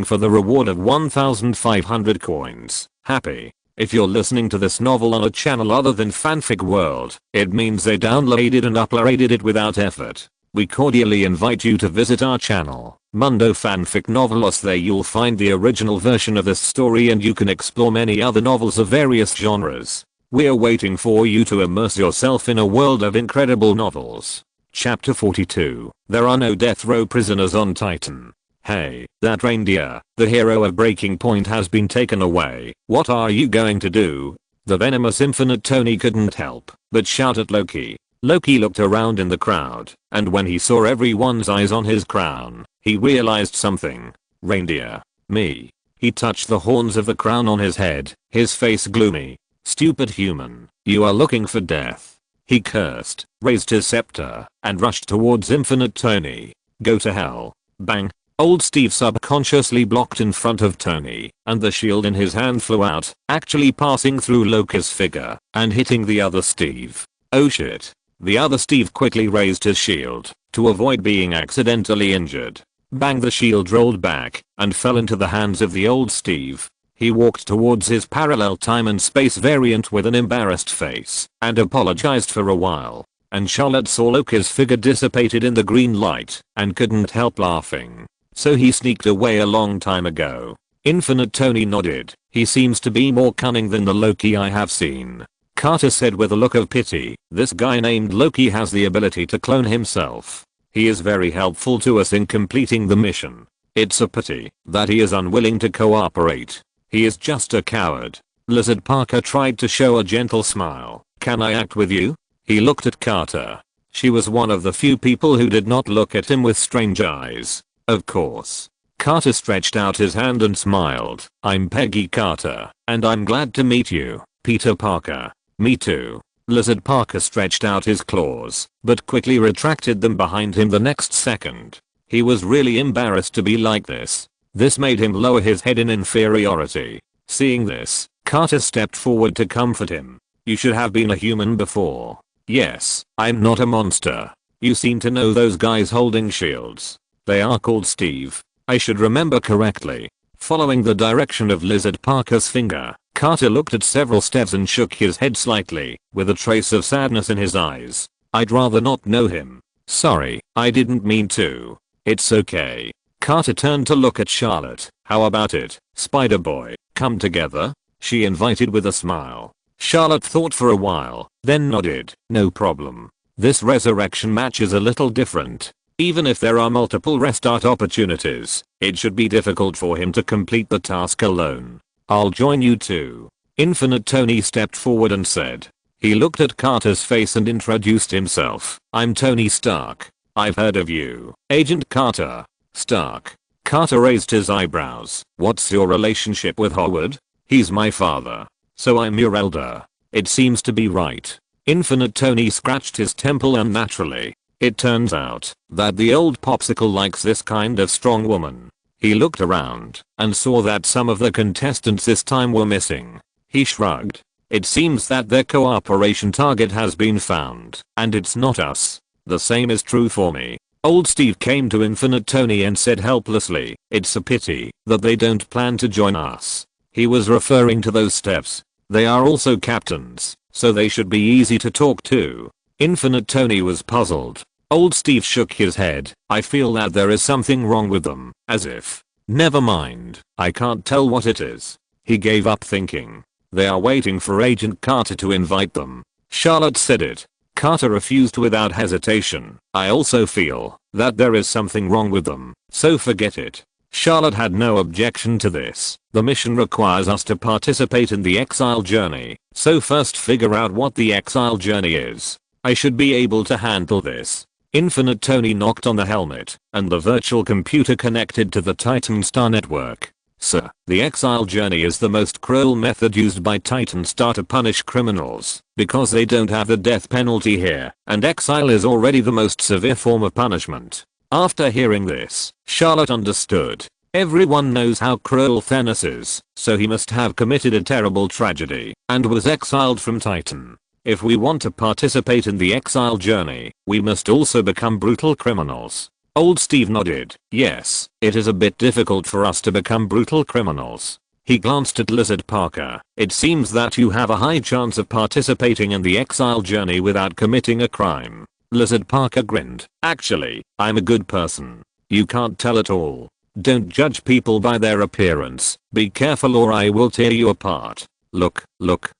for the reward of 1,500 coins. Happy. If you're listening to this novel on a channel other than Fanfic World, it means they downloaded and uploaded it without effort. We cordially invite you to visit our channel, Mundo Fanfic Novelos. There you'll find the original version of this story and you can explore many other novels of various genres. We're waiting for you to immerse yourself in a world of incredible novels. Chapter 42. There are no death row prisoners on Titan. Hey, that reindeer, the hero of Breaking Point, has been taken away. What are you going to do? The venomous Infinite Tony couldn't help but shout at Loki. Loki looked around in the crowd, and when he saw everyone's eyes on his crown, he realized something. Reindeer. Me. He touched the horns of the crown on his head, his face gloomy. Stupid human, you are looking for death. He cursed, raised his scepter, and rushed towards Infinite Tony. Go to hell. Bang. Old Steve subconsciously blocked in front of Tony, and the shield in his hand flew out, actually passing through Loki's figure, and hitting the other Steve. Oh shit. The other Steve quickly raised his shield, to avoid being accidentally injured. Bang, the shield rolled back, and fell into the hands of the old Steve. He walked towards his parallel time and space variant with an embarrassed face, and apologized for a while. And Charlotte saw Loki's figure dissipated in the green light, and couldn't help laughing. So he sneaked away a long time ago. Infinite Tony nodded. He seems to be more cunning than the Loki I have seen. Carter said with a look of pity. This guy named Loki has the ability to clone himself. He is very helpful to us in completing the mission. It's a pity that he is unwilling to cooperate. He is just a coward. Lizard Parker tried to show a gentle smile. Can I act with you? He looked at Carter. She was one of the few people who did not look at him with strange eyes. Of course. Carter stretched out his hand and smiled. I'm Peggy Carter, and I'm glad to meet you, Peter Parker. Me too. Lizard Parker stretched out his claws, but quickly retracted them behind him the next second. He was really embarrassed to be like this. This made him lower his head in inferiority. Seeing this, Carter stepped forward to comfort him. You should have been a human before. Yes, I'm not a monster. You seem to know those guys holding shields. They are called Steve. I should remember correctly. Following the direction of Lizard Parker's finger, Carter looked at several steps and shook his head slightly, with a trace of sadness in his eyes. I'd rather not know him. Sorry, I didn't mean to. It's okay. Carter turned to look at Charlotte. How about it, Spider-Boy? Come together? She invited with a smile. Charlotte thought for a while, then nodded. No problem. This resurrection match is a little different. Even if there are multiple restart opportunities, it should be difficult for him to complete the task alone. I'll join you too. Infinite Tony stepped forward and said. He looked at Carter's face and introduced himself. I'm Tony Stark. I've heard of you, Agent Carter. Stark. Carter raised his eyebrows. What's your relationship with Howard? He's my father. So I'm your elder. It seems to be right. Infinite Tony scratched his temple unnaturally. It turns out that the old popsicle likes this kind of strong woman. He looked around and saw that some of the contestants this time were missing. He shrugged. It seems that their cooperation target has been found, and it's not us. The same is true for me. Old Steve came to Infinite Tony and said helplessly, it's a pity that they don't plan to join us. He was referring to those steps. They are also captains, so they should be easy to talk to. Infinite Tony was puzzled. Old Steve shook his head. I feel that there is something wrong with them, as if. Never mind, I can't tell what it is. He gave up thinking. They are waiting for Agent Carter to invite them. Charlotte said it. Carter refused without hesitation. I also feel that there is something wrong with them, so forget it. Charlotte had no objection to this. The mission requires us to participate in the exile journey, so first figure out what the exile journey is. I should be able to handle this. Infinite Tony knocked on the helmet, and the virtual computer connected to the Titan Star network. Sir, the exile journey is the most cruel method used by Titan Star to punish criminals, because they don't have the death penalty here, and exile is already the most severe form of punishment. After hearing this, Charlotte understood. Everyone knows how cruel Thanos is, so he must have committed a terrible tragedy, and was exiled from Titan. If we want to participate in the exile journey, we must also become brutal criminals. Old Steve nodded. Yes, it is a bit difficult for us to become brutal criminals. He glanced at Lizard Parker. It seems that you have a high chance of participating in the exile journey without committing a crime. Lizard Parker grinned. Actually, I'm a good person. You can't tell at all. Don't judge people by their appearance. Be careful or I will tear you apart. Look,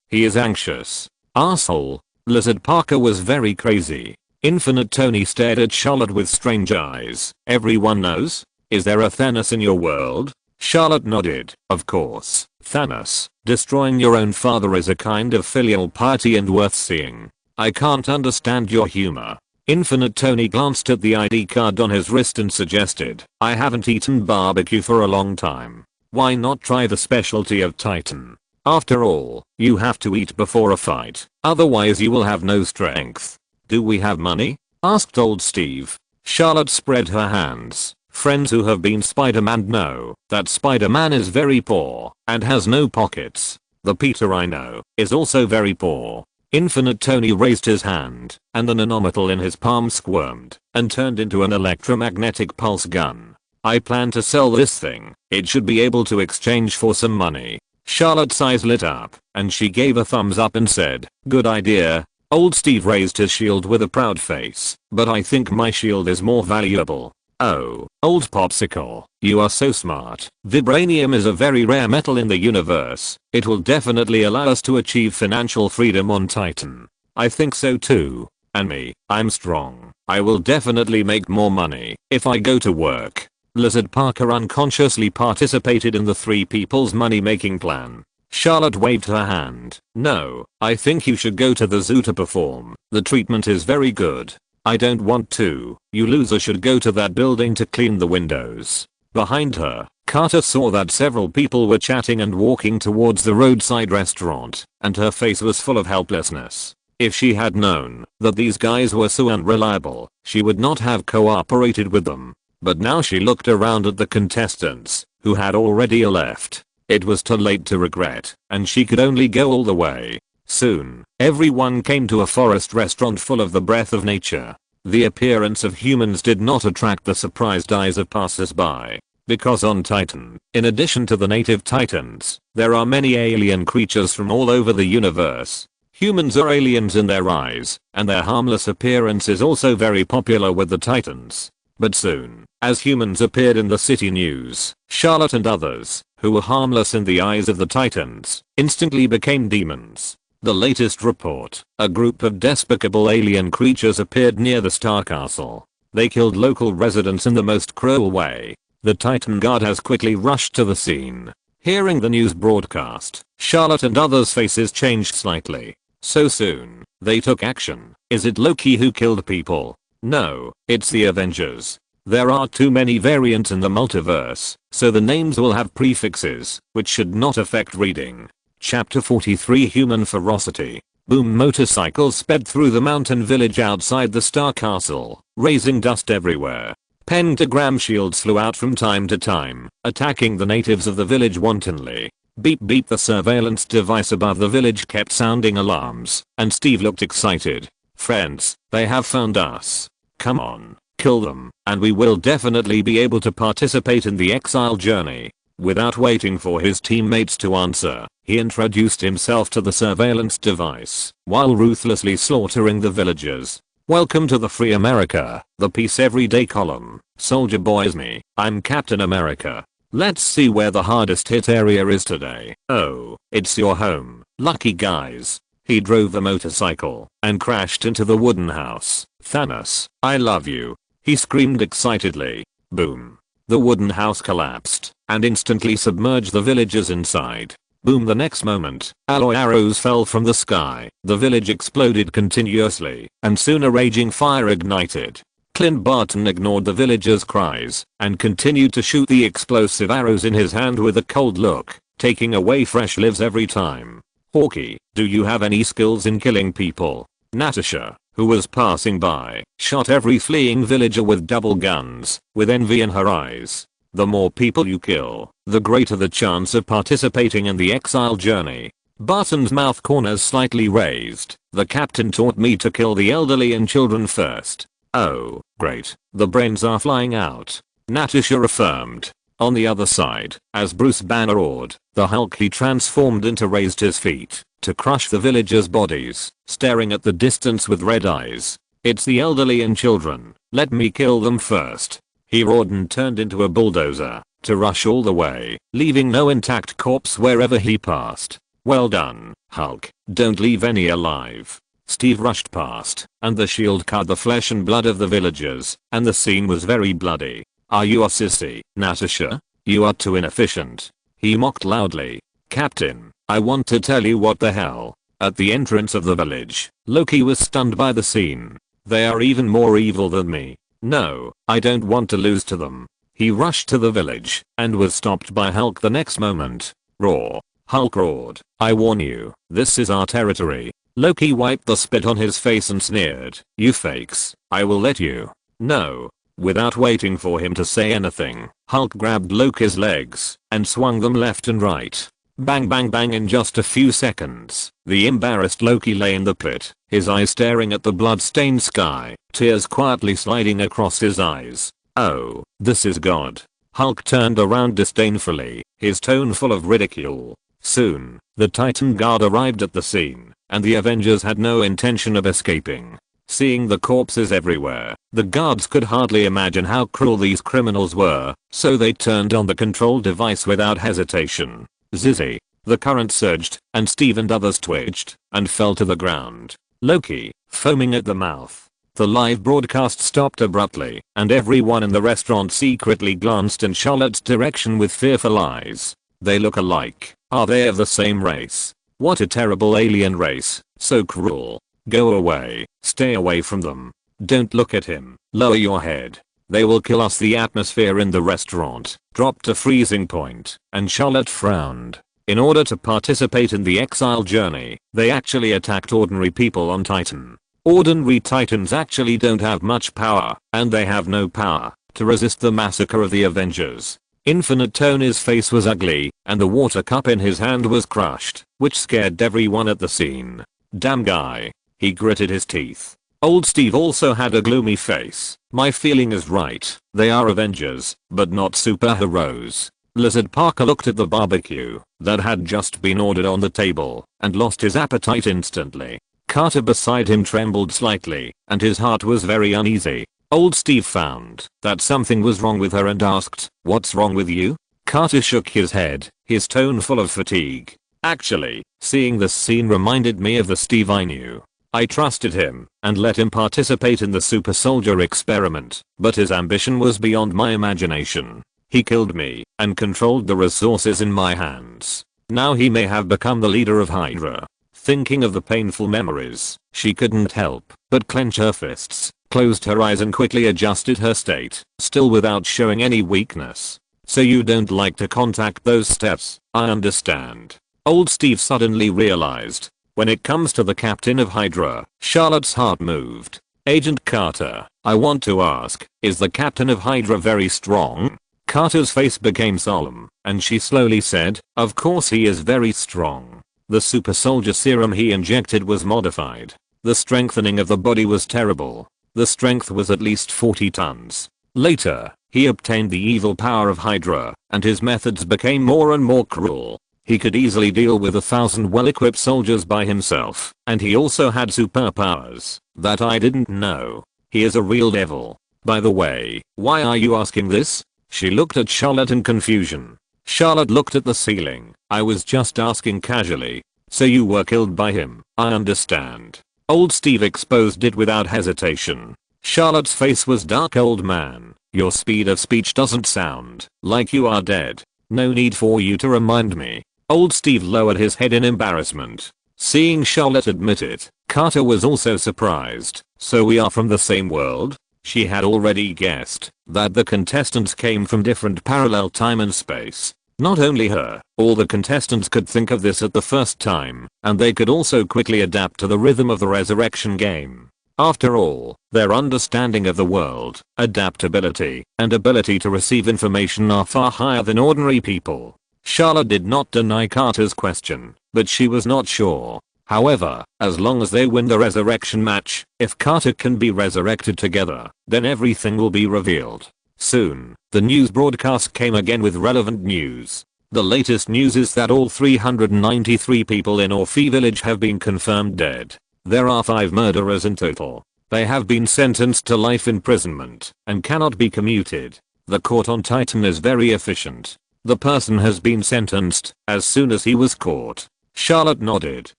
he is anxious. Asshole. Lizard Parker was very crazy. Infinite Tony stared at Charlotte with strange eyes. Everyone knows? Is there a Thanos in your world? Charlotte nodded. Of course. Thanos. Destroying your own father is a kind of filial piety and worth seeing. I can't understand your humor. Infinite Tony glanced at the ID card on his wrist and suggested, I haven't eaten barbecue for a long time. Why not try the specialty of Titan? After all, you have to eat before a fight, otherwise you will have no strength. Do we have money? Asked old Steve. Charlotte spread her hands. Friends who have been Spider-Man know that Spider-Man is very poor and has no pockets. The Peter I know is also very poor. Infinite Tony raised his hand, and the nanometal in his palm squirmed and turned into an electromagnetic pulse gun. I plan to sell this thing. It should be able to exchange for some money. Charlotte's eyes lit up, and she gave a thumbs up and said, good idea. Old Steve raised his shield with a proud face, but I think my shield is more valuable. Oh, old Popsicle, you are so smart. Vibranium is a very rare metal in the universe. It will definitely allow us to achieve financial freedom on Titan. I think so too. And me, I'm strong. I will definitely make more money if I go to work. Lizard Parker unconsciously participated in the three people's money making plan. Charlotte waved her hand. No, I think you should go to the zoo to perform. The treatment is very good. I don't want to. You loser should go to that building to clean the windows. Behind her, Carter saw that several people were chatting and walking towards the roadside restaurant, and her face was full of helplessness. If she had known that these guys were so unreliable, she would not have cooperated with them. But now she looked around at the contestants, who had already left. It was too late to regret, and she could only go all the way. Soon, everyone came to a forest restaurant full of the breath of nature. The appearance of humans did not attract the surprised eyes of passers-by, because on Titan, in addition to the native Titans, there are many alien creatures from all over the universe. Humans are aliens in their eyes, and their harmless appearance is also very popular with the Titans. But soon, as humans appeared in the city news, Charlotte and others, who were harmless in the eyes of the Titans, instantly became demons. The latest report, a group of despicable alien creatures appeared near the Star Castle. They killed local residents in the most cruel way. The Titan Guard has quickly rushed to the scene. Hearing the news broadcast, Charlotte and others' faces changed slightly. So soon, they took action. Is it Loki who killed people? No, it's the Avengers. There are too many variants in the multiverse, so the names will have prefixes, which should not affect reading. Chapter 43 Human Ferocity. Boom motorcycles sped through the mountain village outside the Star Castle, raising dust everywhere. Pentagram shields flew out from time to time, attacking the natives of the village wantonly. Beep beep, the surveillance device above the village kept sounding alarms, and Steve looked excited. Friends, they have found us. Come on, kill them, and we will definitely be able to participate in the exile journey. Without waiting for his teammates to answer, he introduced himself to the surveillance device, while ruthlessly slaughtering the villagers. Welcome to the Free America, the Peace Everyday column. Soldier boys, me, I'm Captain America. Let's see where the hardest hit area is today. Oh, it's your home, lucky guys. He drove the motorcycle and crashed into the wooden house. Thanos, I love you. He screamed excitedly. Boom. The wooden house collapsed and instantly submerged the villagers inside. Boom, the next moment, alloy arrows fell from the sky. The village exploded continuously, and soon a raging fire ignited. Clint Barton ignored the villagers' cries and continued to shoot the explosive arrows in his hand with a cold look, taking away fresh lives every time. Hawkeye, do you have any skills in killing people? Natasha, who was passing by, shot every fleeing villager with double guns, with envy in her eyes. The more people you kill, the greater the chance of participating in the exile journey. Barton's mouth corners slightly raised. The captain taught me to kill the elderly and children first. Oh, great. The brains are flying out. Natasha affirmed. On the other side, as Bruce Banner roared, the Hulk he transformed into raised his feet to crush the villagers' bodies, staring at the distance with red eyes. It's the elderly and children. Let me kill them first. He roared and turned into a bulldozer to rush all the way, leaving no intact corpse wherever he passed. Well done, Hulk. Don't leave any alive. Steve rushed past, and the shield cut the flesh and blood of the villagers, and the scene was very bloody. Are you a sissy, Natasha? You are too inefficient. He mocked loudly. Captain, I want to tell you what the hell. At the entrance of the village, Loki was stunned by the scene. They are even more evil than me. No, I don't want to lose to them. He rushed to the village, and was stopped by Hulk the next moment. Roar. Hulk roared. I warn you, this is our territory. Loki wiped the spit on his face and sneered. You fakes, I will let you. No. Without waiting for him to say anything, Hulk grabbed Loki's legs and swung them left and right. Bang bang bang. In just a few seconds, the embarrassed Loki lay in the pit, his eyes staring at the blood-stained sky, tears quietly sliding across his eyes. Oh, this is God. Hulk turned around disdainfully, his tone full of ridicule. Soon, the Titan Guard arrived at the scene, and the Avengers had no intention of escaping. Seeing the corpses everywhere, the guards could hardly imagine how cruel these criminals were, so they turned on the control device without hesitation. Zizzy. The current surged, and Steve and others twitched, and fell to the ground. Loki, foaming at the mouth. The live broadcast stopped abruptly, and everyone in the restaurant secretly glanced in Charlotte's direction with fearful eyes. They look alike. Are they of the same race? What a terrible alien race, so cruel. Go away, stay away from them. Don't look at him, lower your head. They will kill us. The atmosphere in the restaurant dropped to freezing point, and Charlotte frowned. In order to participate in the exile journey, they actually attacked ordinary people on Titan. Ordinary Titans actually don't have much power, and they have no power to resist the massacre of the Avengers. Infinite Tony's face was ugly, and the water cup in his hand was crushed, which scared everyone at the scene. Damn guy. He gritted his teeth. Old Steve also had a gloomy face. My feeling is right. They are Avengers, but not superheroes. Lizard Parker looked at the barbecue that had just been ordered on the table and lost his appetite instantly. Carter beside him trembled slightly, and his heart was very uneasy. Old Steve found that something was wrong with her and asked, "What's wrong with you?" Carter shook his head, his tone full of fatigue. Actually, seeing this scene reminded me of the Steve I knew. I trusted him and let him participate in the super soldier experiment, but his ambition was beyond my imagination. He killed me and controlled the resources in my hands. Now he may have become the leader of Hydra. Thinking of the painful memories, she couldn't help but clench her fists, closed her eyes and quickly adjusted her state, still without showing any weakness. So you don't like to contact those steps, I understand. Old Steve suddenly realized. When it comes to the captain of Hydra, Charlotte's heart moved. Agent Carter, I want to ask, is the captain of Hydra very strong? Carter's face became solemn, and she slowly said, of course he is very strong. The super soldier serum he injected was modified. The strengthening of the body was terrible. The strength was at least 40 tons. Later, he obtained the evil power of Hydra, and his methods became more and more cruel. He could easily deal with 1,000 well-equipped soldiers by himself, and he also had superpowers that I didn't know. He is a real devil. By the way, why are you asking this? She looked at Charlotte in confusion. Charlotte looked at the ceiling. I was just asking casually. So you were killed by him, I understand. Old Steve exposed it without hesitation. Charlotte's face was dark. Old man, your speed of speech doesn't sound like you are dead. No need for you to remind me. Old Steve lowered his head in embarrassment. Seeing Charlotte admit it, Carter was also surprised. So we are from the same world? She had already guessed that the contestants came from different parallel time and space. Not only her, all the contestants could think of this at the first time, and they could also quickly adapt to the rhythm of the resurrection game. After all, their understanding of the world, adaptability, and ability to receive information are far higher than ordinary people. Charlotte did not deny Carter's question, but she was not sure. However, as long as they win the resurrection match, if Carter can be resurrected together, then everything will be revealed. Soon, the news broadcast came again with relevant news. The latest news is that all 393 people in Orphe village have been confirmed dead. There are 5 murderers in total. They have been sentenced to life imprisonment and cannot be commuted. The court on Titan is very efficient. The person has been sentenced as soon as he was caught. Charlotte nodded.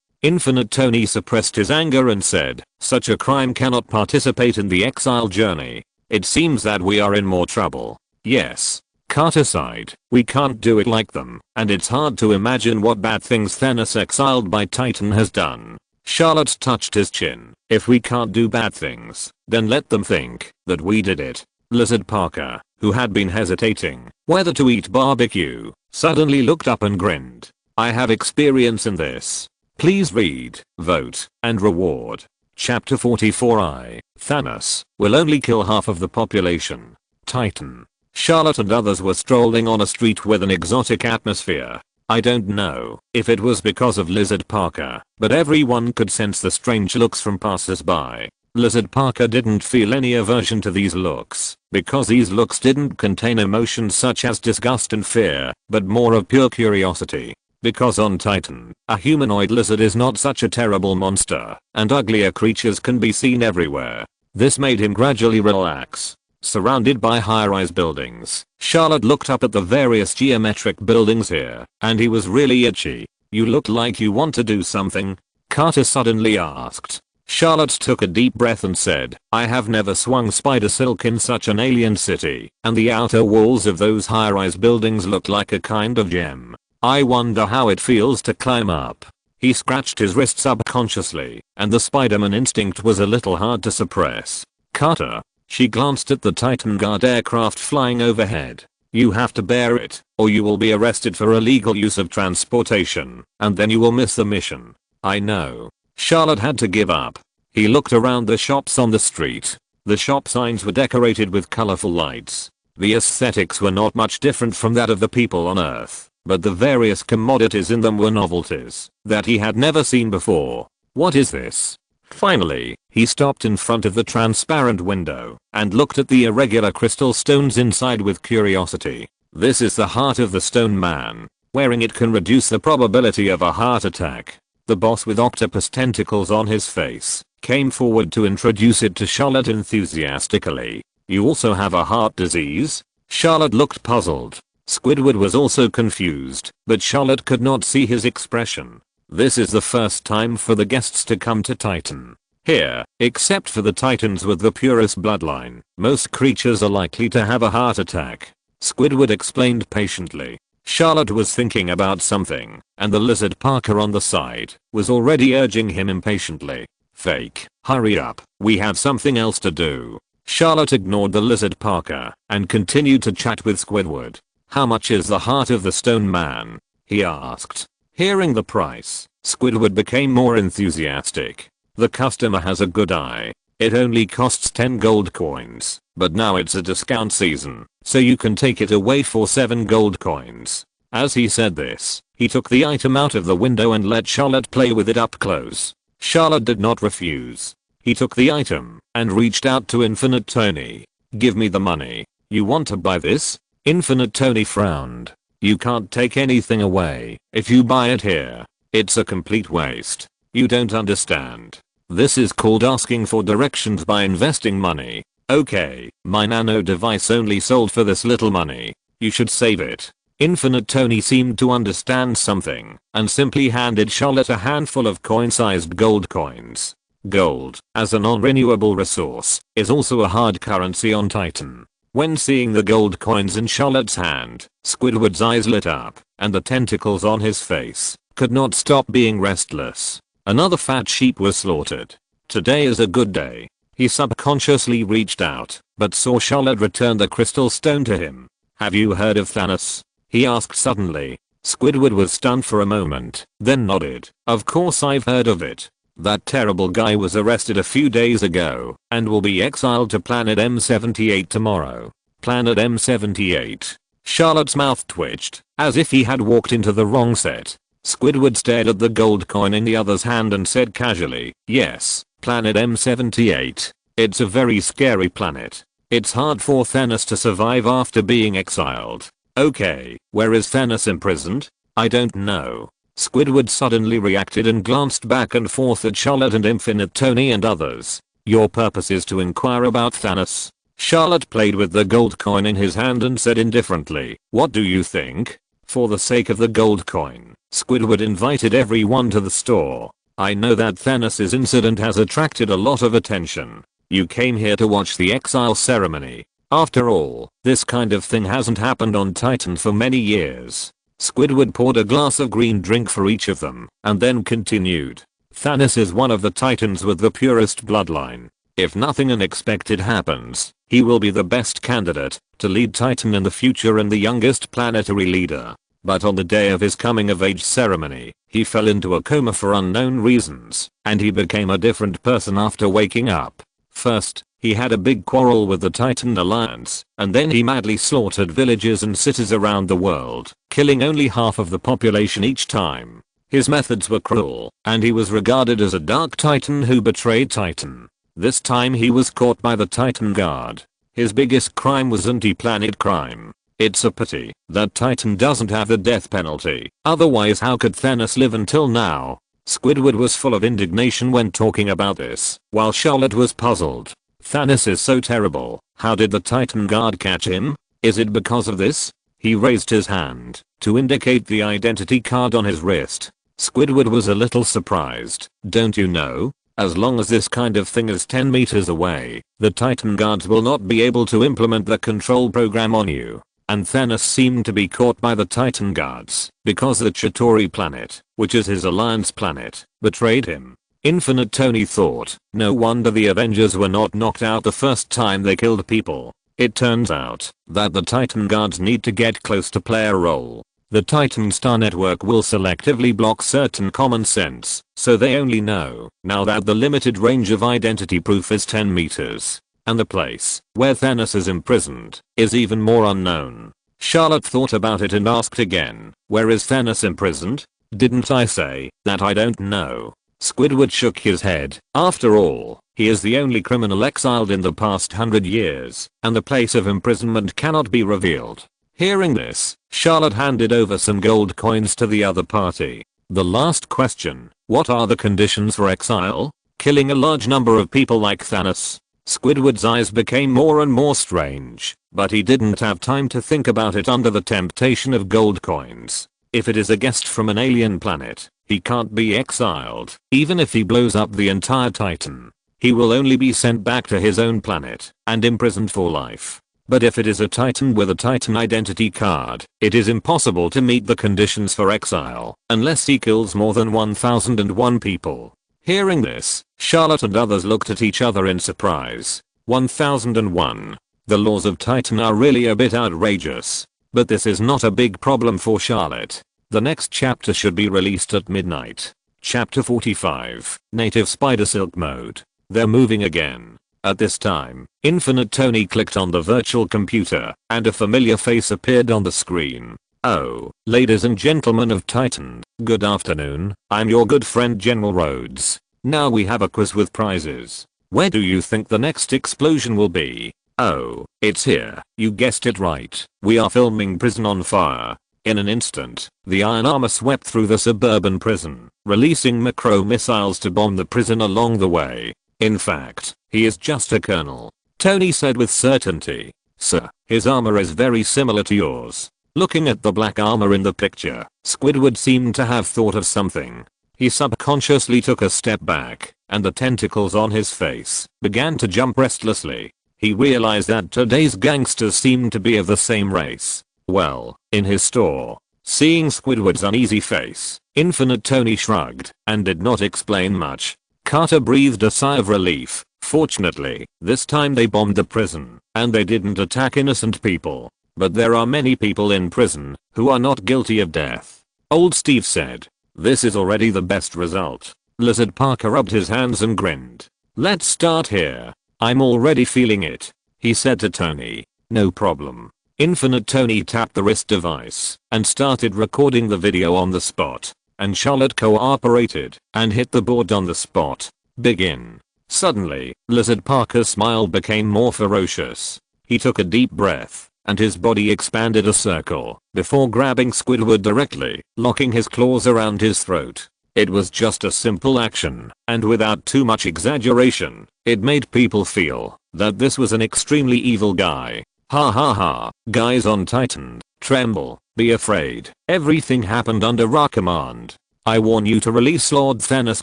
Infinite Tony suppressed his anger and said, "Such a crime cannot participate in the exile journey. It seems that we are in more trouble." Yes. Carter sighed. We can't do it like them, and it's hard to imagine what bad things Thanos exiled by Titan has done. Charlotte touched his chin. If we can't do bad things, then let them think that we did it. Lizard Parker, who had been hesitating whether to eat barbecue, suddenly looked up and grinned. I have experience in this. Please read, vote, and reward. Chapter 44 Thanos will only kill half of the population. Titan. Charlotte and others were strolling on a street with an exotic atmosphere. I don't know if it was because of Lizard Parker, but everyone could sense the strange looks from passers-by. Lizard Parker didn't feel any aversion to these looks, because these looks didn't contain emotions such as disgust and fear, but more of pure curiosity. Because on Titan, a humanoid lizard is not such a terrible monster, and uglier creatures can be seen everywhere. This made him gradually relax. Surrounded by high-rise buildings, Charlotte looked up at the various geometric buildings here, and he was really itchy. You look like you want to do something? Carter suddenly asked. Charlotte took a deep breath and said, I have never swung spider silk in such an alien city, and the outer walls of those high-rise buildings look like a kind of gem. I wonder how it feels to climb up. He scratched his wrist subconsciously, and the Spider-Man instinct was a little hard to suppress. Carter. She glanced at the Titan Guard aircraft flying overhead. You have to bear it, or you will be arrested for illegal use of transportation, and then you will miss the mission. I know. Charlotte had to give up. He looked around the shops on the street. The shop signs were decorated with colorful lights. The aesthetics were not much different from that of the people on Earth, but the various commodities in them were novelties that he had never seen before. What is this? Finally, he stopped in front of the transparent window and looked at the irregular crystal stones inside with curiosity. This is the heart of the stone man. Wearing it can reduce the probability of a heart attack. The boss with octopus tentacles on his face came forward to introduce it to Charlotte enthusiastically. You also have a heart disease? Charlotte looked puzzled. Squidward was also confused, but Charlotte could not see his expression. This is the first time for the guests to come to Titan. Here, except for the Titans with the purest bloodline, most creatures are likely to have a heart attack. Squidward explained patiently. Charlotte was thinking about something, and the Lizard Parker on the side was already urging him impatiently. Fake, hurry up, we have something else to do. Charlotte ignored the Lizard Parker and continued to chat with Squidward. How much is the heart of the stone man? He asked. Hearing the price, Squidward became more enthusiastic. The customer has a good eye. It only costs 10 gold coins, but now it's a discount season, so you can take it away for 7 gold coins. As he said this, he took the item out of the window and let Charlotte play with it up close. Charlotte did not refuse. He took the item and reached out to Infinite Tony. Give me the money. You want to buy this? Infinite Tony frowned. You can't take anything away if you buy it here. It's a complete waste. You don't understand. This is called asking for directions by investing money. Okay, my nano device only sold for this little money. You should save it. Infinite Tony seemed to understand something and simply handed Charlotte a handful of coin-sized gold coins. Gold, as a non-renewable resource, is also a hard currency on Titan. When seeing the gold coins in Charlotte's hand, Squidward's eyes lit up, and the tentacles on his face could not stop being restless. Another fat sheep was slaughtered. Today is a good day. He subconsciously reached out, but saw Charlotte return the crystal stone to him. "Have you heard of Thanos?" he asked suddenly. Squidward was stunned for a moment, then nodded. "Of course I've heard of it. That terrible guy was arrested a few days ago, and will be exiled to planet M78 tomorrow." Planet M78. Charlotte's mouth twitched, as if he had walked into the wrong set. Squidward stared at the gold coin in the other's hand and said casually, "Yes, planet M78. It's a very scary planet. It's hard for Thanos to survive after being exiled." "Okay, where is Thanos imprisoned?" "I don't know." Squidward suddenly reacted and glanced back and forth at Charlotte and Infinite Tony and others. "Your purpose is to inquire about Thanos?" Charlotte played with the gold coin in his hand and said indifferently, "What do you think?" For the sake of the gold coin, Squidward invited everyone to the store. "I know that Thanos' incident has attracted a lot of attention. You came here to watch the exile ceremony. After all, this kind of thing hasn't happened on Titan for many years." Squidward poured a glass of green drink for each of them, and then continued. "Thanos is one of the Titans with the purest bloodline. If nothing unexpected happens, he will be the best candidate to lead Titan in the future and the youngest planetary leader. But on the day of his coming of age ceremony, he fell into a coma for unknown reasons, and he became a different person after waking up. First, he had a big quarrel with the Titan Alliance, and then he madly slaughtered villages and cities around the world, killing only half of the population each time. His methods were cruel, and he was regarded as a dark Titan who betrayed Titan. This time he was caught by the Titan Guard. His biggest crime was anti-planet crime. It's a pity that Titan doesn't have the death penalty, otherwise how could Thanos live until now?" Squidward was full of indignation when talking about this, while Charlotte was puzzled. "Thanos is so terrible, how did the Titan Guard catch him? Is it because of this?" He raised his hand to indicate the identity card on his wrist. Squidward was a little surprised. "Don't you know? As long as this kind of thing is 10 meters away, the Titan Guards will not be able to implement the control program on you." And Thanos seemed to be caught by the Titan Guards because the Chitauri planet, which is his alliance planet, betrayed him. Infinite Tony thought, no wonder the Avengers were not knocked out the first time they killed people. It turns out that the Titan Guards need to get close to play a role. The Titan Star Network will selectively block certain common sense, so they only know now that the limited range of identity proof is 10 meters. And the place where Thanos is imprisoned is even more unknown. Charlotte thought about it and asked again, "Where is Thanos imprisoned?" "Didn't I say that I don't know?" Squidward shook his head. "After all, he is the only criminal exiled in the past 100 years, and the place of imprisonment cannot be revealed." Hearing this, Charlotte handed over some gold coins to the other party. "The last question, what are the conditions for exile? Killing a large number of people like Thanos?" Squidward's eyes became more and more strange, but he didn't have time to think about it under the temptation of gold coins. If it is a guest from an alien planet, he can't be exiled, even if he blows up the entire Titan. He will only be sent back to his own planet and imprisoned for life. But if it is a Titan with a Titan identity card, it is impossible to meet the conditions for exile unless he kills more than 1001 people. Hearing this, Charlotte and others looked at each other in surprise. 1001. The laws of Titan are really a bit outrageous. But this is not a big problem for Charlotte. The next chapter should be released at midnight. Chapter 45. Native Spider Silk Mode. They're moving again. At this time, Infinite Tony clicked on the virtual computer, and a familiar face appeared on the screen. "Oh, ladies and gentlemen of Titan, good afternoon. I'm your good friend General Rhodes. Now we have a quiz with prizes. Where do you think the next explosion will be? Oh, it's here. You guessed it right. We are filming Prison on Fire." In an instant, the iron armor swept through the suburban prison, releasing macro missiles to bomb the prison along the way. "In fact, he is just a colonel," Tony said with certainty. "Sir, his armor is very similar to yours." Looking at the black armor in the picture, Squidward seemed to have thought of something. He subconsciously took a step back, and the tentacles on his face began to jump restlessly. He realized that today's gangsters seemed to be of the same race. Well, in his store. Seeing Squidward's uneasy face, Infinite Tony shrugged and did not explain much. Carter breathed a sigh of relief, Fortunately, this time they bombed the prison, and they didn't attack innocent people. But there are many people in prison who are not guilty of death. Old Steve said. This is already the best result. Lizard Parker rubbed his hands and grinned. Let's start here. I'm already feeling it, he said to Tony. No problem. Infinite Tony tapped the wrist device and started recording the video on the spot. And Charlotte cooperated and hit the board on the spot. Begin. Suddenly, Lizard Parker's smile became more ferocious. He took a deep breath, and his body expanded a circle before grabbing Squidward directly, locking his claws around his throat. It was just a simple action, and without too much exaggeration, it made people feel that this was an extremely evil guy. Ha ha ha, guys on Titan, tremble, be afraid. Everything happened under our command. I warn you to release Lord Thanos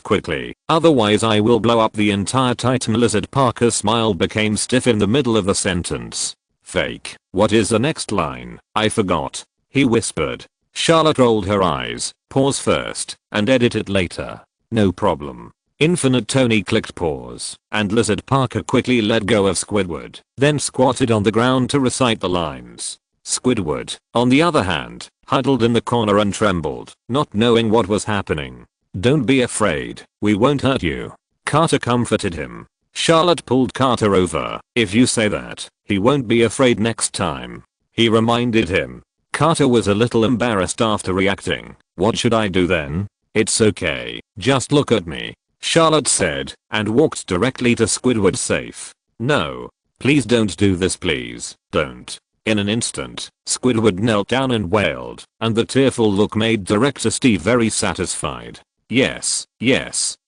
quickly, otherwise I will blow up the entire Titan. Lizard Parker's smile became stiff in the middle of the sentence. Fake. What is the next line? I forgot, he whispered. Charlotte rolled her eyes. Pause first, and edit it later. No problem. Infinite Tony clicked pause, and Lizard Parker quickly let go of Squidward, then squatted on the ground to recite the lines. Squidward, on the other hand, huddled in the corner and trembled, not knowing what was happening. Don't be afraid, we won't hurt you. Carter comforted him. Charlotte pulled Carter over. If you say that, he won't be afraid next time, he reminded him. Carter was a little embarrassed after reacting. What should I do then? It's okay, just look at me, Charlotte said, and walked directly to Squidward's safe. No. Please don't do this, please, don't. In an instant, Squidward knelt down and wailed, and the tearful look made Director Steve very satisfied. Yes,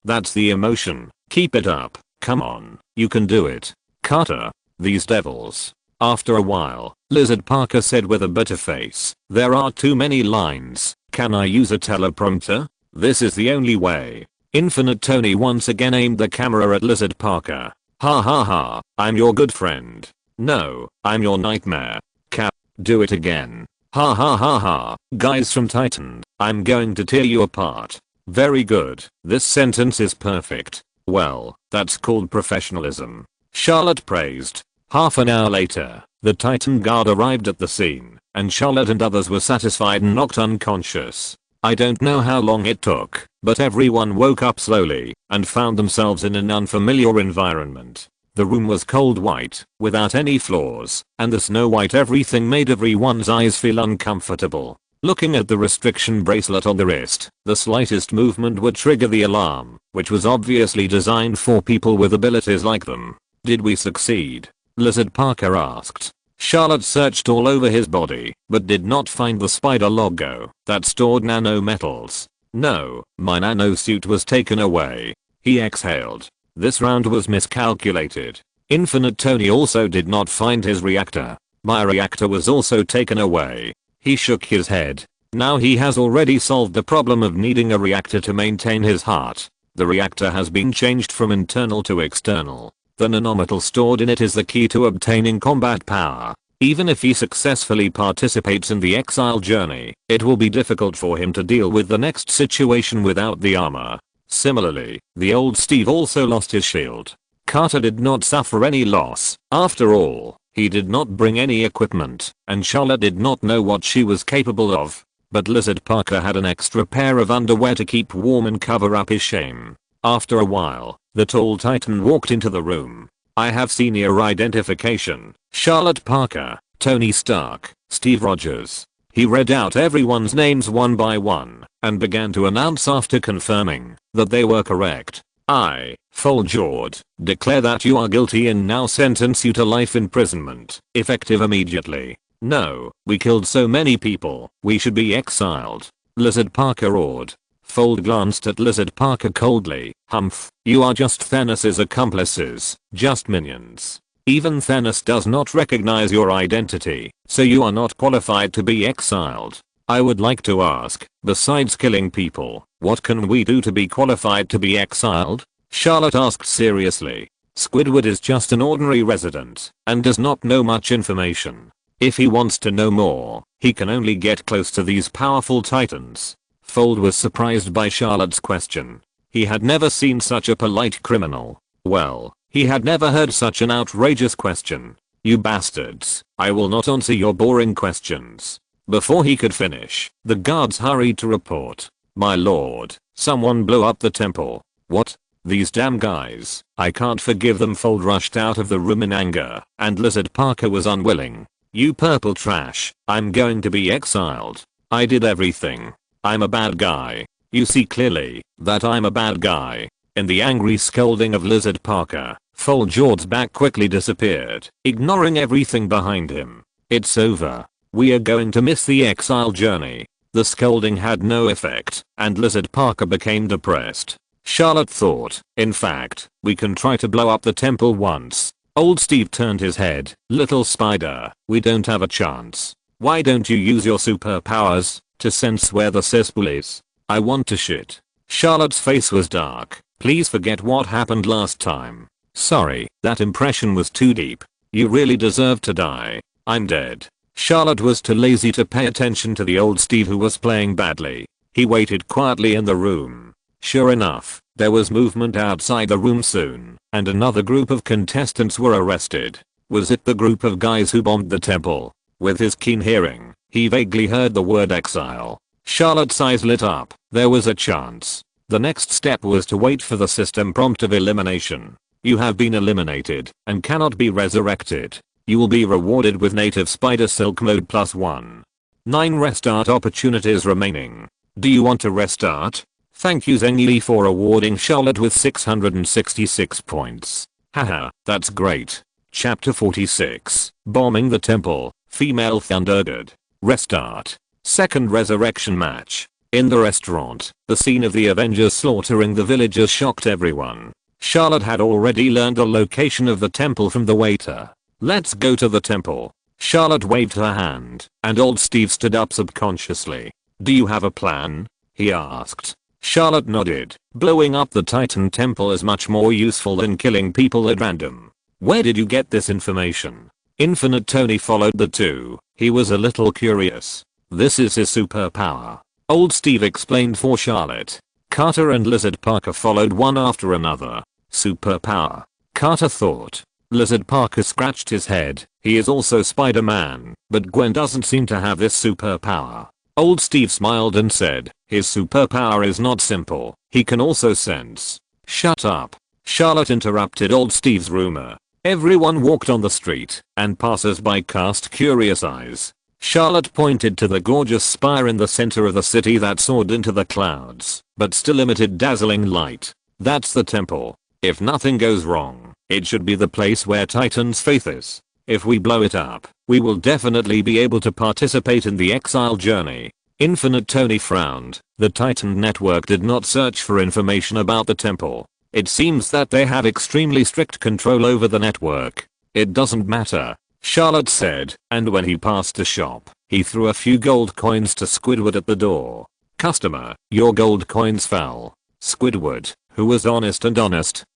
that's the emotion, keep it up, come on, you can do it. Carter, these devils. After a while, Lizard Parker said with a bitter face, there are too many lines, can I use a teleprompter? This is the only way. Infinite Tony once again aimed the camera at Lizard Parker. Ha ha ha, I'm your good friend. No, I'm your nightmare. Cap, do it again. Ha ha ha ha, guys from Titan, I'm going to tear you apart. Very good, this sentence is perfect. Well, that's called professionalism, Charlotte praised. Half an hour later, the Titan guard arrived at the scene, and Charlotte and others were satisfied and knocked unconscious. I don't know how long it took, but everyone woke up slowly and found themselves in an unfamiliar environment. The room was cold white, without any floors, and the snow white everything made everyone's eyes feel uncomfortable. Looking at the restriction bracelet on the wrist, the slightest movement would trigger the alarm, which was obviously designed for people with abilities like them. Did we succeed? Lizard Parker asked. Charlotte searched all over his body, but did not find the spider logo that stored nanometals. No, my nanosuit was taken away. He exhaled. This round was miscalculated. Infinite Tony also did not find his reactor. My reactor was also taken away. He shook his head. Now he has already solved the problem of needing a reactor to maintain his heart. The reactor has been changed from internal to external. The nanometal stored in it is the key to obtaining combat power. Even if he successfully participates in the exile journey, it will be difficult for him to deal with the next situation without the armor. Similarly, the old Steve also lost his shield. Carter did not suffer any loss. After all, he did not bring any equipment, and Charlotte did not know what she was capable of. But Lizard Parker had an extra pair of underwear to keep warm and cover up his shame. After a while, the tall Titan walked into the room. I have senior identification. Charlotte Parker, Tony Stark, Steve Rogers. He read out everyone's names one by one, and began to announce after confirming that they were correct. I, Fulgjord, declare that you are guilty and now sentence you to life imprisonment, effective immediately. No, we killed so many people, we should be exiled. Lizard Parker roared. Fold glanced at Lizard Parker coldly. Humph, you are just Thanos' accomplices, just minions. Even Thanos does not recognize your identity, so you are not qualified to be exiled. I would like to ask, besides killing people, what can we do to be qualified to be exiled? Charlotte asked seriously. Squidward is just an ordinary resident, and does not know much information. If he wants to know more, he can only get close to these powerful titans. Fold was surprised by Charlotte's question. He had never seen such a polite criminal. Well, He had never heard such an outrageous question. You bastards, I will not answer your boring questions. Before he could finish, the guards hurried to report. My lord, someone blew up the temple. What? These damn guys, I can't forgive them. Fold rushed out of the room in anger, and Lizard Parker was unwilling. You purple trash, I'm going to be exiled. I did everything. I'm a bad guy. You see clearly that I'm a bad guy. In the angry scolding of Lizard Parker, Folger's back quickly disappeared, ignoring everything behind him. It's over. We are going to miss the exile journey. The scolding had no effect, and Lizard Parker became depressed. Charlotte thought, in fact, we can try to blow up the temple once. Old Steve turned his head. Little spider, we don't have a chance. Why don't you use your superpowers to sense where the cesspool is? I want to shit. Charlotte's face was dark. Please forget what happened last time. Sorry, that impression was too deep. You really deserve to die. I'm dead. Charlotte was too lazy to pay attention to the old Steve who was playing badly. He waited quietly in the room. Sure enough, there was movement outside the room soon, and another group of contestants were arrested. Was it the group of guys who bombed the temple? With his keen hearing, he vaguely heard the word exile. Charlotte's eyes lit up. There was a chance. The next step was to wait for the system prompt of elimination. You have been eliminated and cannot be resurrected. You will be rewarded with native spider silk mode +1. 9 restart opportunities remaining. Do you want to restart? Thank you Zengli for awarding Charlotte with 666 points. Haha, that's great. Chapter 46. Bombing the Temple. Female Thundergod. Restart. Second resurrection match. In the restaurant, the scene of the Avengers slaughtering the villagers shocked everyone. Charlotte had already learned the location of the temple from the waiter. Let's go to the temple. Charlotte waved her hand, and old Steve stood up subconsciously. Do you have a plan? He asked. Charlotte nodded. Blowing up the Titan temple is much more useful than killing people at random. Where did you get this information? Infinite Tony followed the two. He was a little curious. This is his superpower. Old Steve explained for Charlotte. Carter and Lizard Parker followed one after another. Superpower. Carter thought. Lizard Parker scratched his head. He is also Spider-Man, but Gwen doesn't seem to have this superpower. Old Steve smiled and said, his superpower is not simple. He can also sense. Shut up. Charlotte interrupted old Steve's rumor. Everyone walked on the street, and passers-by cast curious eyes. Charlotte pointed to the gorgeous spire in the center of the city that soared into the clouds, but still emitted dazzling light. That's the temple. If nothing goes wrong, it should be the place where Titan's faith is. If we blow it up, we will definitely be able to participate in the exile journey. Infinite Tony frowned. The Titan network did not search for information about the temple. It seems that they have extremely strict control over the network. It doesn't matter, Charlotte said, and when he passed the shop, he threw a few gold coins to Squidward at the door. Customer, your gold coins fell. Squidward, who was honest,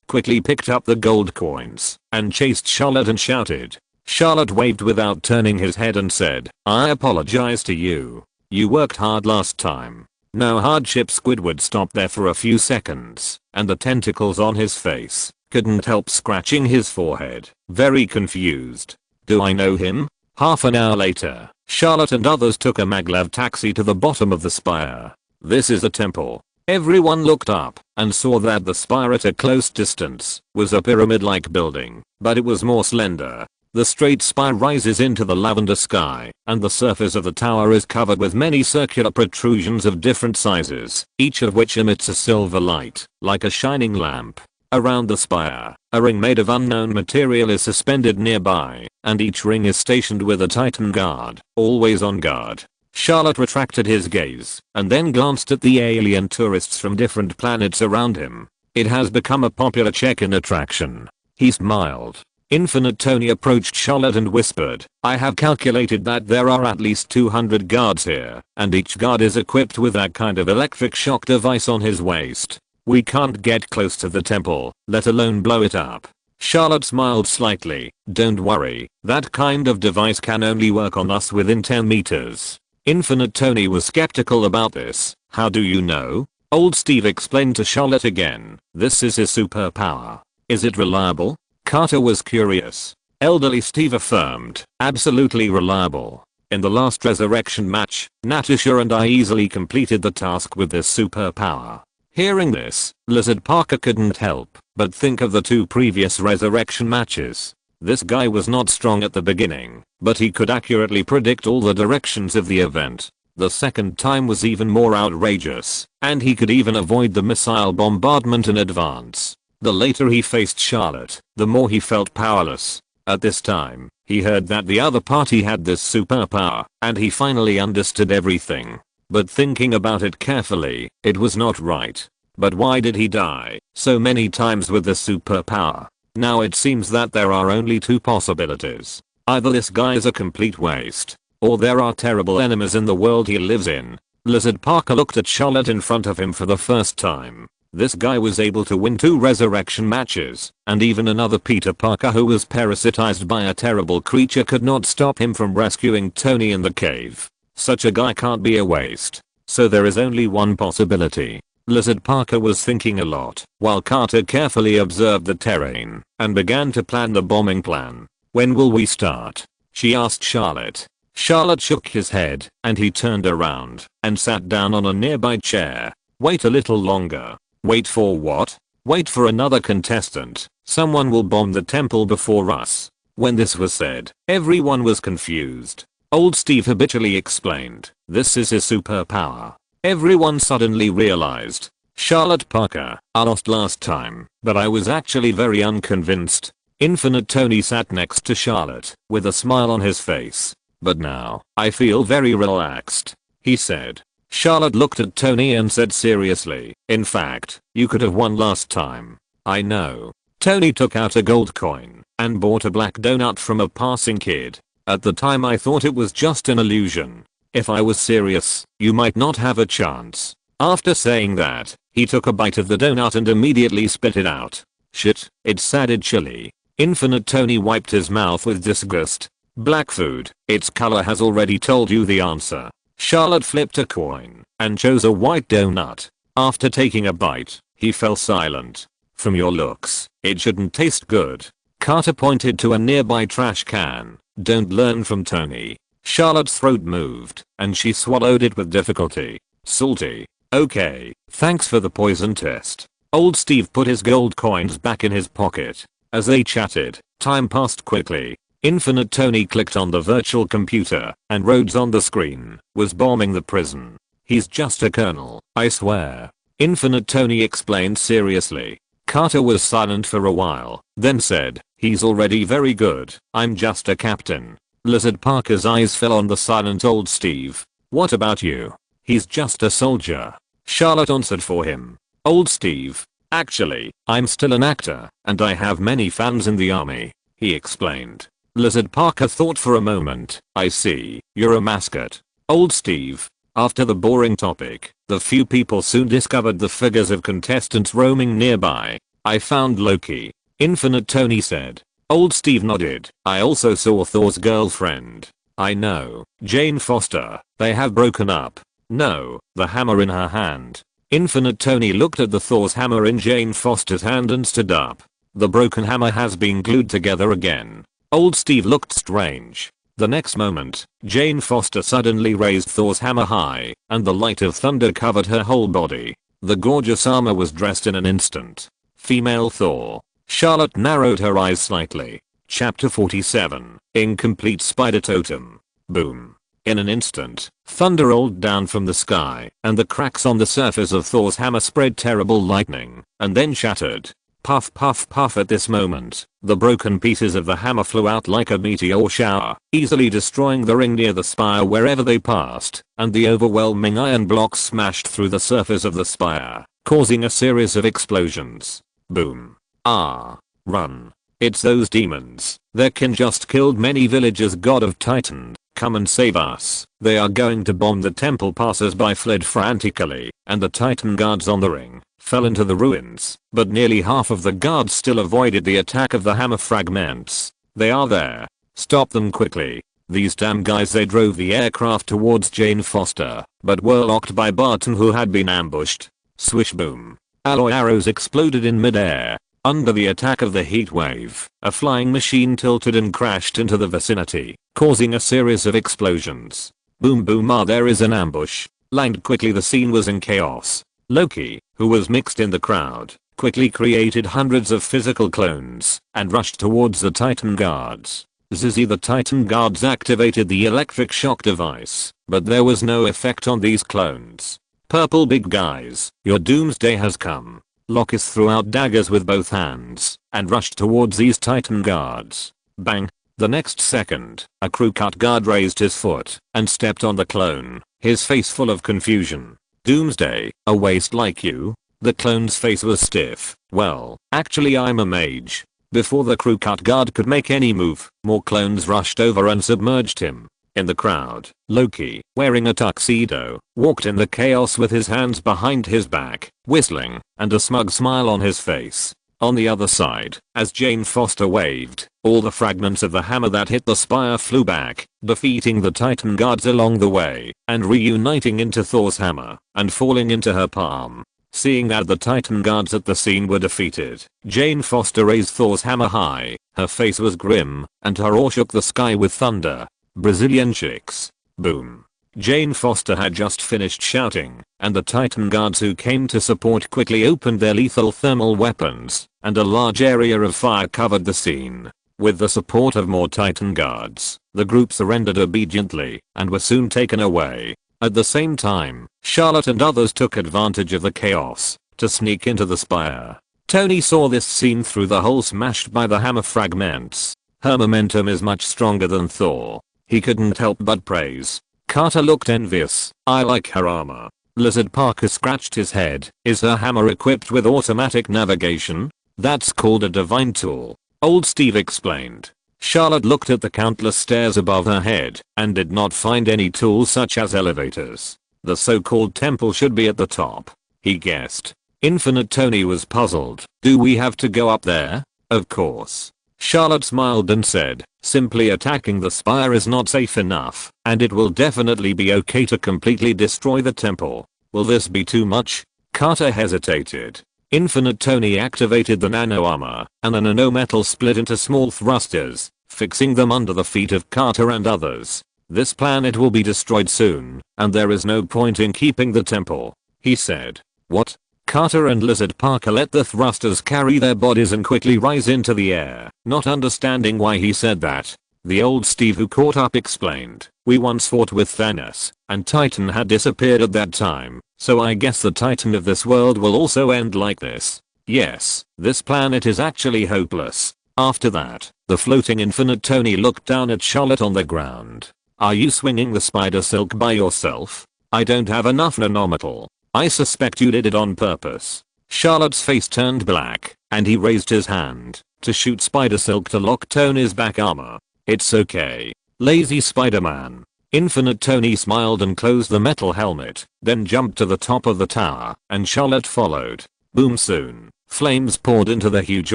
quickly picked up the gold coins and chased Charlotte and shouted. Charlotte waved without turning his head and said, I apologize to you. You worked hard last time. No hardship. Squidward stopped there for a few seconds, and the tentacles on his face couldn't help scratching his forehead, very confused. Do I know him? Half an hour later, Charlotte and others took a maglev taxi to the bottom of the spire. This is a temple. Everyone looked up and saw that the spire at a close distance was a pyramid-like building, but it was more slender. The straight spire rises into the lavender sky, and the surface of the tower is covered with many circular protrusions of different sizes, each of which emits a silver light, like a shining lamp. Around the spire, a ring made of unknown material is suspended nearby, and each ring is stationed with a Titan guard, always on guard. Charlotte retracted his gaze, and then glanced at the alien tourists from different planets around him. It has become a popular check-in attraction. He smiled. Infinite Tony approached Charlotte and whispered, I have calculated that there are at least 200 guards here, and each guard is equipped with that kind of electric shock device on his waist. We can't get close to the temple, let alone blow it up. Charlotte smiled slightly. Don't worry, that kind of device can only work on us within 10 meters. Infinite Tony was skeptical about this. How do you know? Old Steve explained to Charlotte again. This is his superpower. Is it reliable? Carter was curious. Elderly Steve affirmed, absolutely reliable. In the last resurrection match, Natasha and I easily completed the task with this superpower. Hearing this, Lizard Parker couldn't help but think of the 2 previous resurrection matches. This guy was not strong at the beginning, but he could accurately predict all the directions of the event. The second time was even more outrageous, and he could even avoid the missile bombardment in advance. The later he faced Charlotte, the more he felt powerless. At this time, he heard that the other party had this superpower, and he finally understood everything. But thinking about it carefully, it was not right. But why did he die so many times with the superpower? Now it seems that there are only 2 possibilities. Either this guy is a complete waste, or there are terrible enemies in the world he lives in. Lizard Parker looked at Charlotte in front of him for the first time. This guy was able to win 2 resurrection matches, and even another Peter Parker who was parasitized by a terrible creature could not stop him from rescuing Tony in the cave. Such a guy can't be a waste. So there is only one possibility. Lizard Parker was thinking a lot, while Carter carefully observed the terrain, and began to plan the bombing plan. When will we start? She asked Charlotte. Charlotte shook his head, and he turned around, and sat down on a nearby chair. Wait a little longer. Wait for what? Wait for another contestant. Someone will bomb the temple before us. When this was said, everyone was confused. Old Steve habitually explained, this is his superpower. Everyone suddenly realized. Charlotte Parker, I lost last time, but I was actually very unconvinced. Infinite Tony sat next to Charlotte, with a smile on his face. But now, I feel very relaxed, he said. Charlotte looked at Tony and said seriously, in fact, you could have won last time. I know. Tony took out a gold coin, and bought a black donut from a passing kid. At the time I thought it was just an illusion. If I was serious, you might not have a chance. After saying that, he took a bite of the donut and immediately spit it out. Shit, it sounded chilly. Infinite Tony wiped his mouth with disgust. Black food, its color has already told you the answer. Charlotte flipped a coin, and chose a white donut. After taking a bite, he fell silent. From your looks, it shouldn't taste good. Carter pointed to a nearby trash can. Don't learn from Tony. Charlotte's throat moved, and she swallowed it with difficulty. Salty. Okay, thanks for the poison test. Old Steve put his gold coins back in his pocket. As they chatted, time passed quickly. Infinite Tony clicked on the virtual computer, and Rhodes on the screen was bombing the prison. He's just a colonel, I swear. Infinite Tony explained seriously. Carter was silent for a while, then said, he's already very good. I'm just a captain. Lizard Parker's eyes fell on the silent old Steve. What about you? He's just a soldier. Charlotte answered for him. Old Steve. Actually, I'm still an actor, and I have many fans in the army, he explained. Lizard Parker thought for a moment. I see, you're a mascot. Old Steve. After the boring topic, the few people soon discovered the figures of contestants roaming nearby. I found Loki. Infinite Tony said. Old Steve nodded. I also saw Thor's girlfriend. I know, Jane Foster. They have broken up. No, the hammer in her hand. Infinite Tony looked at the Thor's hammer in Jane Foster's hand and stood up. The broken hammer has been glued together again. Old Steve looked strange. The next moment, Jane Foster suddenly raised Thor's hammer high, and the light of thunder covered her whole body. The gorgeous armor was dressed in an instant. Female Thor. Charlotte narrowed her eyes slightly. Chapter 47. Incomplete Spider Totem. Boom. In an instant, thunder rolled down from the sky, and the cracks on the surface of Thor's hammer spread terrible lightning, and then shattered. Puff puff puff. At this moment, the broken pieces of the hammer flew out like a meteor shower, easily destroying the ring near the spire wherever they passed, and the overwhelming iron blocks smashed through the surface of the spire, causing a series of explosions. Boom. Ah. Run. It's those demons. Their kin just killed many villagers. God of Titan, come and save us. They are going to bomb the temple. Passers-by fled frantically, and the Titan guards on the ring fell into the ruins, but nearly half of the guards still avoided the attack of the hammer fragments. They are there. Stop them quickly. These damn guys. They drove the aircraft towards Jane Foster, but were locked by Barton, who had been ambushed. Swish boom. Alloy arrows exploded in midair. Under the attack of the heat wave, a flying machine tilted and crashed into the vicinity, causing a series of explosions. Boom boom, there is an ambush. Lined quickly, the scene was in chaos. Loki, who was mixed in the crowd, quickly created hundreds of physical clones and rushed towards the Titan guards. Zizzy, the Titan guards activated the electric shock device, but there was no effect on these clones. Purple big guys, your doomsday has come. Locus threw out daggers with both hands and rushed towards these Titan guards. Bang! The next second, a crew cut guard raised his foot and stepped on the clone, his face full of confusion. Doomsday, a waste like you? The clone's face was stiff. Well, actually I'm a mage. Before the crew cut guard could make any move, more clones rushed over and submerged him. In the crowd, Loki, wearing a tuxedo, walked in the chaos with his hands behind his back, whistling, and a smug smile on his face. On the other side, as Jane Foster waved, all the fragments of the hammer that hit the spire flew back, defeating the Titan guards along the way, and reuniting into Thor's hammer, and falling into her palm. Seeing that the Titan guards at the scene were defeated, Jane Foster raised Thor's hammer high, her face was grim, and her oar shook the sky with thunder. Brazilian chicks. Boom. Jane Foster had just finished shouting, and the Titan guards who came to support quickly opened their lethal thermal weapons, and a large area of fire covered the scene. With the support of more Titan guards, the group surrendered obediently, and were soon taken away. At the same time, Charlotte and others took advantage of the chaos to sneak into the spire. Tony saw this scene through the hole smashed by the hammer fragments. Her momentum is much stronger than Thor. He couldn't help but praise. Carter looked envious. I like her armor. Lizard Parker scratched his head. Is her hammer equipped with automatic navigation? That's called a divine tool. Old Steve explained. Charlotte looked at the countless stairs above her head and did not find any tools such as elevators. The so-called temple should be at the top, he guessed. Infinite Tony was puzzled. Do we have to go up there? Of course. Charlotte smiled and said, simply attacking the spire is not safe enough, and it will definitely be okay to completely destroy the temple. Will this be too much? Carter hesitated. Infinite Tony activated the nano armor, and the nanometal split into small thrusters, fixing them under the feet of Carter and others. This planet will be destroyed soon, and there is no point in keeping the temple, he said. What? Carter and Lizard Parker let the thrusters carry their bodies and quickly rise into the air, not understanding why he said that. The old Steve who caught up explained, we once fought with Thanos, and Titan had disappeared at that time, so I guess the Titan of this world will also end like this. Yes, this planet is actually hopeless. After that, the floating Infinite Tony looked down at Charlotte on the ground. Are you swinging the spider silk by yourself? I don't have enough nanometal. I suspect you did it on purpose. Charlotte's face turned black, and he raised his hand to shoot spider silk to lock Tony's back armor. It's okay. Lazy Spider-Man. Infinite Tony smiled and closed the metal helmet, then jumped to the top of the tower, and Charlotte followed. Boom soon. Flames poured into the huge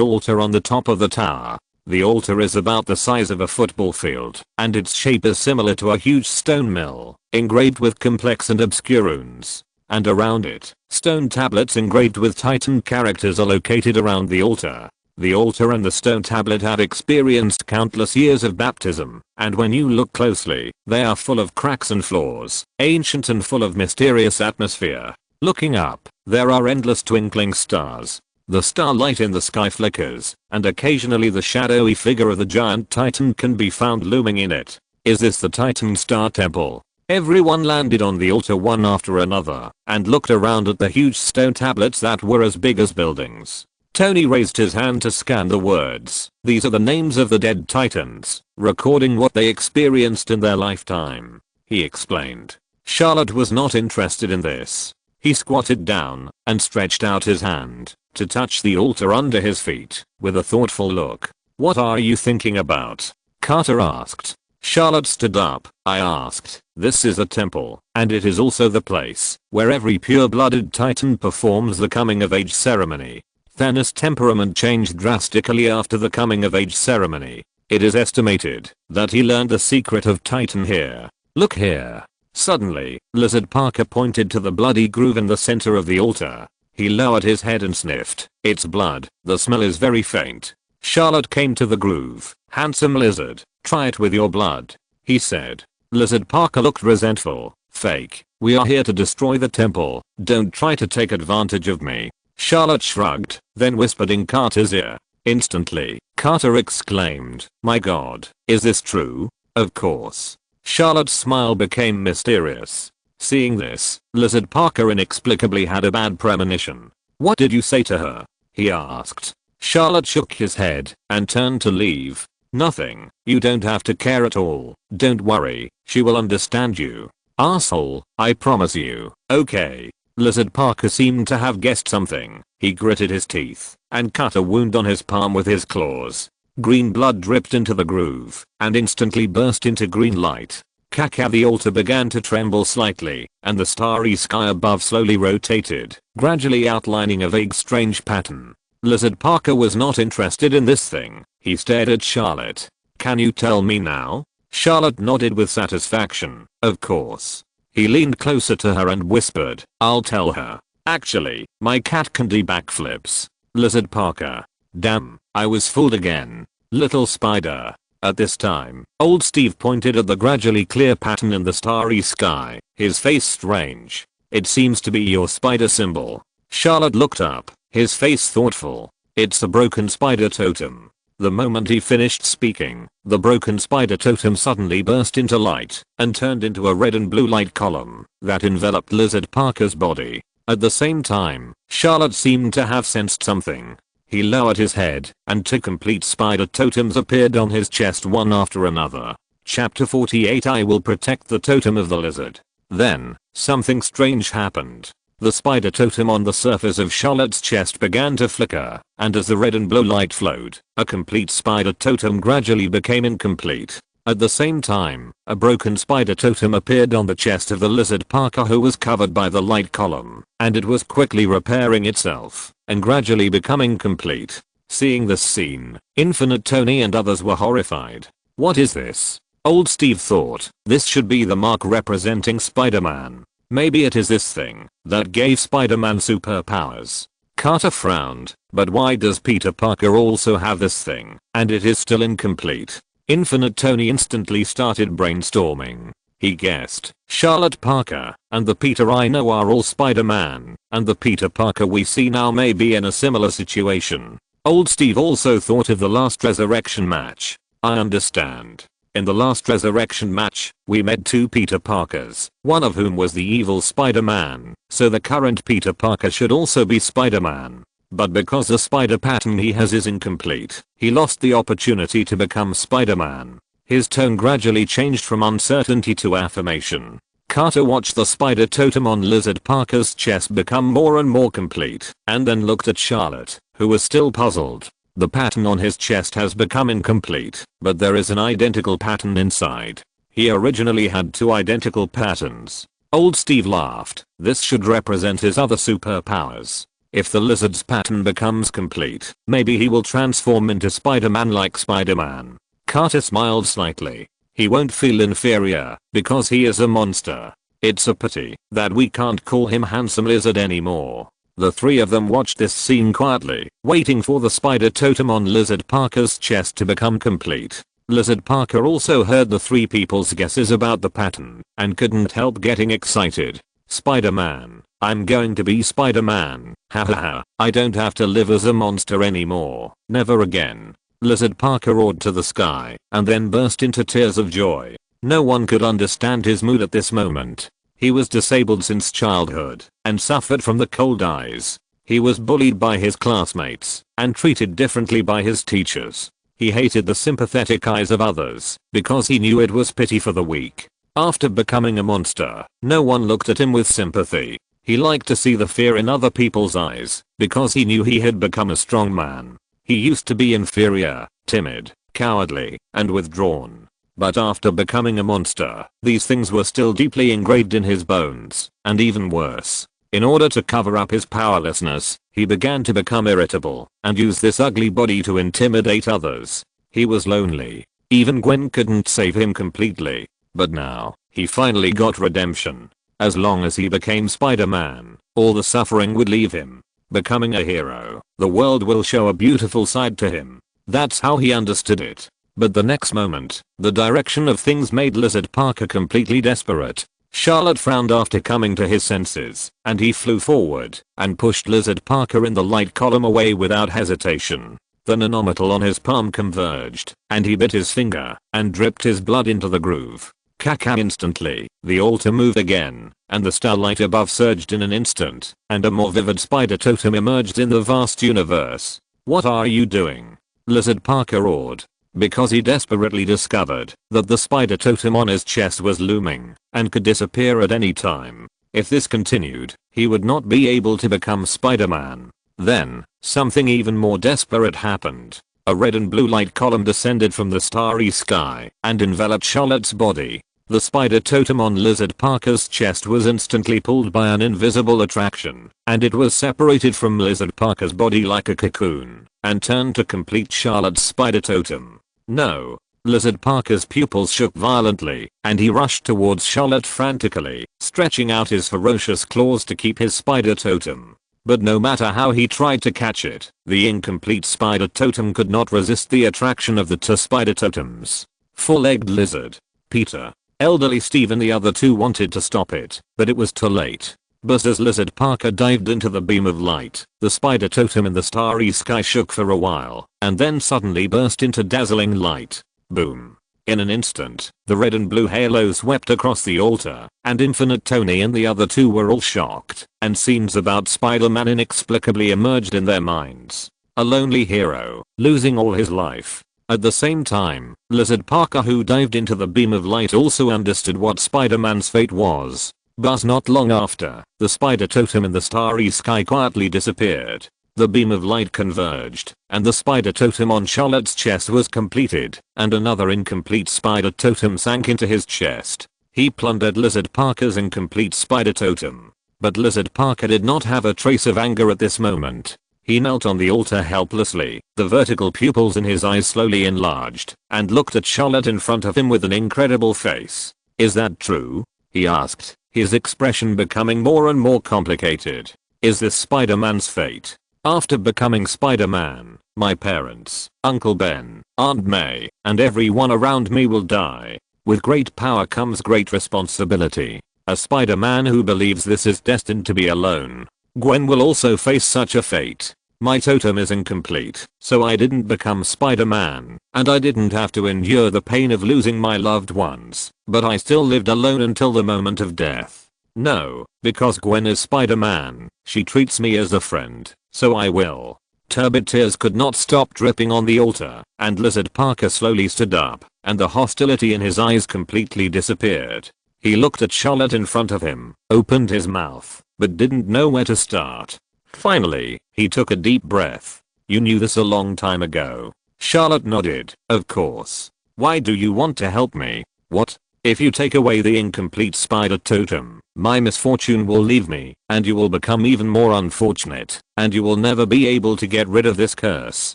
altar on the top of the tower. The altar is about the size of a football field, and its shape is similar to a huge stone mill, engraved with complex and obscure runes. And around it, stone tablets engraved with Titan characters are located around the altar. The altar and the stone tablet have experienced countless years of baptism, and when you look closely, they are full of cracks and flaws, ancient and full of mysterious atmosphere. Looking up, there are endless twinkling stars. The starlight in the sky flickers, and occasionally the shadowy figure of the giant Titan can be found looming in it. Is this the Titan Star Temple? Everyone landed on the altar one after another, and looked around at the huge stone tablets that were as big as buildings. Tony raised his hand to scan the words. These are the names of the dead Titans, recording what they experienced in their lifetime, he explained. Charlotte was not interested in this. He squatted down and stretched out his hand to touch the altar under his feet with a thoughtful look. What are you thinking about? Carter asked. Charlotte stood up. I asked, this is a temple, and it is also the place where every pure-blooded Titan performs the coming-of-age ceremony. Thanos' temperament changed drastically after the coming-of-age ceremony. It is estimated that he learned the secret of Titan here. Look here. Suddenly, Lizard Parker pointed to the bloody groove in the center of the altar. He lowered his head and sniffed. It's blood. The smell is very faint. Charlotte came to the groove. Handsome lizard, try it with your blood, he said. Lizard Parker looked resentful. Fake. We are here to destroy the temple. Don't try to take advantage of me. Charlotte shrugged, then whispered in Carter's ear. Instantly, Carter exclaimed, my god, is this true? Of course. Charlotte's smile became mysterious. Seeing this, Lizard Parker inexplicably had a bad premonition. What did you say to her? He asked. Charlotte shook his head and turned to leave. Nothing. You don't have to care at all. Don't worry. She will understand you. Asshole, I promise you. Okay. Lizard Parker seemed to have guessed something. He gritted his teeth and cut a wound on his palm with his claws. Green blood dripped into the groove and instantly burst into green light. Kaka, the altar began to tremble slightly, and the starry sky above slowly rotated, gradually outlining a vague strange pattern. Lizard Parker was not interested in this thing. He stared at Charlotte. Can you tell me now? Charlotte nodded with satisfaction. Of course. He leaned closer to her and whispered, I'll tell her. Actually, my cat can do backflips. Lizard Parker. Damn, I was fooled again. Little spider. At this time, old Steve pointed at the gradually clear pattern in the starry sky, his face strange. It seems to be your spider symbol. Charlotte looked up, his face thoughtful. It's a broken spider totem. The moment he finished speaking, the broken spider totem suddenly burst into light and turned into a red and blue light column that enveloped Lizard Parker's body. At the same time, Charlotte seemed to have sensed something. He lowered his head, and two complete spider totems appeared on his chest one after another. Chapter 48 I will protect the totem of the lizard. Then, something strange happened. The spider totem on the surface of Charlotte's chest began to flicker, and as the red and blue light flowed, a complete spider totem gradually became incomplete. At the same time, a broken spider totem appeared on the chest of the Lizard Parker, who was covered by the light column, and it was quickly repairing itself and gradually becoming complete. Seeing this scene, Infinite Tony and others were horrified. What is this? Old Steve thought, this should be the mark representing Spider-Man. Maybe it is this thing that gave Spider-Man superpowers. Carter frowned, but why does Peter Parker also have this thing, and it is still incomplete? Infinite Tony instantly started brainstorming. He guessed, Charlotte Parker and the Peter I know are all Spider-Man, and the Peter Parker we see now may be in a similar situation. Old Steve also thought of the last resurrection match. I understand. In the last resurrection match, we met two Peter Parkers, one of whom was the evil Spider-Man, so the current Peter Parker should also be Spider-Man. But because the spider pattern he has is incomplete, he lost the opportunity to become Spider-Man. His tone gradually changed from uncertainty to affirmation. Carter watched the spider totem on Lizard Parker's chest become more and more complete, and then looked at Charlotte, who was still puzzled. The pattern on his chest has become incomplete, but there is an identical pattern inside. He originally had two identical patterns. Old Steve laughed. This should represent his other superpowers. If the lizard's pattern becomes complete, maybe he will transform into Spider-Man like Spider-Man. Carter smiled slightly. He won't feel inferior, because he is a monster. It's a pity that we can't call him Handsome Lizard anymore. The three of them watched this scene quietly, waiting for the spider totem on Lizard Parker's chest to become complete. Lizard Parker also heard the three people's guesses about the pattern, and couldn't help getting excited. Spider-Man. I'm going to be Spider-Man. Ha ha ha. I don't have to live as a monster anymore. Never again. Lizard Parker roared to the sky, and then burst into tears of joy. No one could understand his mood at this moment. He was disabled since childhood, and suffered from the cold eyes. He was bullied by his classmates, and treated differently by his teachers. He hated the sympathetic eyes of others, because he knew it was pity for the weak. After becoming a monster, no one looked at him with sympathy. He liked to see the fear in other people's eyes, because he knew he had become a strong man. He used to be inferior, timid, cowardly, and withdrawn. But after becoming a monster, these things were still deeply engraved in his bones, and even worse. In order to cover up his powerlessness, he began to become irritable, and use this ugly body to intimidate others. He was lonely. Even Gwen couldn't save him completely. But now, he finally got redemption. As long as he became Spider-Man, all the suffering would leave him. Becoming a hero, the world will show a beautiful side to him. That's how he understood it. But the next moment, the direction of things made Lizard Parker completely desperate. Charlotte frowned after coming to his senses, and he flew forward and pushed Lizard Parker in the light column away without hesitation. The nanometal on his palm converged, and he bit his finger and dripped his blood into the groove. Caca! Instantly, the altar moved again, and the starlight above surged in an instant, and a more vivid spider totem emerged in the vast universe. What are you doing? Lizard Parker roared, because he desperately discovered that the spider totem on his chest was looming and could disappear at any time. If this continued, he would not be able to become Spider-Man. Then, something even more desperate happened. A red and blue light column descended from the starry sky and enveloped Charlotte's body. The spider totem on Lizard Parker's chest was instantly pulled by an invisible attraction, and it was separated from Lizard Parker's body like a cocoon, and turned to complete Charlotte's spider totem. No. Lizard Parker's pupils shook violently, and he rushed towards Charlotte frantically, stretching out his ferocious claws to keep his spider totem. But no matter how he tried to catch it, the incomplete spider totem could not resist the attraction of the two spider totems. Four-legged lizard, Peter, elderly Steve and the other two wanted to stop it, but it was too late. But as Lizard Parker dived into the beam of light, the spider totem in the starry sky shook for a while, and then suddenly burst into dazzling light. Boom. In an instant, the red and blue halo swept across the altar, and Infinite Tony and the other two were all shocked, and scenes about Spider-Man inexplicably emerged in their minds. A lonely hero, losing all his life. At the same time, Lizard Parker, who dived into the beam of light, also understood what Spider-Man's fate was. But not long after, the spider totem in the starry sky quietly disappeared. The beam of light converged, and the spider totem on Charlotte's chest was completed, and another incomplete spider totem sank into his chest. He plundered Lizard Parker's incomplete spider totem. But Lizard Parker did not have a trace of anger at this moment. He knelt on the altar helplessly, the vertical pupils in his eyes slowly enlarged, and looked at Charlotte in front of him with an incredible face. "Is that true?" he asked, his expression becoming more and more complicated. "Is this Spider-Man's fate? After becoming Spider-Man, my parents, Uncle Ben, Aunt May, and everyone around me will die. With great power comes great responsibility. A Spider-Man who believes this is destined to be alone. Gwen will also face such a fate. My totem is incomplete, so I didn't become Spider-Man, and I didn't have to endure the pain of losing my loved ones, but I still lived alone until the moment of death. No, because Gwen is Spider-Man, she treats me as a friend, so I will." Turbid tears could not stop dripping on the altar, and Lizard Parker slowly stood up, and the hostility in his eyes completely disappeared. He looked at Charlotte in front of him, opened his mouth, but didn't know where to start. Finally, he took a deep breath. "You knew this a long time ago." Charlotte nodded. "Of course. Why do you want to help me?" "What? If you take away the incomplete spider totem, my misfortune will leave me, and you will become even more unfortunate, and you will never be able to get rid of this curse."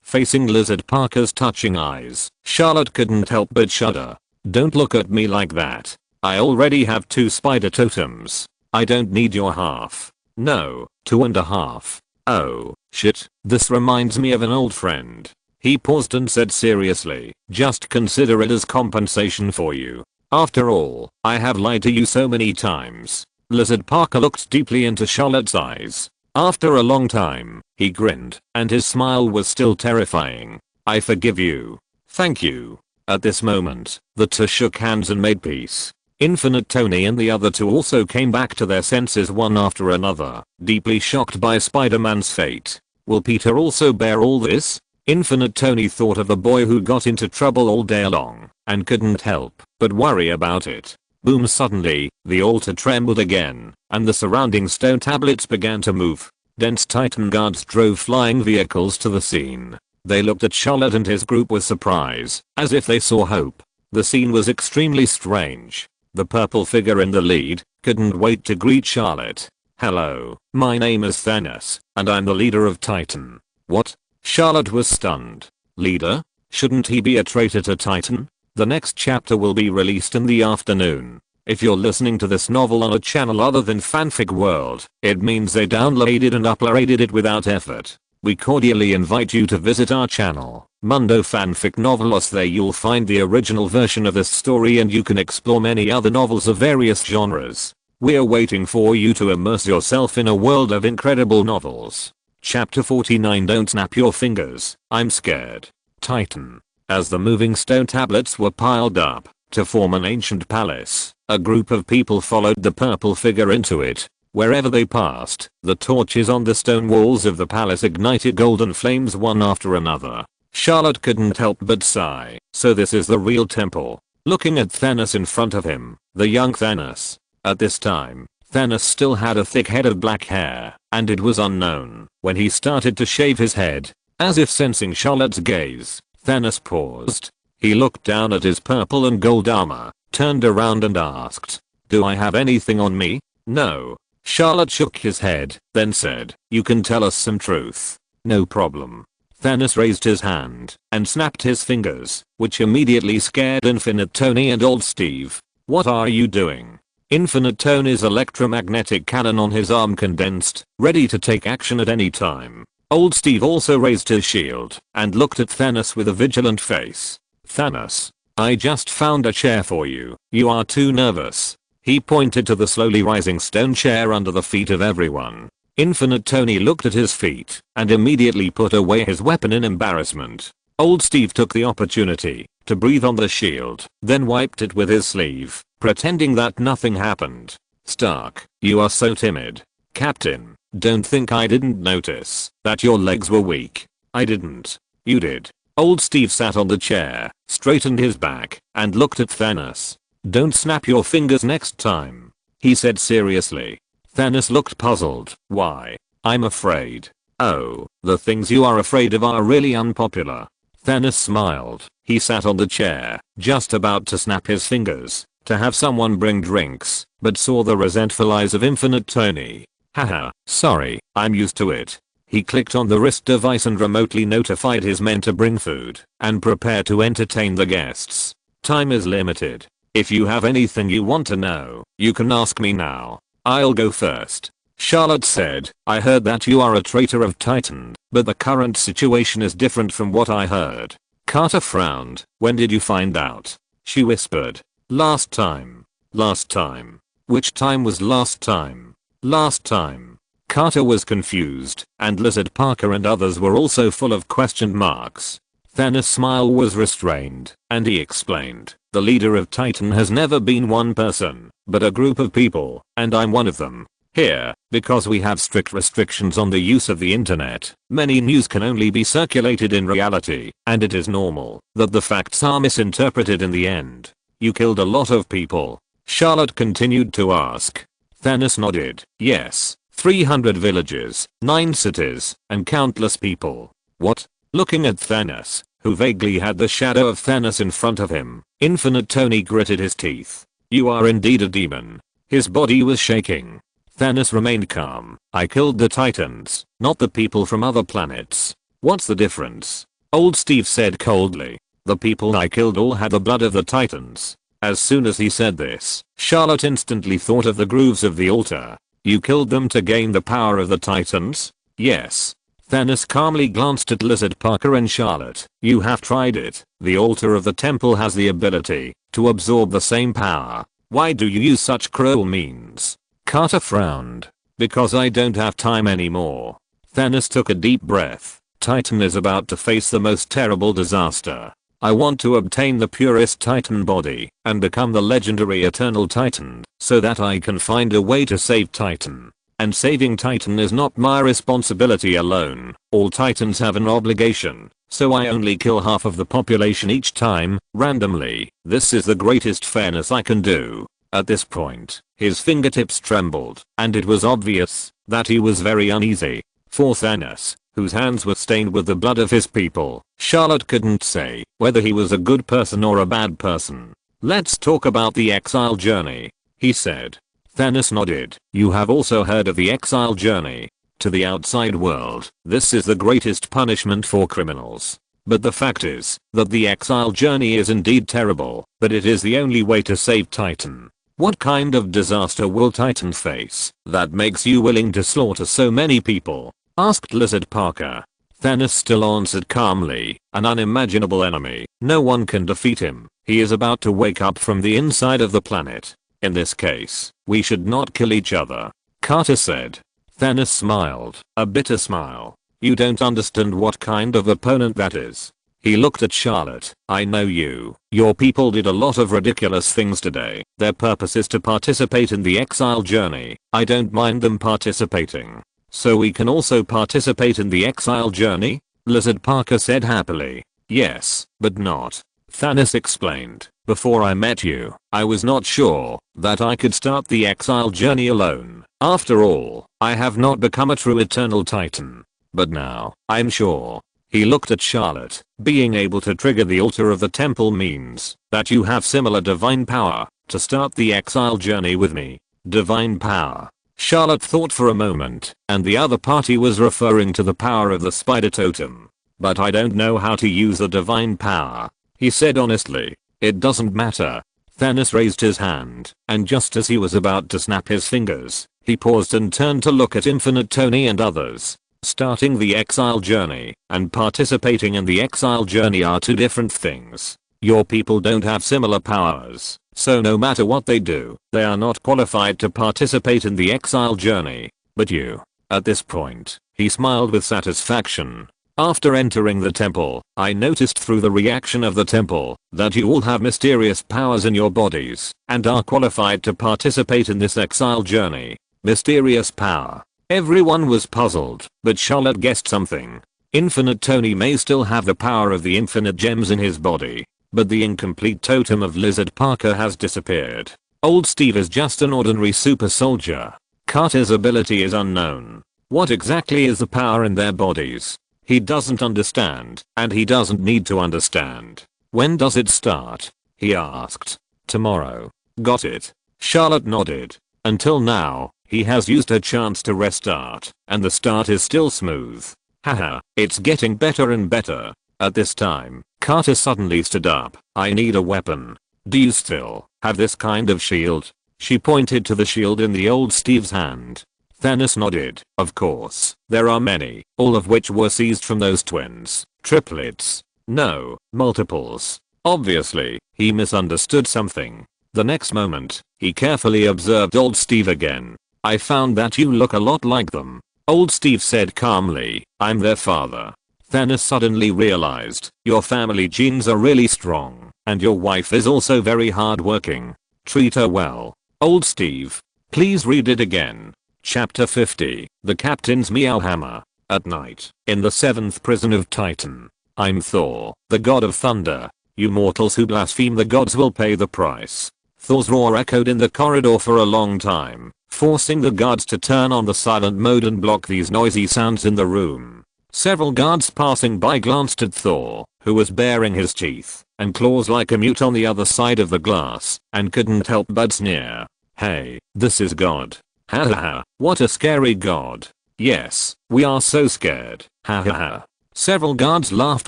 Facing Lizard Parker's touching eyes, Charlotte couldn't help but shudder. "Don't look at me like that. I already have 2 spider totems. I don't need your half. No, 2.5. Oh, shit, this reminds me of an old friend." He paused and said seriously, "Just consider it as compensation for you. After all, I have lied to you so many times." Lizard Parker looked deeply into Charlotte's eyes. After a long time, he grinned, and his smile was still terrifying. "I forgive you. Thank you." At this moment, the two shook hands and made peace. Infinite Tony and the other two also came back to their senses one after another, deeply shocked by Spider-Man's fate. Will Peter also bear all this? Infinite Tony thought of the boy who got into trouble all day long, and couldn't help but worry about it. Boom! Suddenly, the altar trembled again, and the surrounding stone tablets began to move. Dense Titan guards drove flying vehicles to the scene. They looked at Charlotte and his group with surprise, as if they saw hope. The scene was extremely strange. The purple figure in the lead couldn't wait to greet Charlotte. "Hello, my name is Thanos, and I'm the leader of Titan." "What?" Charlotte was stunned. "Leader? Shouldn't he be a traitor to Titan?" The next chapter will be released in the afternoon. If you're listening to this novel on a channel other than Fanfic World, it means they downloaded and uploaded it without effort. We cordially invite you to visit our channel, Mundo Fanfic Novelos. There you'll find the original version of this story and you can explore many other novels of various genres. We're waiting for you to immerse yourself in a world of incredible novels. Chapter 49. Don't snap your fingers, I'm scared. Titan. As the moving stone tablets were piled up to form an ancient palace, a group of people followed the purple figure into it. Wherever they passed, the torches on the stone walls of the palace ignited golden flames one after another. Charlotte couldn't help but sigh. So this is the real temple. Looking at Thanos in front of him, the young Thanos. At this time, Thanos still had a thick head of black hair, and it was unknown when he started to shave his head. As if sensing Charlotte's gaze, Thanos paused. He looked down at his purple and gold armor, turned around and asked, "Do I have anything on me?" "No." Charlotte shook his head, then said, "You can tell us some truth." "No problem." Thanos raised his hand and snapped his fingers, which immediately scared Infinite Tony and Old Steve. "What are you doing?" Infinite Tony's electromagnetic cannon on his arm condensed, ready to take action at any time. Old Steve also raised his shield and looked at Thanos with a vigilant face. "Thanos, I just found a chair for you. You are too nervous." He pointed to the slowly rising stone chair under the feet of everyone. Infinite Tony looked at his feet and immediately put away his weapon in embarrassment. Old Steve took the opportunity to breathe on the shield, then wiped it with his sleeve, pretending that nothing happened. "Stark, you are so timid." "Captain, don't think I didn't notice that your legs were weak." "I didn't." "You did." Old Steve sat on the chair, straightened his back, and looked at Thanos. "Don't snap your fingers next time," he said seriously. Thanos looked puzzled. "Why?" "I'm afraid." "Oh, the things you are afraid of are really unpopular." Thanos smiled. He sat on the chair, just about to snap his fingers to have someone bring drinks, but saw the resentful eyes of Infinite Tony. "Haha, sorry, I'm used to it." He clicked on the wrist device and remotely notified his men to bring food and prepare to entertain the guests. "Time is limited. If you have anything you want to know, you can ask me now. I'll go first." Charlotte said, "I heard that you are a traitor of Titan, but the current situation is different from what I heard." Carter frowned. "When did you find out?" She whispered. "Last time." "Last time? Which time was last time?" "Last time." Carter was confused, and Lizard Parker and others were also full of question marks. Thanos' smile was restrained, and he explained, "The leader of Titan has never been one person, but a group of people, and I'm one of them. Here, because we have strict restrictions on the use of the internet, many news can only be circulated in reality, and it is normal that the facts are misinterpreted in the end." "You killed a lot of people?" Charlotte continued to ask. Thanos nodded. "Yes, 300 villages, 9 cities, and countless people." "What?" Looking at Thanos, who vaguely had the shadow of Thanos in front of him, Infinite Tony gritted his teeth. "You are indeed a demon." His body was shaking. Thanos remained calm. "I killed the Titans, not the people from other planets." "What's the difference?" Old Steve said coldly. "The people I killed all had the blood of the Titans." As soon as he said this, Charlotte instantly thought of the grooves of the altar. "You killed them to gain the power of the Titans?" "Yes." Thanos calmly glanced at Lizard Parker and Charlotte. "You have tried it. The altar of the temple has the ability to absorb the same power. Why do you use such cruel means?" Carter frowned. "Because I don't have time anymore." Thanos took a deep breath. "Titan is about to face the most terrible disaster. I want to obtain the purest Titan body and become the legendary Eternal Titan so that I can find a way to save Titan. And saving Titan is not my responsibility alone. All Titans have an obligation, so I only kill half of the population each time, randomly. This is the greatest fairness I can do." At this point, his fingertips trembled, and it was obvious that he was very uneasy. For Thanos, whose hands were stained with the blood of his people, Charlotte couldn't say whether he was a good person or a bad person. "Let's talk about the exile journey," he said. Thanos nodded. "You have also heard of the exile journey. To the outside world, this is the greatest punishment for criminals. But the fact is that the exile journey is indeed terrible, but it is the only way to save Titan." What kind of disaster will Titan face that makes you willing to slaughter so many people? Asked Lizard Parker. Thanos still answered calmly, an unimaginable enemy. No one can defeat him. He is about to wake up from the inside of the planet. In this case, we should not kill each other, Carter said. Thanos smiled, a bitter smile. You don't understand what kind of opponent that is. He looked at Charlotte. I know you. Your people did a lot of ridiculous things today. Their purpose is to participate in the exile journey. I don't mind them participating. So we can also participate in the exile journey? Lizard Parker said happily. Yes, but not. Thanos explained. Before I met you, I was not sure that I could start the exile journey alone. After all, I have not become a true eternal Titan. But now, I'm sure. He looked at Charlotte. Being able to trigger the altar of the temple means that you have similar divine power to start the exile journey with me. Divine power. Charlotte thought for a moment, and the other party was referring to the power of the spider totem. But I don't know how to use the divine power, he said honestly. It doesn't matter. Thanos raised his hand, and just as he was about to snap his fingers, he paused and turned to look at Infinite Tony and others. Starting the exile journey and participating in the exile journey are two different things. Your people don't have similar powers, so no matter what they do, they are not qualified to participate in the exile journey. But you. At this point, he smiled with satisfaction. After entering the temple, I noticed through the reaction of the temple that you all have mysterious powers in your bodies and are qualified to participate in this exile journey. Mysterious power. Everyone was puzzled, but Charlotte guessed something. Infinite Tony may still have the power of the infinite gems in his body, but the incomplete totem of Lizard Parker has disappeared. Old Steve is just an ordinary super soldier. Carter's ability is unknown. What exactly is the power in their bodies? He doesn't understand, and he doesn't need to understand. When does it start? He asked. Tomorrow. Got it. Charlotte nodded. Until now, he has used her chance to restart, and the start is still smooth. Haha, it's getting better and better. At this time, Carter suddenly stood up. I need a weapon. Do you still have this kind of shield? She pointed to the shield in the old Steve's hand. Thanos nodded. Of course, there are many, all of which were seized from those twins. Triplets. No, multiples. Obviously, he misunderstood something. The next moment, he carefully observed old Steve again. I found that you look a lot like them. Old Steve said calmly. I'm their father. Thanos suddenly realized, your family genes are really strong, and your wife is also very hardworking. Treat her well. Old Steve. Please read it again. Chapter 50. The Captain's Meow Hammer. At night, in the 7th prison of Titan. I'm Thor, the god of thunder. You mortals who blaspheme the gods will pay the price. Thor's roar echoed in the corridor for a long time, forcing the guards to turn on the silent mode and block these noisy sounds in the room. Several guards passing by glanced at Thor, who was baring his teeth and claws like a mute on the other side of the glass, and couldn't help but sneer. Hey, this is God. Ha ha ha, what a scary god. Yes, we are so scared. Ha ha ha. Several guards laughed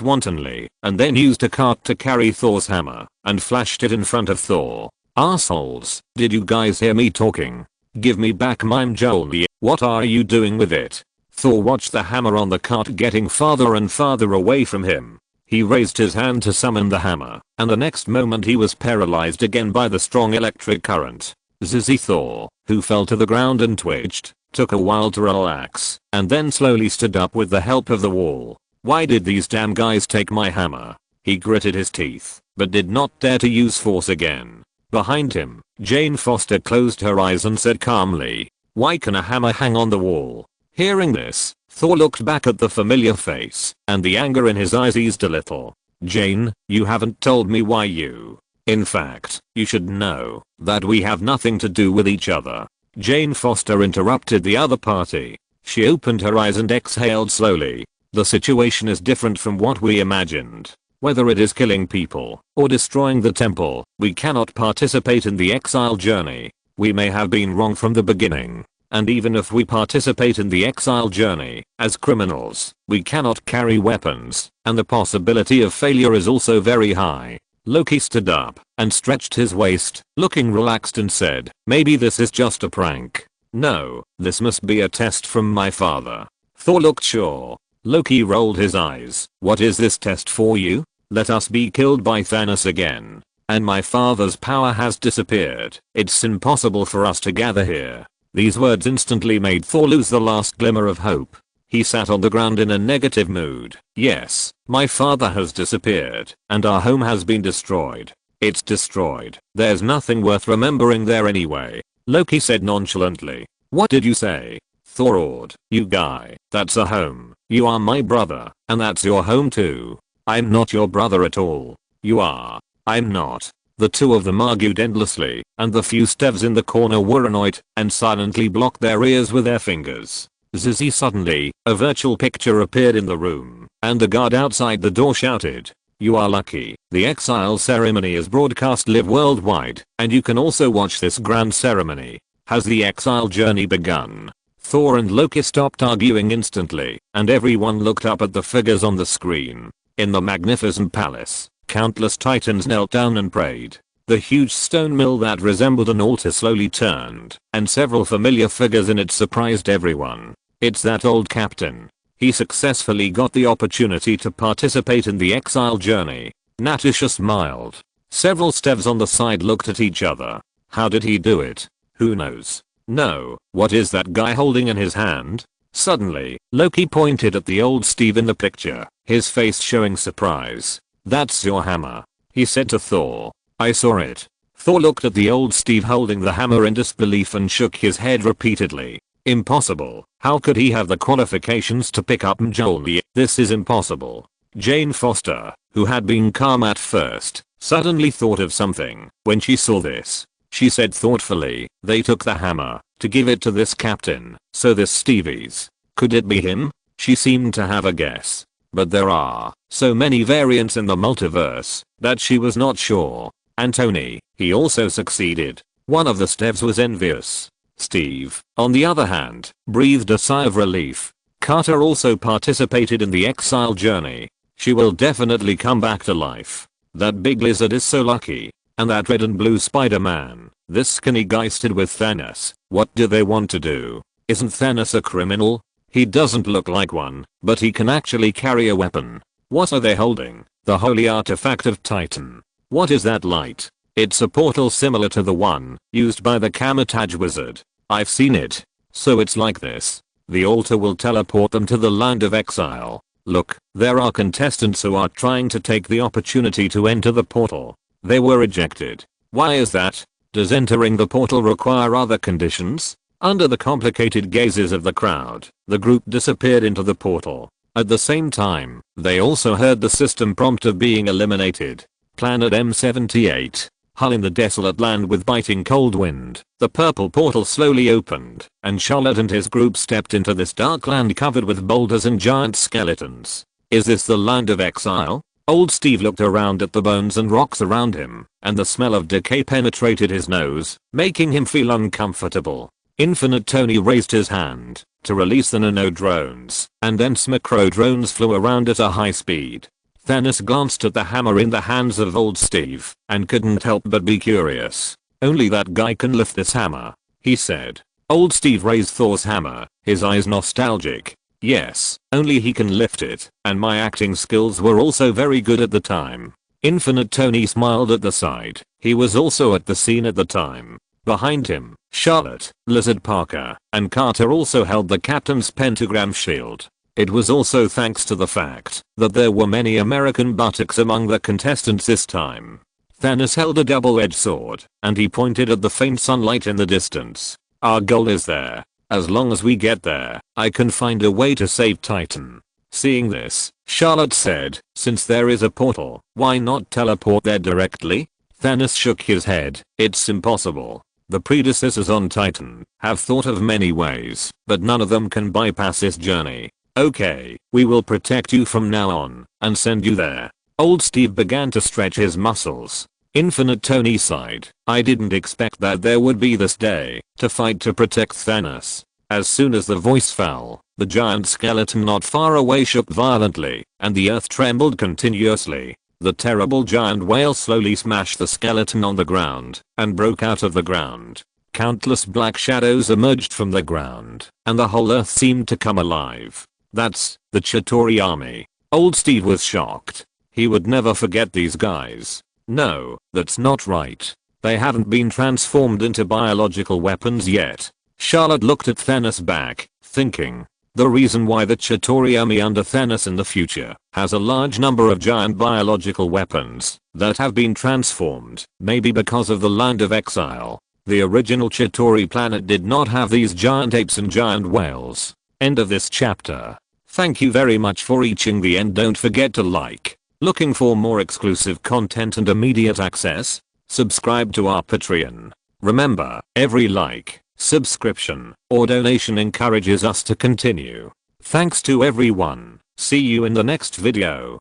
wantonly, and then used a cart to carry Thor's hammer, and flashed it in front of Thor. Assholes, did you guys hear me talking? Give me back my Mjolnir. What are you doing with it? Thor watched the hammer on the cart getting farther and farther away from him. He raised his hand to summon the hammer, and the next moment he was paralyzed again by the strong electric current. Zizzy Thor, who fell to the ground and twitched, took a while to relax, and then slowly stood up with the help of the wall. Why did these damn guys take my hammer? He gritted his teeth, but did not dare to use force again. Behind him, Jane Foster closed her eyes and said calmly, why can a hammer hang on the wall? Hearing this, Thor looked back at the familiar face, and the anger in his eyes eased a little. Jane, you haven't told me why you. In fact, you should know that we have nothing to do with each other. Jane Foster interrupted the other party. She opened her eyes and exhaled slowly. The situation is different from what we imagined. Whether it is killing people or destroying the temple, we cannot participate in the exile journey. We may have been wrong from the beginning. And even if we participate in the exile journey, as criminals, we cannot carry weapons, and the possibility of failure is also very high. Loki stood up and stretched his waist, looking relaxed, and said, maybe this is just a prank. No, this must be a test from my father. Thor looked sure. Loki rolled his eyes. What is this test for you? Let us be killed by Thanos again. And my father's power has disappeared. It's impossible for us to gather here. These words instantly made Thor lose the last glimmer of hope. He sat on the ground in a negative mood. Yes, my father has disappeared, and our home has been destroyed. It's destroyed. There's nothing worth remembering there anyway. Loki said nonchalantly. What did you say? Thor roared. You guy, that's a home. You are my brother, and that's your home too. I'm not your brother at all. You are. I'm not. The two of them argued endlessly, and the few Stevs in the corner were annoyed and silently blocked their ears with their fingers. Zizzy suddenly, a virtual picture appeared in the room, and the guard outside the door shouted, you are lucky. The exile ceremony is broadcast live worldwide, and you can also watch this grand ceremony. Has the exile journey begun? Thor and Loki stopped arguing instantly, and everyone looked up at the figures on the screen. In the magnificent palace, countless titans knelt down and prayed. The huge stone mill that resembled an altar slowly turned, and several familiar figures in it surprised everyone. It's that old captain. He successfully got the opportunity to participate in the exile journey. Natasha smiled. Several Stevs on the side looked at each other. How did he do it? Who knows? No, what is that guy holding in his hand? Suddenly, Loki pointed at the old Steve in the picture, his face showing surprise. That's your hammer, he said to Thor. I saw it. Thor looked at the old Steve holding the hammer in disbelief and shook his head repeatedly. Impossible. How could he have the qualifications to pick up Mjolnir? This is impossible. Jane Foster, who had been calm at first, suddenly thought of something. When she saw this, she said thoughtfully, they took the hammer to give it to this captain, so this Stevie's. Could it be him? She seemed to have a guess. But there are so many variants in the multiverse that she was not sure. Anthony, he also succeeded. One of the Stevs was envious. Steve, on the other hand, breathed a sigh of relief. Carter also participated in the exile journey. She will definitely come back to life. That big lizard is so lucky. And that red and blue Spider-Man. This skinny guy stood with Thanos. What do they want to do? Isn't Thanos a criminal? He doesn't look like one, but he can actually carry a weapon. What are they holding? The holy artifact of Titan. What is that light? It's a portal similar to the one used by the Camotage wizard. I've seen it. So it's like this. The altar will teleport them to the land of exile. Look, there are contestants who are trying to take the opportunity to enter the portal. They were ejected. Why is that? Does entering the portal require other conditions? Under the complicated gazes of the crowd, the group disappeared into the portal. At the same time, they also heard the system prompt of being eliminated. Planet M78. Hull in the desolate land with biting cold wind. The purple portal slowly opened, and Charlotte and his group stepped into this dark land covered with boulders and giant skeletons. Is this the land of exile? Old Steve looked around at the bones and rocks around him, and the smell of decay penetrated his nose, making him feel uncomfortable. Infinite Tony raised his hand to release the nano drones, and then Smicro drones flew around at a high speed. Thanos glanced at the hammer in the hands of old Steve, and couldn't help but be curious. Only that guy can lift this hammer, he said. Old Steve raised Thor's hammer, his eyes nostalgic. Yes, only he can lift it, and my acting skills were also very good at the time. Infinite Tony smiled at the side. He was also at the scene at the time. Behind him, Charlotte, Lizard Parker, and Carter also held the captain's pentagram shield. It was also thanks to the fact that there were many American buttocks among the contestants this time. Thanos held a double-edged sword, and he pointed at the faint sunlight in the distance. Our goal is there. As long as we get there, I can find a way to save Titan. Seeing this, Charlotte said, since there is a portal, why not teleport there directly? Thanos shook his head. It's impossible. The predecessors on Titan have thought of many ways, but none of them can bypass this journey. Okay, we will protect you from now on, and send you there. Old Steve began to stretch his muscles. Infinite Tony sighed. I didn't expect that there would be this day to fight to protect Thanos. As soon as the voice fell, the giant skeleton not far away shook violently, and the earth trembled continuously. The terrible giant whale slowly smashed the skeleton on the ground and broke out of the ground. Countless black shadows emerged from the ground, and the whole earth seemed to come alive. That's the Chitauri army. Old Steve was shocked. He would never forget these guys. No, that's not right. They haven't been transformed into biological weapons yet. Charlotte looked at Thanos back, thinking. The reason why the Chitauri army under Thanos in the future has a large number of giant biological weapons that have been transformed may be because of the Land of Exile. The original Chitauri planet did not have these giant apes and giant whales. End of this chapter. Thank you very much for reaching the end. Don't forget to like. Looking for more exclusive content and immediate access? Subscribe to our Patreon. Remember, every like, subscription, or donation encourages us to continue. Thanks to everyone. See you in the next video.